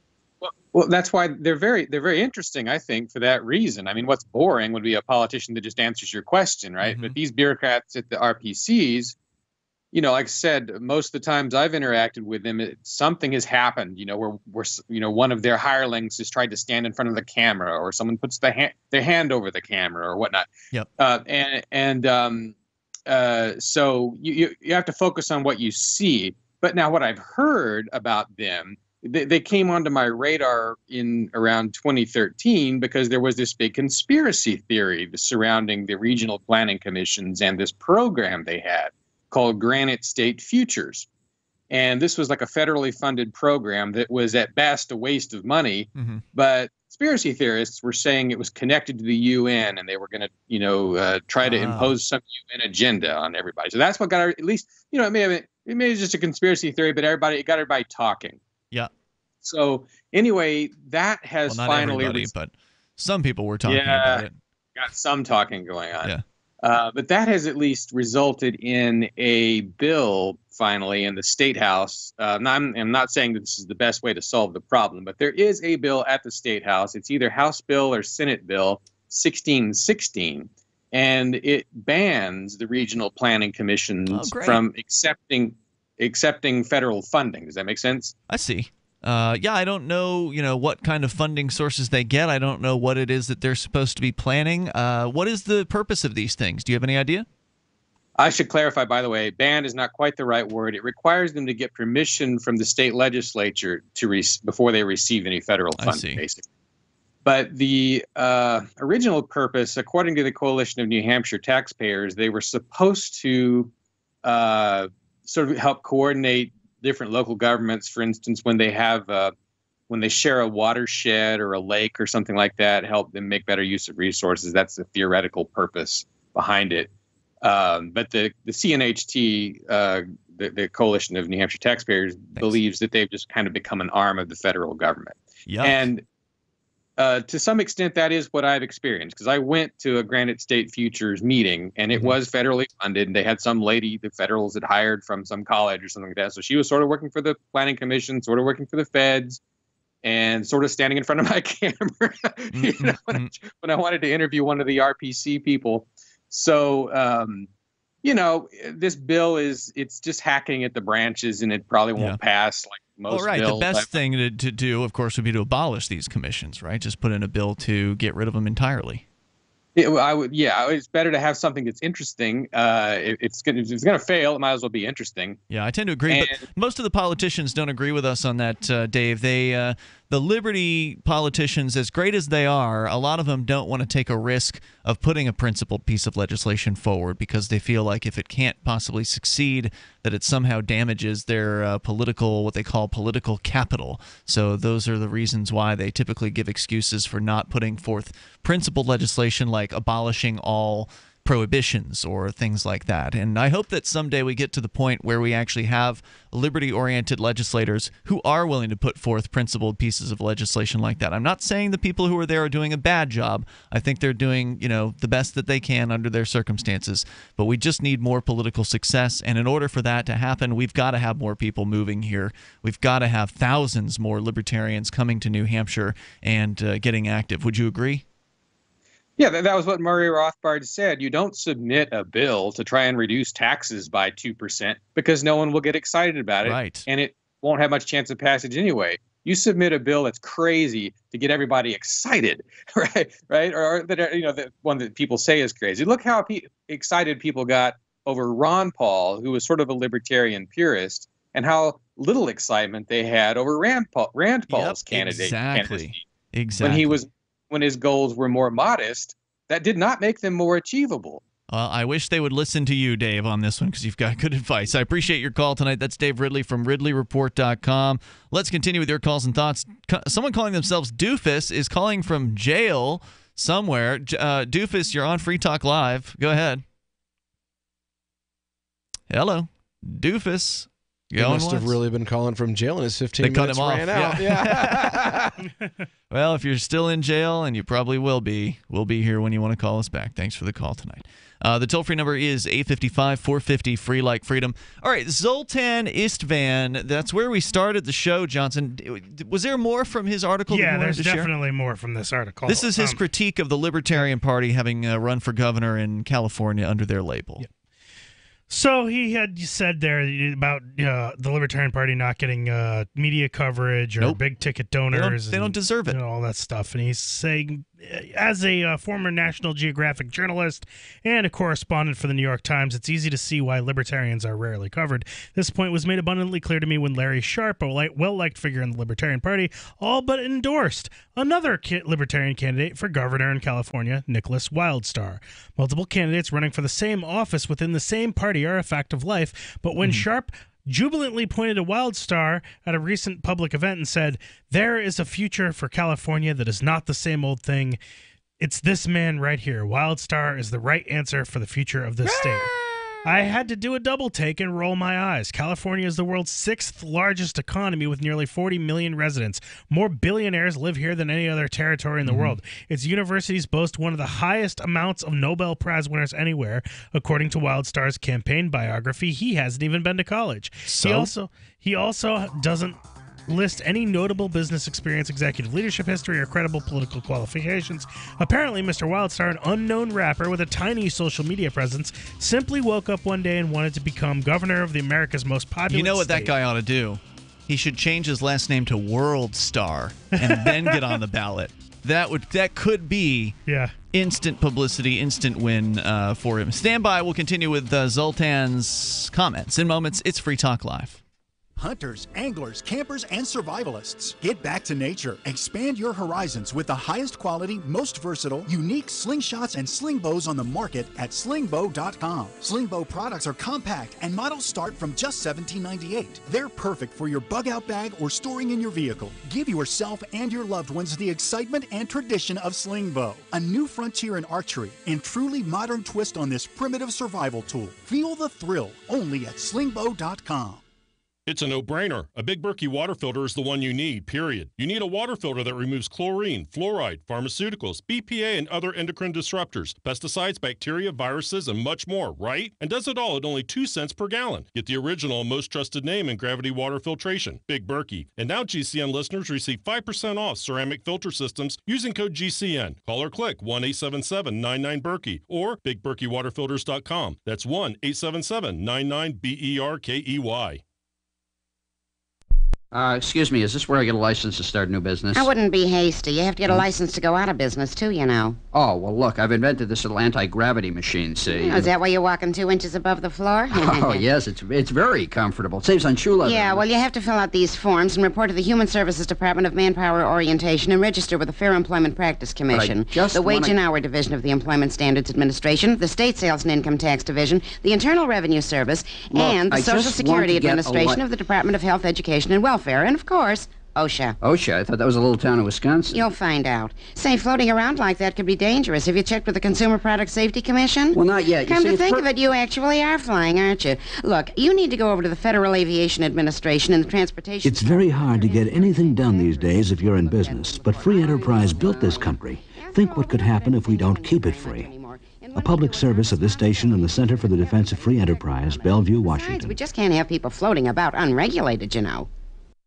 Well, that's why they're very interesting, I think, for that reason. I mean, what's boring would be a politician that just answers your question, right? But these bureaucrats at the RPCs, you know, like I said, most of the times I've interacted with them, something has happened, you know, where you know, one of their hirelings has tried to stand in front of the camera, or someone puts their hand over the camera or whatnot.
Yep.
So you have to focus on what you see. But now what I've heard about them, they came onto my radar in around 2013 because there was this big conspiracy theory surrounding the regional planning commissions and this program they had called Granite State Futures. And this was like a federally funded program that was at best a waste of money. But conspiracy theorists were saying it was connected to the UN and they were going to, you know, try to impose some UN agenda on everybody. So that's what got, at least, you know, it may have just a conspiracy theory, but it got everybody talking.
Yeah.
So anyway, that has
not
finally,
everybody, but Some people were talking about it.
Got some talking going on.
Yeah.
But that has at least resulted in a bill finally in the State House. I'm not saying that this is the best way to solve the problem, but there is a bill at the State House. It's either House Bill or Senate Bill 1616, and it bans the regional planning commissions from accepting federal funding. Does that make sense?
I see. I don't know, what kind of funding sources they get. I don't know what it is that they're supposed to be planning. What is the purpose of these things? Do you have any idea?
I should clarify, by the way, ban is not quite the right word. It requires them to get permission from the state legislature before they receive any federal funding, basically. But the original purpose, according to the Coalition of New Hampshire Taxpayers, they were supposed to sort of help coordinate different local governments. For instance, when they share a watershed or a lake or something like that, help them make better use of resources. That's the theoretical purpose behind it. But the CNHT, the Coalition of New Hampshire Taxpayers, believes that they've just kind of become an arm of the federal government.
Yuck.
And to some extent, that is what I've experienced, because I went to a Granite State Futures meeting, and it was federally funded, and they had some lady the federals had hired from some college or something like that. So she was sort of working for the Planning Commission, sort of working for the feds, and sort of standing in front of my camera when I wanted to interview one of the RPC people. So, this bill it's just hacking at the branches, and it probably won't pass like most bills.
The best thing to do, of course, would be to abolish these commissions, right? Just put in a bill to get rid of them entirely.
It's better to have something that's interesting. If it's going to fail, it might as well be interesting.
Yeah, I tend to agree, but most of the politicians don't agree with us on that, Dave. The Liberty politicians, as great as they are, a lot of them don't want to take a risk of putting a principled piece of legislation forward because they feel like if it can't possibly succeed, that it somehow damages their what they call political capital. So those are the reasons why they typically give excuses for not putting forth principled legislation like abolishing all prohibitions or things like that. And I hope that someday we get to the point where we actually have liberty-oriented legislators who are willing to put forth principled pieces of legislation like that. I'm not saying the people who are there are doing a bad job. I think they're doing, the best that they can under their circumstances. But we just need more political success. And in order for that to happen, we've got to have more people moving here. We've got to have thousands more libertarians coming to New Hampshire and getting active. Would you agree?
Yeah, that was what Murray Rothbard said. You don't submit a bill to try and reduce taxes by 2% because no one will get excited about it,
right,
and it won't have much chance of passage anyway. You submit a bill that's crazy to get everybody excited, right? Or that the one that people say is crazy. Look how excited people got over Ron Paul, who was sort of a libertarian purist, and how little excitement they had over Rand Paul's candidate.
Exactly.
When his goals were more modest, that did not make them more achievable.
Well, I wish they would listen to you, Dave, on this one because you've got good advice. I appreciate your call tonight. That's Dave Ridley from RidleyReport.com. Let's continue with your calls and thoughts. Someone calling themselves Doofus is calling from jail somewhere. Doofus, you're on Free Talk Live. Go ahead. Hello. Doofus.
He must have really been calling from jail, and his 15 minutes ran out.
Yeah. Well, if you're still in jail, and you probably will be, we'll be here when you want to call us back. Thanks for the call tonight. The toll-free number is 855-450-FREE like freedom. All right, Zoltan Istvan, that's where we started the show, Johnson. Was there more from his article?
Yeah, there's definitely more from this article.
This is his critique of the Libertarian Party having run for governor in California under their label.
Yeah. So he had said there about the Libertarian Party not getting media coverage or big ticket donors.
They don't deserve it.
All that stuff. And he's saying, as a former National Geographic journalist and a correspondent for the New York Times, it's easy to see why libertarians are rarely covered. This point was made abundantly clear to me when Larry Sharp, a well-liked figure in the Libertarian Party, all but endorsed another Libertarian candidate for governor in California, Nicholas Wildstar. Multiple candidates running for the same office within the same party are a fact of life, but when Sharp jubilantly pointed to Wildstar at a recent public event and said, "There is a future for California that is not the same old thing. It's this man right here. Wildstar is the right answer for the future of this state." I had to do a double take and roll my eyes. California is the world's 6th largest economy with nearly 40 million residents. More billionaires live here than any other territory in the world. Its universities boast one of the highest amounts of Nobel Prize winners anywhere. According to WildStar's campaign biography, he hasn't even been to college.
So?
He also doesn't list any notable business experience, executive leadership history, or credible political qualifications. Apparently, Mr. Wildstar, an unknown rapper with a tiny social media presence, simply woke up one day and wanted to become governor of the America's most populous
You know what
state.
that guy ought to do? He should change his last name to Worldstar and then get on the ballot. That could be instant publicity, instant win for him. Stand by. We'll continue with Zoltan's comments in moments. It's Free Talk Live.
Hunters, anglers, campers, and survivalists. Get back to nature. Expand your horizons with the highest quality, most versatile, unique slingshots and sling bows on the market at slingbow.com. Slingbow products are compact and models start from just $17.98. They're perfect for your bug out bag or storing in your vehicle. Give yourself and your loved ones the excitement and tradition of Slingbow, a new frontier in archery and truly modern twist on this primitive survival tool. Feel the thrill only at slingbow.com.
It's a no-brainer. A Big Berkey water filter is the one you need, period. You need a water filter that removes chlorine, fluoride, pharmaceuticals, BPA, and other endocrine disruptors, pesticides, bacteria, viruses, and much more, right? And does it all at only 2 cents per gallon. Get the original and most trusted name in gravity water filtration, Big Berkey. And now GCN listeners receive 5% off ceramic filter systems using code GCN. Call or click 1-877-99-BERKEY or BigBerkeyWaterFilters.com. That's 1-877-99-BERKEY.
Excuse me, is this where I get a license to start a new business?
I wouldn't be hasty. You have to get a license to go out of business, too, you know.
Oh, well, look, I've invented this little anti-gravity machine, see?
Oh, is that why you're walking 2 inches above the floor?
Oh, yes, it's very comfortable. It saves on shoe leather.
Yeah, well, you have to fill out these forms and report to the Human Services Department of Manpower Orientation and register with the Fair Employment Practice Commission, the Wage and Hour Division of the Employment Standards Administration, the State Sales and Income Tax Division, the Internal Revenue Service, and the Social Security Administration of the Department of Health, Education, and Welfare, and, of course, OSHA.
OSHA? I thought that was a little town in Wisconsin.
You'll find out. Say, floating around like that could be dangerous. Have you checked with the Consumer Product Safety Commission?
Well, not yet.
Come to think of it, you actually are flying, aren't you? Look, you need to go over to the Federal Aviation Administration and the Transportation...
It's very hard to get anything done these days if you're in business, but free enterprise built this country. Think what could happen if we don't keep it free. A public service of this station and the Center for the Defense of Free Enterprise, Bellevue, Washington.
We just can't have people floating about unregulated, you know.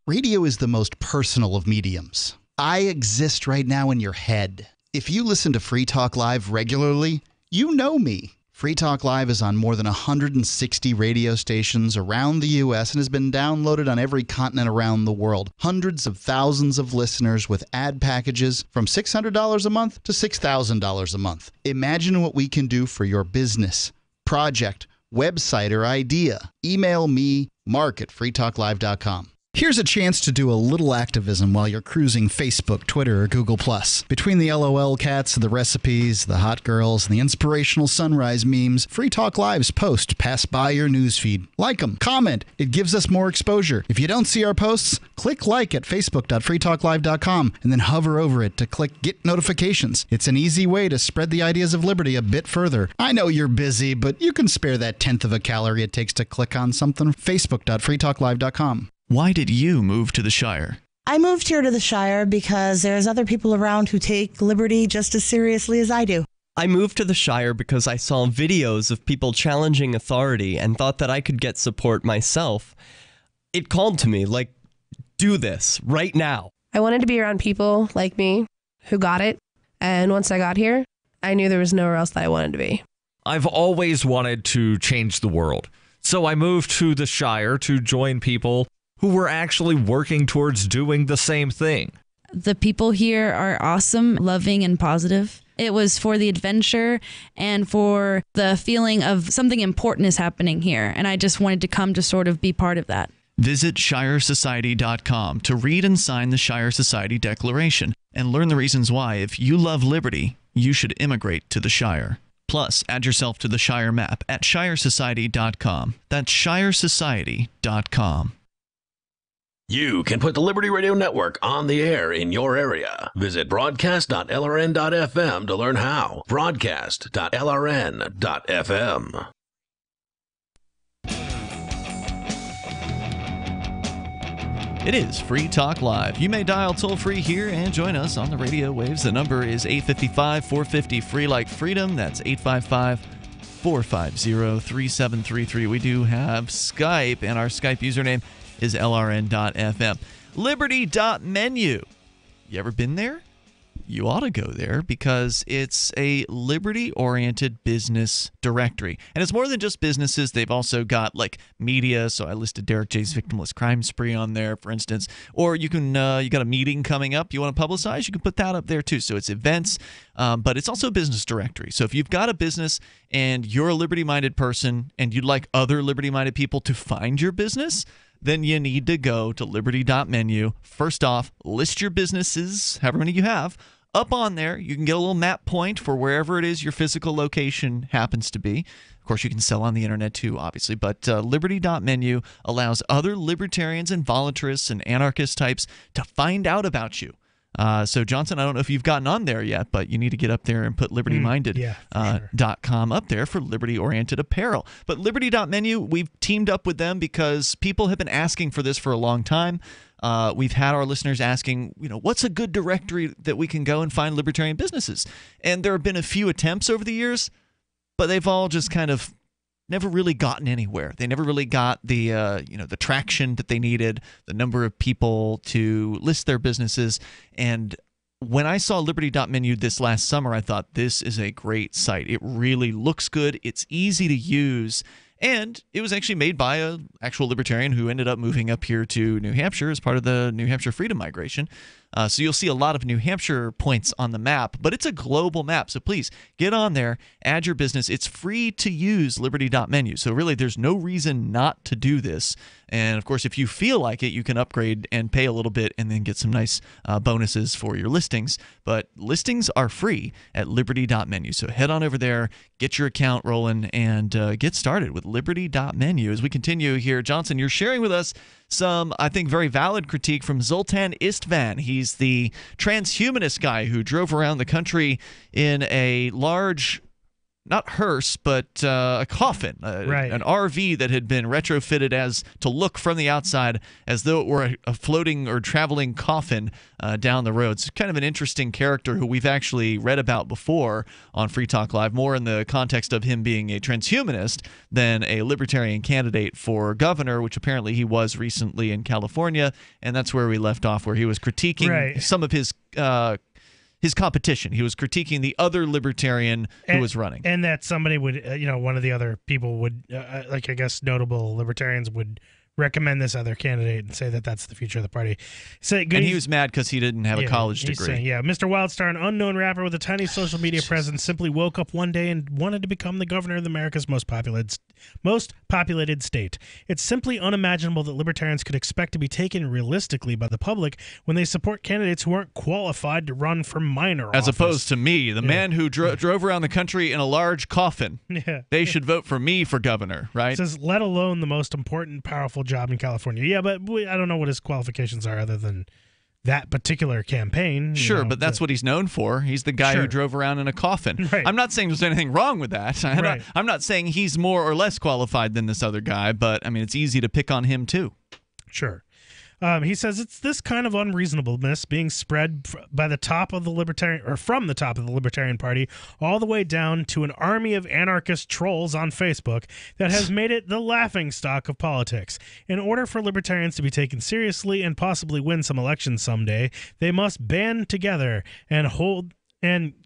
Radio is the most personal of mediums. I exist right now in your head. If you listen to Free Talk Live regularly, you know me. Free Talk Live is on more than 160 radio stations around the U.S. and has been downloaded on every continent around the world. Hundreds of thousands of listeners with ad packages from $600 a month to $6,000 a month. Imagine what we can do for your business, project, website, or idea. Email me, mark@freetalklive.com. Here's a chance to do a little activism while you're cruising Facebook, Twitter, or Google+. Between the LOL cats, the recipes, the hot girls, and the inspirational sunrise memes, Free Talk Live's posts pass by your newsfeed. Like them, comment. It gives us more exposure. If you don't see our posts, click like at facebook.freetalklive.com and then hover over it to click Get Notifications. It's an easy way to spread the ideas of liberty a bit further. I know you're busy, but you can spare that 1/10 of a calorie it takes to click on something. Facebook.freetalklive.com.
Why did you move to the Shire?
I moved here to the Shire because there's other people around who take liberty just as seriously as I do.
I moved to the Shire because I saw videos of people challenging authority and thought that I could get support myself. It called to me, like, do this right now.
I wanted to be around people like me who got it, and once I got here, I knew there was nowhere else that I wanted to be.
I've always wanted to change the world, so I moved to the Shire to join people who were actually working towards doing the same thing.
The people here are awesome, loving, and positive. It was for the adventure and for the feeling of something important is happening here, and I just wanted to come to sort of be part of that.
Visit ShireSociety.com to read and sign the Shire Society Declaration and learn the reasons why, if you love liberty, you should immigrate to the Shire. Plus, add yourself to the Shire map at ShireSociety.com. That's ShireSociety.com.
You can put the Liberty Radio Network on the air in your area. Visit broadcast.lrn.fm to learn how. Broadcast.lrn.fm.
It is Free Talk Live. You may dial toll-free here and join us on the radio waves. The number is 855-450-FREE like freedom. That's 855-450-3733. We do have Skype, and our Skype username is LRN.FM. Liberty.menu. You ever been there? You ought to go there because it's a liberty-oriented business directory. And it's more than just businesses. They've also got like media. So I listed Derek J's Victimless Crime Spree on there, for instance. Or you can you got a meeting coming up you want to publicize, you can put that up there too. So it's events, but it's also a business directory. So if you've got a business and you're a liberty-minded person and you'd like other liberty-minded people to find your business, then you need to go to liberty.menu. First off, list your businesses, however many you have. Up on there, you can get a little map point for wherever it is your physical location happens to be. Of course, you can sell on the internet too, obviously, but liberty.menu allows other libertarians and voluntarists and anarchist types to find out about you. So, Johnson, I don't know if you've gotten on there yet, but you need to get up there and put libertyminded.com up there for liberty-oriented apparel. But liberty.menu, we've teamed up with them because people have been asking for this for a long time. We've had our listeners asking, what's a good directory that we can go and find libertarian businesses? And there have been a few attempts over the years, but they've all just kind of never really gotten anywhere. They never really got the the traction that they needed, the number of people to list their businesses. And when I saw liberty.menu this last summer, I thought this is a great site. It really looks good. It's easy to use. And it was actually made by an actual libertarian who ended up moving up here to New Hampshire as part of the New Hampshire Freedom Migration. So you'll see a lot of New Hampshire points on the map, but it's a global map. So please get on there, add your business. It's free to use liberty.menu. So really there's no reason not to do this. And of course, if you feel like it, you can upgrade and pay a little bit and then get some nice bonuses for your listings. But listings are free at liberty.menu. So head on over there, get your account rolling, and get started with liberty.menu. As we continue here, Johnson, you're sharing with us some, I think, very valid critique from Zoltan Istvan. He's the transhumanist guy who drove around the country in a large, not hearse, but a coffin, an RV that had been retrofitted as to look from the outside as though it were a floating or traveling coffin down the road. It's kind of an interesting character who we've actually read about before on Free Talk Live, more in the context of him being a transhumanist than a libertarian candidate for governor, which apparently he was recently in California, and that's where we left off, where he was critiquing some of his competition. He was critiquing the other libertarian who was running. And
that somebody would, one of the other people would, I guess notable libertarians would recommend this other candidate and say that that's the future of the party. And
he was mad because he didn't have a college degree.
Saying, Mr. Wildstar, an unknown rapper with a tiny social media presence, simply woke up one day and wanted to become the governor of America's most populated state. It's simply unimaginable that libertarians could expect to be taken realistically by the public when they support candidates who aren't qualified to run for minor office.
As opposed to me, the man who drove around the country in a large coffin. They should vote for me for governor, right?
It says, let alone the most important, powerful job in California. Yeah, but I don't know what his qualifications are other than that particular campaign.
Sure, but that's what he's known for. He's the guy who drove around in a coffin.
Right.
I'm not saying there's anything wrong with that. I'm not saying he's more or less qualified than this other guy, but I mean, it's easy to pick on him too.
Sure. He says it's this kind of unreasonableness being spread by the top of the libertarian, or from the top of the Libertarian Party, all the way down to an army of anarchist trolls on Facebook that has made it the laughingstock of politics. In order for libertarians to be taken seriously and possibly win some elections someday, they must band together and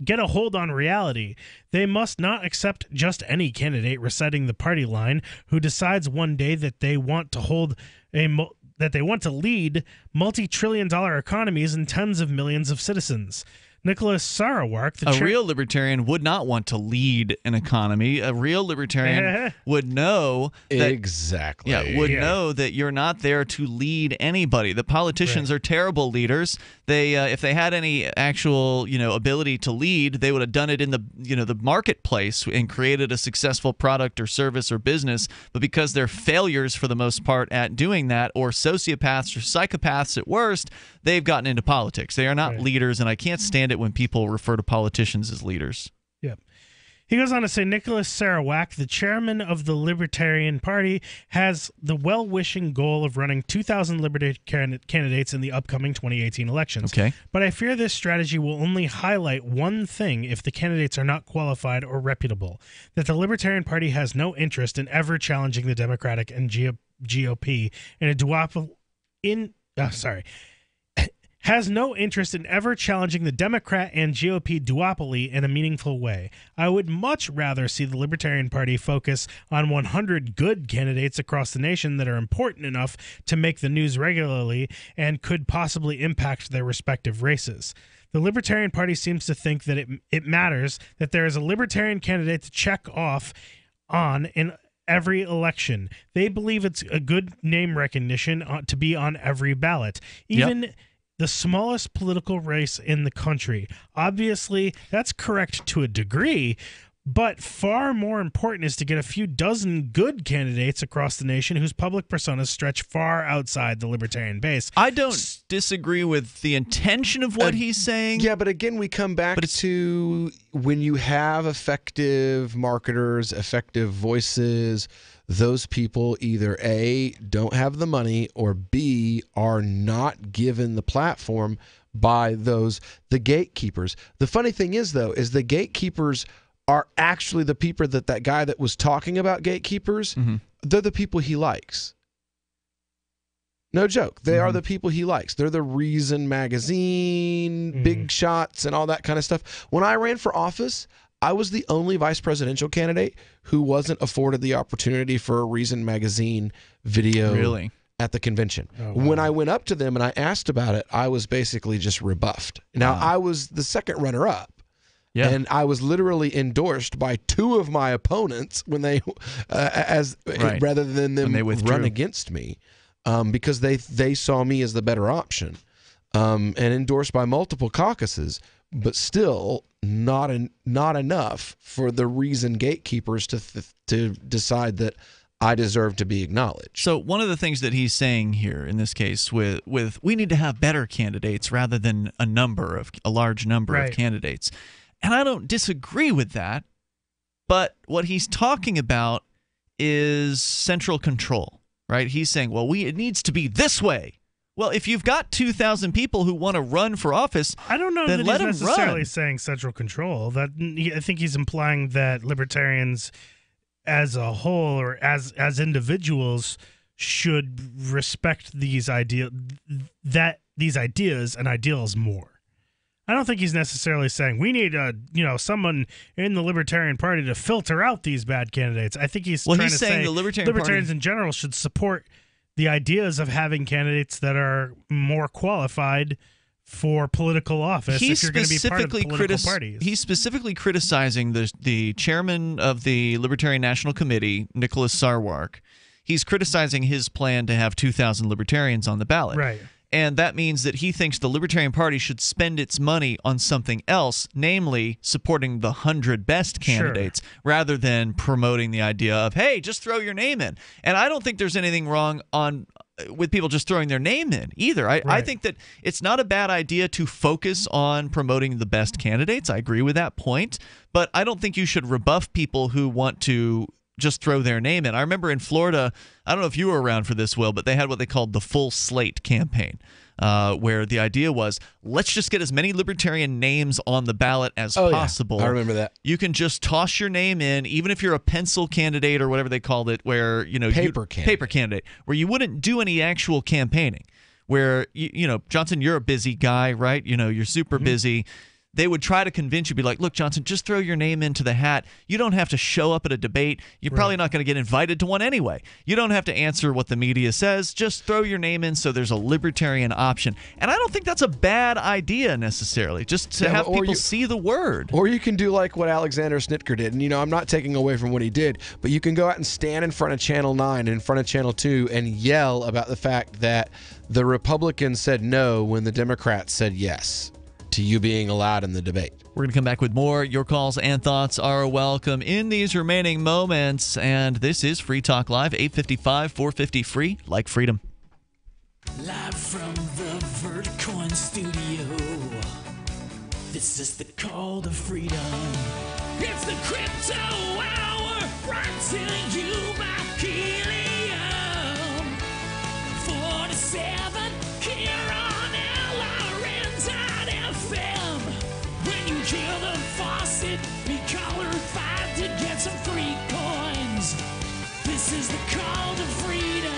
get a hold on reality. They must not accept just any candidate reciting the party line who decides one day that they want to lead multi-trillion-dollar economies and tens of millions of citizens. Nicholas Sarawak,
a real libertarian, would not want to lead an economy. A real libertarian would know that, know that you're not there to lead anybody. The politicians are terrible leaders. They, if they had any actual, ability to lead, they would have done it in the, the marketplace and created a successful product or service or business. But because they're failures for the most part at doing that, or sociopaths or psychopaths at worst, they've gotten into politics. They are not leaders, and I can't stand it when people refer to politicians as leaders.
Yep. He goes on to say Nicholas Sarawak, the chairman of the Libertarian Party, has the well-wishing goal of running 2,000 Libertarian candidates in the upcoming 2018 elections.
Okay.
But I fear this strategy will only highlight one thing if the candidates are not qualified or reputable, that the Libertarian Party has no interest in ever challenging the Democratic and GOP in a duopoly has no interest in ever challenging the Democrat and GOP duopoly in a meaningful way. I would much rather see the Libertarian Party focus on 100 good candidates across the nation that are important enough to make the news regularly and could possibly impact their respective races. The Libertarian Party seems to think that it matters that there is a Libertarian candidate to check off on in every election. They believe it's a good name recognition to be on every ballot. Even the smallest political race in the country. Obviously, that's correct to a degree, but far more important is to get a few dozen good candidates across the nation whose public personas stretch far outside the Libertarian base.
I don't disagree with the intention of what he's saying.
Yeah, but again, we come back to when you have effective marketers, effective voices, those people either A, don't have the money, or B, are not given the platform by the gatekeepers. The funny thing is, though, is the gatekeepers are actually the people that guy that was talking about gatekeepers, they're the people he likes. No joke. They are the people he likes. They're the Reason magazine, big shots, and all that kind of stuff. When I ran for office, I was the only vice presidential candidate who wasn't afforded the opportunity for a Reason magazine video at the convention. Oh, wow. When I went up to them and I asked about it, I was basically just rebuffed. Now, I was the second runner-up. Yeah. And I was literally endorsed by two of my opponents when they, rather than them run against me, because they saw me as the better option, and endorsed by multiple caucuses, but still not enough for the Reason gatekeepers to decide that I deserve to be acknowledged.
So one of the things that he's saying here in this case with we need to have better candidates rather than a large number of candidates. And I don't disagree with that, but what he's talking about is central control, right? He's saying, well, it needs to be this way. Well, if you've got 2,000 people who want to run for office,
I don't know
then
that he's necessarily saying central control. I think he's implying that libertarians as a whole or as individuals should respect these ideas and ideals more. I don't think he's necessarily saying we need someone in the Libertarian Party to filter out these bad candidates. I think he's trying to say
the
Libertarians in general should support the ideas of having candidates that are more qualified for political office if you're going to be part of political parties.
He's specifically criticizing the chairman of the Libertarian National Committee, Nicholas Sarwark. He's criticizing his plan to have 2,000 libertarians on the ballot.
Right.
And that means that he thinks the Libertarian Party should spend its money on something else, namely supporting the 100 best candidates, rather than promoting the idea of, hey, just throw your name in. And I don't think there's anything wrong with people just throwing their name in either. I think that it's not a bad idea to focus on promoting the best candidates. I agree with that point. But I don't think you should rebuff people who want to just throw their name in. I remember in Florida, I don't know if you were around for this, Will, but they had what they called the full slate campaign, where the idea was, let's just get as many libertarian names on the ballot as possible.
Yeah. I remember that.
You can just toss your name in, even if you're a pencil candidate or whatever they called it, where paper candidate, where you wouldn't do any actual campaigning. Where Johnson, you're a busy guy, right? You're super busy. They would try to convince you, be like, look, Johnson, just throw your name into the hat. You don't have to show up at a debate. You're probably not going to get invited to one anyway. You don't have to answer what the media says. Just throw your name in so there's a libertarian option. And I don't think that's a bad idea necessarily, just to have people see the word.
Or you can do like what Alexander Snitker did. And, I'm not taking away from what he did, but you can go out and stand in front of Channel 9 and in front of Channel 2 and yell about the fact that the Republicans said no when the Democrats said yes to you being allowed in the debate.
We're going to come back with more. Your calls and thoughts are welcome in these remaining moments. And this is Free Talk Live, 855-450-FREE, like freedom.
Live from the Vertcoin studio. This is the call to freedom. It's the Crypto Hour, brought to you by Helium. 47 here on LRN.FM. When you hear the faucet, be caller 5 to get some free coins. This is the call to freedom.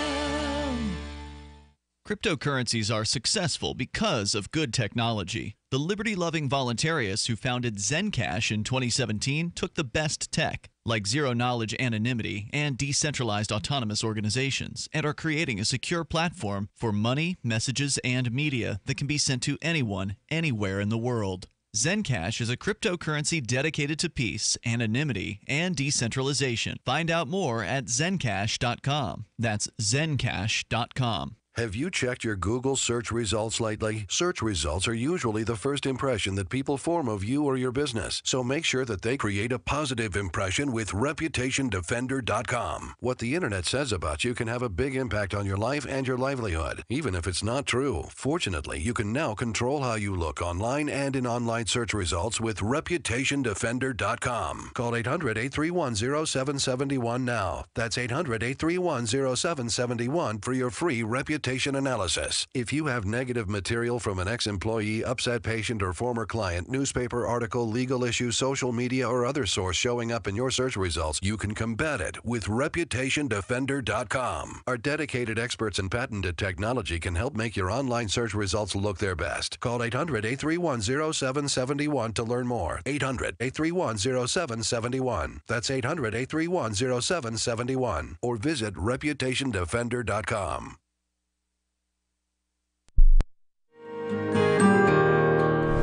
Cryptocurrencies are successful because of good technology. The liberty-loving voluntarists who founded Zencash in 2017 took the best tech, like zero-knowledge anonymity and decentralized autonomous organizations, and are creating a secure platform for money, messages, and media that can be sent to anyone, anywhere in the world. Zencash is a cryptocurrency dedicated to peace, anonymity, and decentralization. Find out more at zencash.com. That's zencash.com.
Have you checked your Google search results lately? Search results are usually the first impression that people form of you or your business, so make sure that they create a positive impression with ReputationDefender.com. What the internet says about you can have a big impact on your life and your livelihood, even if it's not true. Fortunately, you can now control how you look online and in online search results with ReputationDefender.com. Call 800-831-0771 now. That's 800-831-0771 for your free reputation analysis. If you have negative material from an ex-employee, upset patient, or former client, newspaper article, legal issue, social media, or other source showing up in your search results, you can combat it with ReputationDefender.com. Our dedicated experts in patented technology can help make your online search results look their best. Call 800-831-0771 to learn more. 800-831-0771. That's 800-831-0771. Or visit ReputationDefender.com.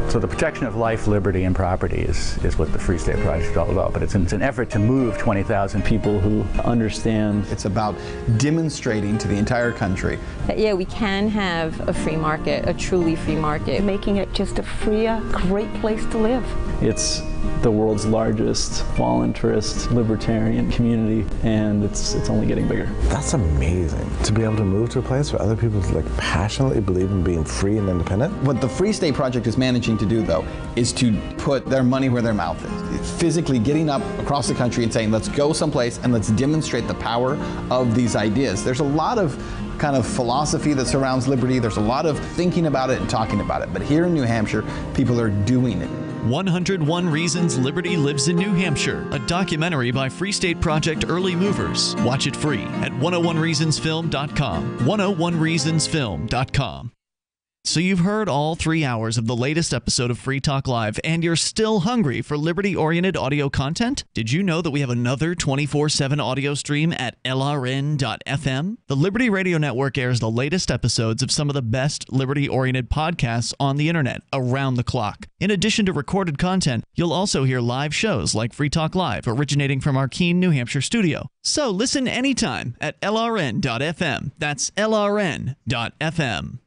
So the protection of life, liberty, and property is what the Free State Project is all about. But it's an effort to move 20,000 people who understand.
It's about demonstrating to the entire country
that, yeah, we can have a free market, a truly free market. Making it just a freer, great place to live.
It's the world's largest voluntarist libertarian community, and it's only getting bigger.
That's amazing, to be able to move to a place where other people passionately believe in being free and independent.
What the Free State Project is managing to do, though, is to put their money where their mouth is. It's physically getting up across the country and saying, let's go someplace and let's demonstrate the power of these ideas. There's a lot of kind of philosophy that surrounds liberty. There's a lot of thinking about it and talking about it. But here in New Hampshire, people are doing it.
101 Reasons Liberty Lives in New Hampshire, a documentary by Free State Project early movers. Watch it free at 101reasonsfilm.com. 101reasonsfilm.com. So you've heard all 3 hours of the latest episode of Free Talk Live, and you're still hungry for liberty-oriented audio content? Did you know that we have another 24/7 audio stream at LRN.FM? The Liberty Radio Network airs the latest episodes of some of the best liberty-oriented podcasts on the internet around the clock. In addition to recorded content, you'll also hear live shows like Free Talk Live, originating from our Keene, New Hampshire studio. So listen anytime at LRN.FM. That's LRN.FM.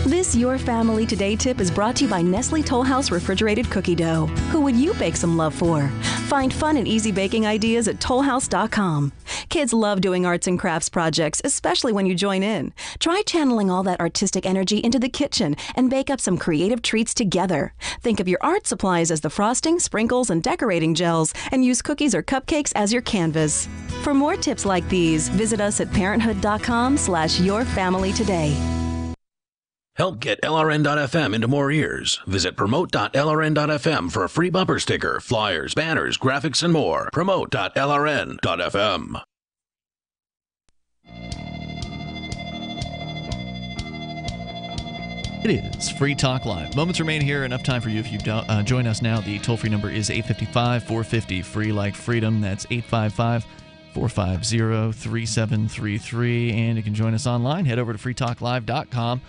This Your Family Today tip is brought to you by Nestle Toll House Refrigerated Cookie Dough. Who would you bake some love for? Find fun and easy baking ideas at tollhouse.com. Kids love doing arts and crafts projects, especially when you join in. Try channeling all that artistic energy into the kitchen and bake up some creative treats together. Think of your art supplies as the frosting, sprinkles, and decorating gels, and use cookies or cupcakes as your canvas. For more tips like these, visit us at parenthood.com/yourfamilytoday.
Help get LRN.FM into more ears. Visit promote.lrn.fm for a free bumper sticker, flyers, banners, graphics, and more. Promote.lrn.fm.
It is Free Talk Live. Moments remain here. Enough time for you if you join us now. The toll-free number is 855-450, free like freedom. That's 855-450-3733. And you can join us online. Head over to freetalklive.com.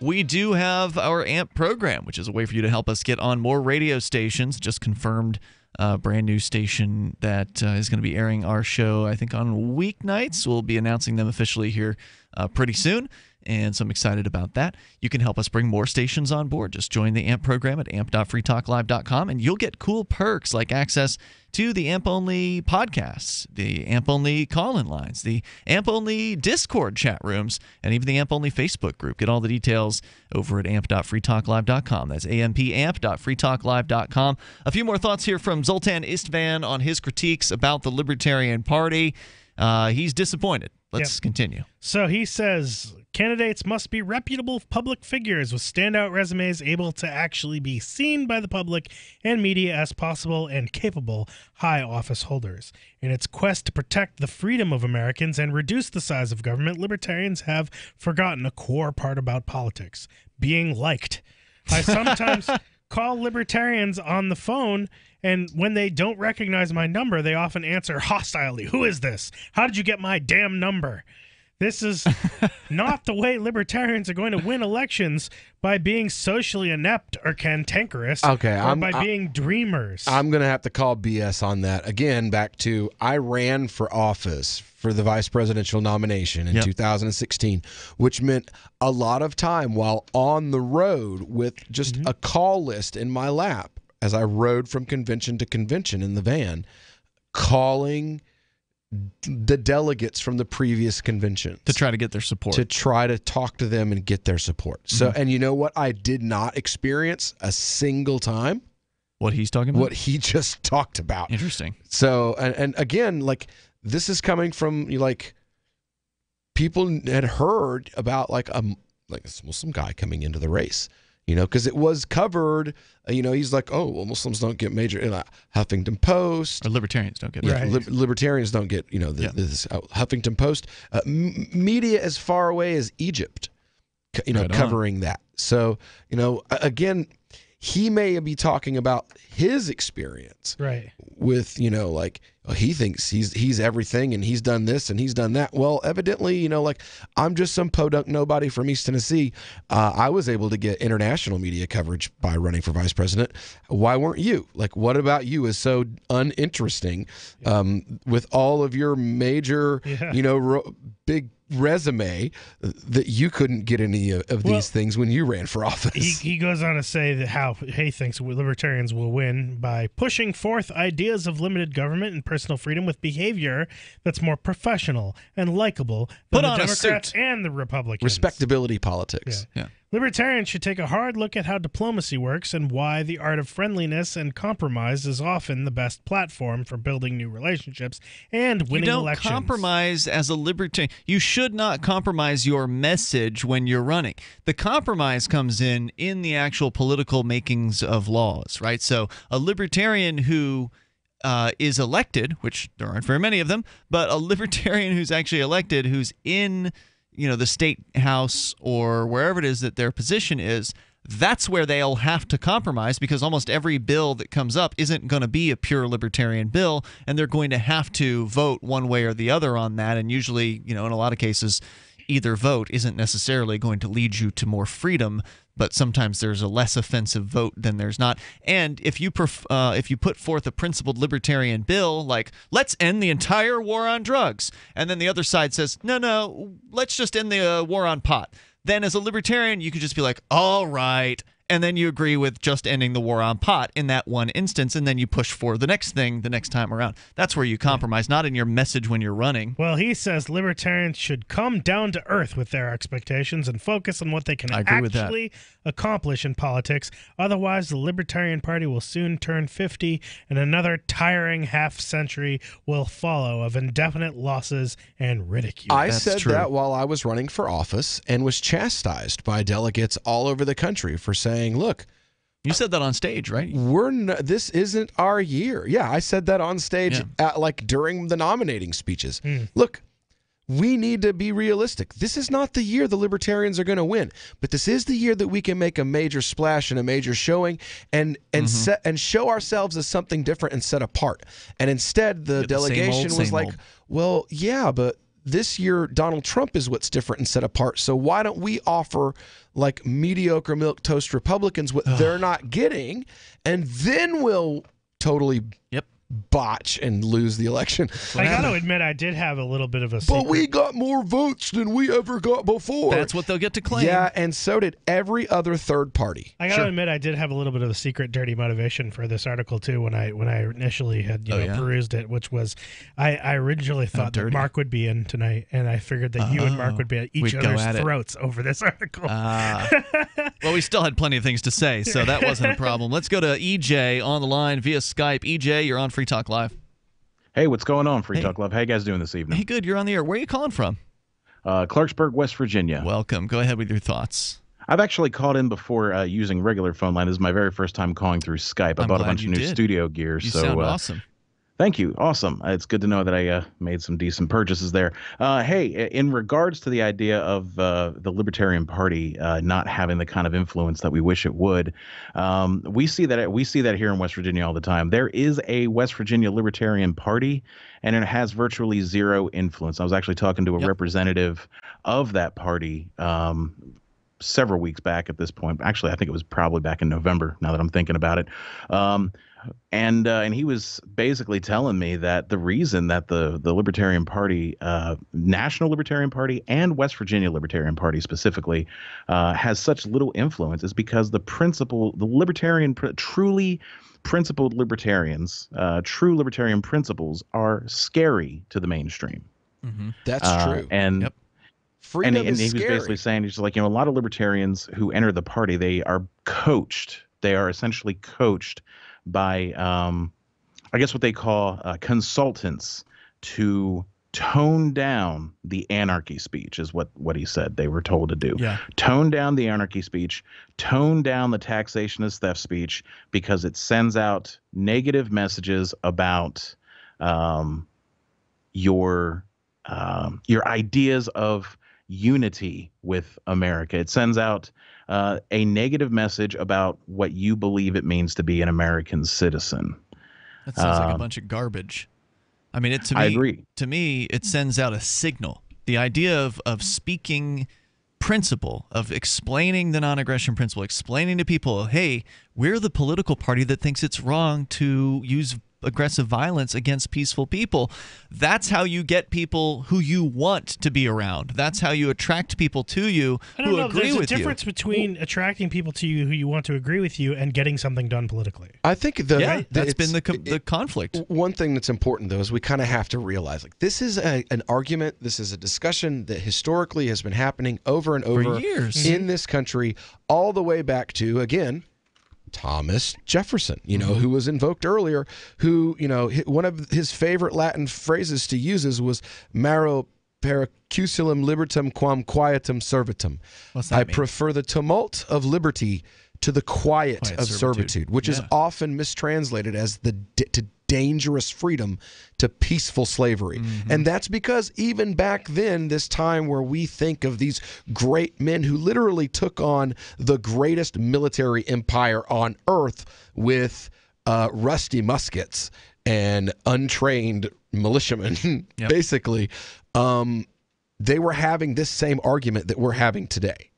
We do have our AMP program, which is a way for you to help us get on more radio stations. Just confirmed a brand new station that is going to be airing our show, I think, on weeknights. We'll be announcing them officially here pretty soon. And so I'm excited about that. You can help us bring more stations on board. Just join the AMP program at amp.freetalklive.com, and you'll get cool perks like access to the AMP-only podcasts, the AMP-only call-in lines, the AMP-only Discord chat rooms, and even the AMP-only Facebook group. Get all the details over at amp.freetalklive.com. That's amp.freetalklive.com. A few more thoughts here from Zoltan Istvan on his critiques about the Libertarian Party. He's disappointed. Let's continue.
So he says candidates must be reputable public figures with standout resumes able to actually be seen by the public and media as possible and capable high office holders. In its quest to protect the freedom of Americans and reduce the size of government, libertarians have forgotten a core part about politics: being liked. I sometimes call libertarians on the phone, and when they don't recognize my number, they often answer hostilely. Who is this? How did you get my damn number? This is not the way libertarians are going to win elections, by being socially inept or cantankerous, or by being dreamers.
I'm going to have to call BS on that. Again, back to I ran for office for the vice presidential nomination in 2016, which meant a lot of time while on the road with just a call list in my lap as I rode from convention to convention in the van, calling the delegates from the previous conventions
to try to get their support,
to try to talk to them and get their support. So, and you know what? I did not experience a single time
what he's talking about.
What he just talked about.
Interesting.
So, and again, like, this is coming from, like, people had heard about like this Muslim guy coming into the race. You know, because it was covered. You know, he's like, oh, well, Muslims don't get major. Huffington Post.
Or libertarians don't get.
Libertarians don't get, you know, this Huffington Post. Media as far away as Egypt, you know, covering that. So, you know, again, he may be talking about his experience.
Right.
With, you know, like, he thinks he's everything and he's done this and he's done that. Well, evidently, you know, like, I'm just some podunk nobody from East Tennessee. I was able to get international media coverage by running for vice president. Why weren't you? Like, what about you is so uninteresting with all of your major, you know, big resume that you couldn't get any of these things when you ran for office.
He goes on to say that how he thinks libertarians will win by pushing forth ideas of limited government and personal freedom with behavior that's more professional and likable than the Democrats and the Republicans.
Respectability politics.
Yeah.
Libertarians should take a hard look at how diplomacy works and why the art of friendliness and compromise is often the best platform for building new relationships and winning elections.
You don't compromise as a libertarian. You should not compromise your message when you're running. The compromise comes in the actual political makings of laws, right? So a libertarian who is elected, which there aren't very many of them, but a libertarian who's actually elected, who's in, you know, the state house or wherever it is that their position is, that's where they'll have to compromise, because almost every bill that comes up isn't going to be a pure libertarian bill, and they're going to have to vote one way or the other on that. And usually, you know, in a lot of cases, either vote isn't necessarily going to lead you to more freedom, but sometimes there's a less offensive vote than there's not. And if you put forth a principled libertarian bill like, let's end the entire war on drugs, and then the other side says, no, let's just end the war on pot, then as a libertarian, you could just be like, all right, and then you agree with just ending the war on pot in that one instance, and then you push for the next thing the next time around. That's where you compromise, not in your message when you're running.
Well, he says libertarians should come down to earth with their expectations and focus on what they can actually accomplish in politics. Otherwise, the Libertarian Party will soon turn 50, and another tiring half-century will follow of indefinite losses and ridicule.
I said that while I was running for office and was chastised by delegates all over the country for saying, look,
you said that on stage, right?
This isn't our year. Yeah, I said that on stage like during the nominating speeches. Look, we need to be realistic. This is not the year the Libertarians are going to win, but this is the year that we can make a major splash and a major showing and show ourselves as something different and set apart. And instead, the delegation was like, well, yeah, but this year Donald Trump is what's different and set apart. So why don't we offer like mediocre milquetoast Republicans what they're not getting, and then we'll totally botch and lose the election.
I got to admit, I did have a little bit of a
But we got more votes than we ever got before.
That's what they'll get to claim.
Yeah, and so did every other third party.
I got to admit, I did have a little bit of a secret dirty motivation for this article too when I initially had perused it, which was I originally thought that Mark would be in tonight, and I figured that you and Mark would be at each other's throats over this article.
Well, we still had plenty of things to say, so that wasn't a problem. Let's go to EJ on the line via Skype. EJ, you're on Free Talk Live.
Hey, what's going on, Free Talk Live? How you guys doing this evening?
Hey, good. You're on the air. Where are you calling from?
Clarksburg, West Virginia.
Welcome. Go ahead with your thoughts.
I've actually called in before using regular phone line. This is my very first time calling through Skype. I bought a bunch of new studio gear.
You sound awesome.
Thank you. Awesome. It's good to know that I made some decent purchases there. Hey, in regards to the idea of the Libertarian Party not having the kind of influence that we wish it would, we see that here in West Virginia all the time. There is a West Virginia Libertarian Party, and it has virtually zero influence. I was actually talking to a representative of that party several weeks back at this point. Actually, I think it was probably back in November, now that I'm thinking about it. And he was basically telling me that the reason that the Libertarian Party, National Libertarian Party and West Virginia Libertarian Party specifically, has such little influence is because the truly principled libertarians, true libertarian principles are scary to the mainstream.
Mm-hmm.
That's true.
And
freedom
and he
is
was
scary.
basically saying, he's like, a lot of libertarians who enter the party, they are coached. They are essentially coached by, I guess what they call consultants to tone down the anarchy speech is what he said they were told to do.
Yeah.
Tone down the anarchy speech, tone down the taxation as theft speech, because it sends out negative messages about your ideas of unity with America. It sends out a negative message about what you believe it means to be an American citizen.
That sounds like a bunch of garbage. I mean,
I agree.
To me, it sends out a signal. The idea of speaking principle, of explaining the non-aggression principle, explaining to people, hey, we're the political party that thinks it's wrong to use aggressive violence against peaceful people. That's how you get people who you want to be around. That's how you attract people to you who agree with you.
There's a difference between attracting people to you who you want to agree with you and getting something done politically.
I think
that's been the conflict.
One thing that's important, though, is we kind of have to realize, like, this is an argument, this is a discussion that historically has been happening over and over
for years
in this country, all the way back to, again, Thomas Jefferson, who was invoked earlier, who, one of his favorite Latin phrases to use was "Maro pericusulum libertum quam quietum servitum."
What's that mean?
Prefer the tumult of liberty to the quiet of servitude, which is often mistranslated as to dangerous freedom to peaceful slavery.
Mm-hmm.
And that's because even back then, this time where we think of these great men who literally took on the greatest military empire on earth with rusty muskets and untrained militiamen, basically, they were having this same argument that we're having today.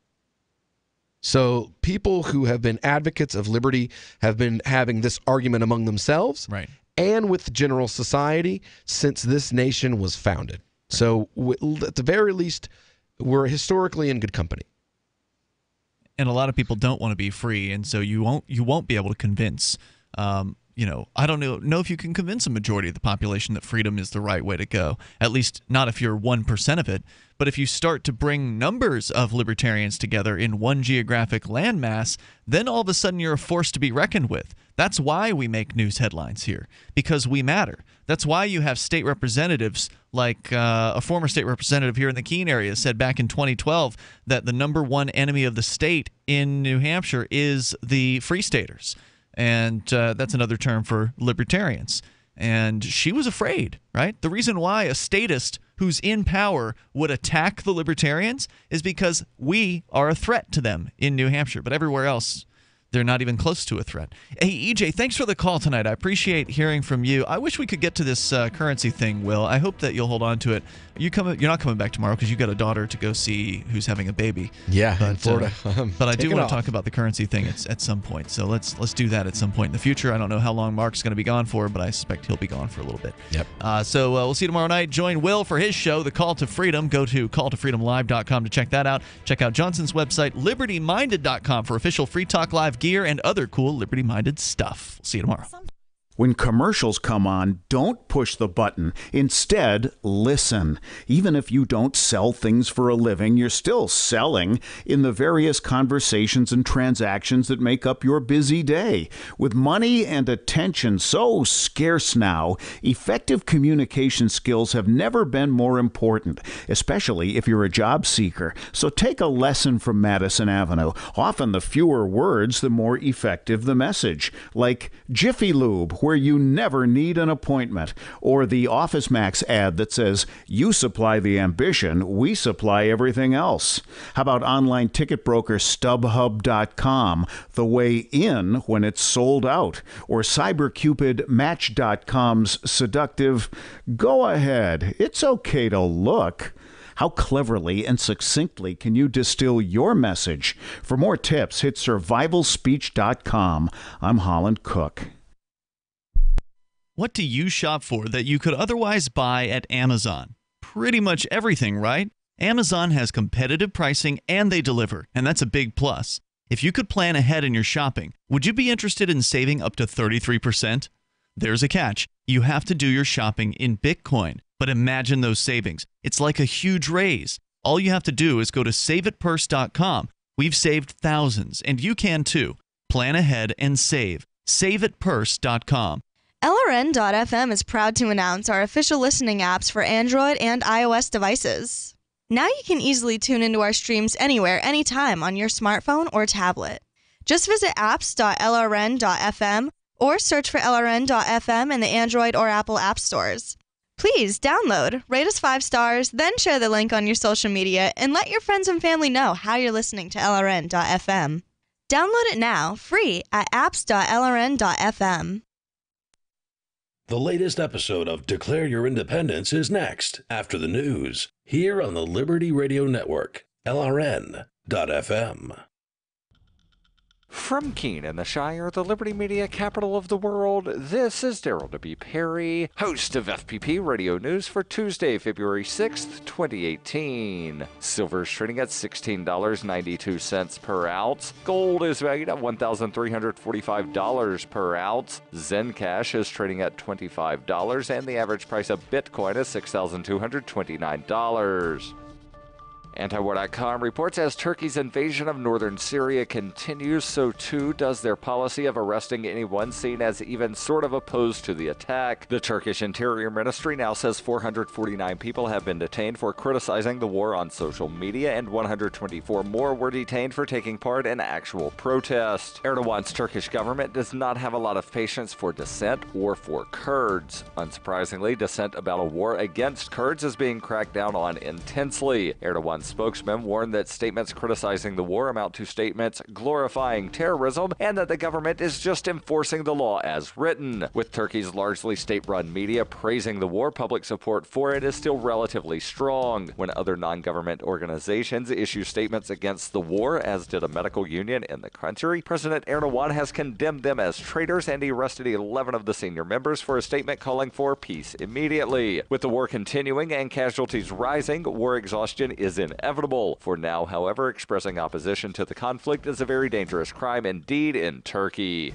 So people who have been advocates of liberty have been having this argument among themselves,
right,
and with general society since this nation was founded. Right. So at the very least, we're historically in good company.
And a lot of people don't want to be free, and so you won't be able to convince. I don't know if you can convince a majority of the population that freedom is the right way to go. At least not if you're 1% of it. But if you start to bring numbers of libertarians together in one geographic landmass, then all of a sudden you're a force to be reckoned with. That's why we make news headlines here, because we matter. That's why you have state representatives like a former state representative here in the Keene area said back in 2012 that the number one enemy of the state in New Hampshire is the Free Staters. And that's another term for libertarians. And she was afraid, right? The reason why a statist who's in power would attack the libertarians is because we are a threat to them in New Hampshire. But everywhere else, They're not even close to a threat. Hey, EJ, thanks for the call tonight. I appreciate hearing from you. I wish we could get to this currency thing, Will. I hope that you'll hold on to it. You're not coming back tomorrow because you got a daughter to go see who's having a baby.
Yeah,
but,
in Florida.
But I do want to talk about the currency thing at some point. So let's do that at some point in the future. I don't know how long Mark's going to be gone for, but I suspect he'll be gone for a little bit.
Yep.
So we'll see you tomorrow night. Join Will for his show, The Call to Freedom. Go to calltofreedomlive.com to check that out. Check out Johnson's website, libertyminded.com, for official Free Talk Live gear and other cool liberty-minded stuff. We'll see you tomorrow.
When commercials come on, don't push the button. Instead, listen. Even if you don't sell things for a living, you're still selling in the various conversations and transactions that make up your busy day. With money and attention so scarce now, effective communication skills have never been more important, especially if you're a job seeker. So take a lesson from Madison Avenue. Often the fewer words, the more effective the message. Like Jiffy Lube, where you never need an appointment, or the Office Max ad that says, you supply the ambition, we supply everything else. How about online ticket broker StubHub.com, the way in when it's sold out, or CyberCupidMatch.com's seductive, go ahead, it's okay to look. How cleverly and succinctly can you distill your message? For more tips, hit survivalspeech.com. I'm Holland Cook.
What do you shop for that you could otherwise buy at Amazon? Pretty much everything, right? Amazon has competitive pricing and they deliver, and that's a big plus. If you could plan ahead in your shopping, would you be interested in saving up to 33%? There's a catch. You have to do your shopping in Bitcoin. But imagine those savings. It's like a huge raise. All you have to do is go to saveitpurse.com. We've saved thousands, and you can too. Plan ahead and save. Saveitpurse.com.
LRN.FM is proud to announce our official listening apps for Android and iOS devices. Now you can easily tune into our streams anywhere, anytime on your smartphone or tablet. Just visit apps.lrn.fm or search for LRN.FM in the Android or Apple app stores. Please download, rate us 5 stars, then share the link on your social media and let your friends and family know how you're listening to LRN.FM. Download it now, free at apps.lrn.fm.
The latest episode of Declare Your Independence is next, after the news, here on the Liberty Radio Network, LRN.FM.
From Keene in the Shire, the Liberty Media capital of the world, this is Daryl W. Perry, host of FPP Radio News for Tuesday, February 6th, 2018. Silver is trading at $16.92 per ounce. Gold is valued at $1,345 per ounce. Zencash is trading at $25, and the average price of Bitcoin is $6,229. Antiwar.com reports as Turkey's invasion of northern Syria continues, so too does their policy of arresting anyone seen as even sort of opposed to the attack. The Turkish Interior Ministry now says 449 people have been detained for criticizing the war on social media, and 124 more were detained for taking part in actual protest. Erdogan's Turkish government does not have a lot of patience for dissent or for Kurds. Unsurprisingly, dissent about a war against Kurds is being cracked down on intensely. Erdogan's spokesman warned that statements criticizing the war amount to statements glorifying terrorism, and that the government is just enforcing the law as written. With Turkey's largely state-run media praising the war, public support for it is still relatively strong. When other non-government organizations issue statements against the war, as did a medical union in the country, President Erdogan has condemned them as traitors, and he arrested 11 of the senior members for a statement calling for peace immediately. With the war continuing and casualties rising, war exhaustion is inevitable. For now, however, expressing opposition to the conflict is a very dangerous crime indeed in Turkey.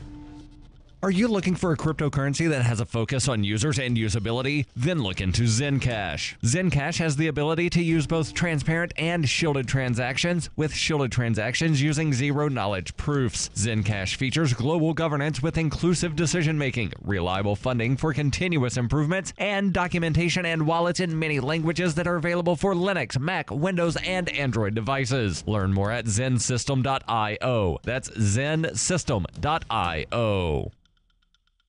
Are you looking for a cryptocurrency that has a focus on users and usability? Then look into Zencash. Zencash has the ability to use both transparent and shielded transactions, with shielded transactions using zero-knowledge proofs. Zencash features global governance with inclusive decision-making, reliable funding for continuous improvements, and documentation and wallets in many languages that are available for Linux, Mac, Windows, and Android devices. Learn more at zensystem.io. That's zensystem.io.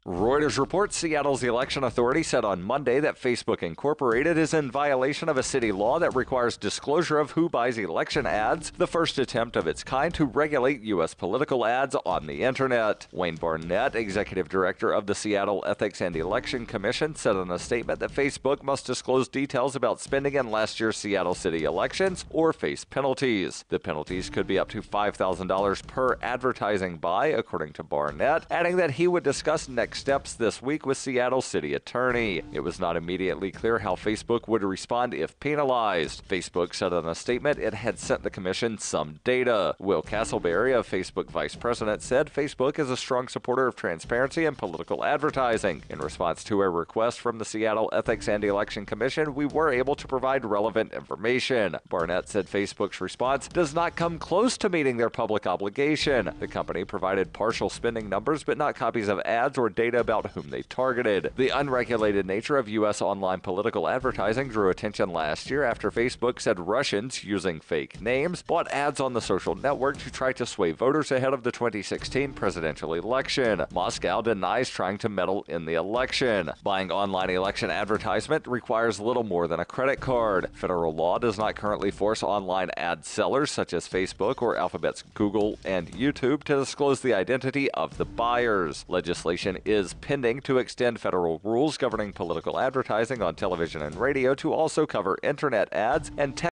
Reuters reports Seattle's election authority said on Monday that Facebook Incorporated is in violation of a city law that requires disclosure of who buys election ads, the first attempt of its kind to regulate U.S. political ads on the internet. Wayne Barnett, executive director of the Seattle Ethics and Election Commission, said in a statement that Facebook must disclose details about spending in last year's Seattle city elections or face penalties. The penalties could be up to $5,000 per advertising buy, according to Barnett, adding that he would discuss next steps this week with Seattle City Attorney. It was not immediately clear how Facebook would respond if penalized. Facebook said in a statement it had sent the commission some data. Will Castleberry, a Facebook vice president, said Facebook is a strong supporter of transparency and political advertising. In response to a request from the Seattle Ethics and Election Commission, we were able to provide relevant information. Barnett said Facebook's response does not come close to meeting their public obligation. The company provided partial spending numbers, but not copies of ads or data about whom they targeted. The unregulated nature of U.S. online political advertising drew attention last year after Facebook said Russians, using fake names, bought ads on the social network to try to sway voters ahead of the 2016 presidential election. Moscow denies trying to meddle in the election. Buying online election advertisement requires little more than a credit card. Federal law does not currently force online ad sellers such as Facebook or Alphabet's Google and YouTube to disclose the identity of the buyers. Legislation is pending to extend federal rules governing political advertising on television and radio to also cover internet ads and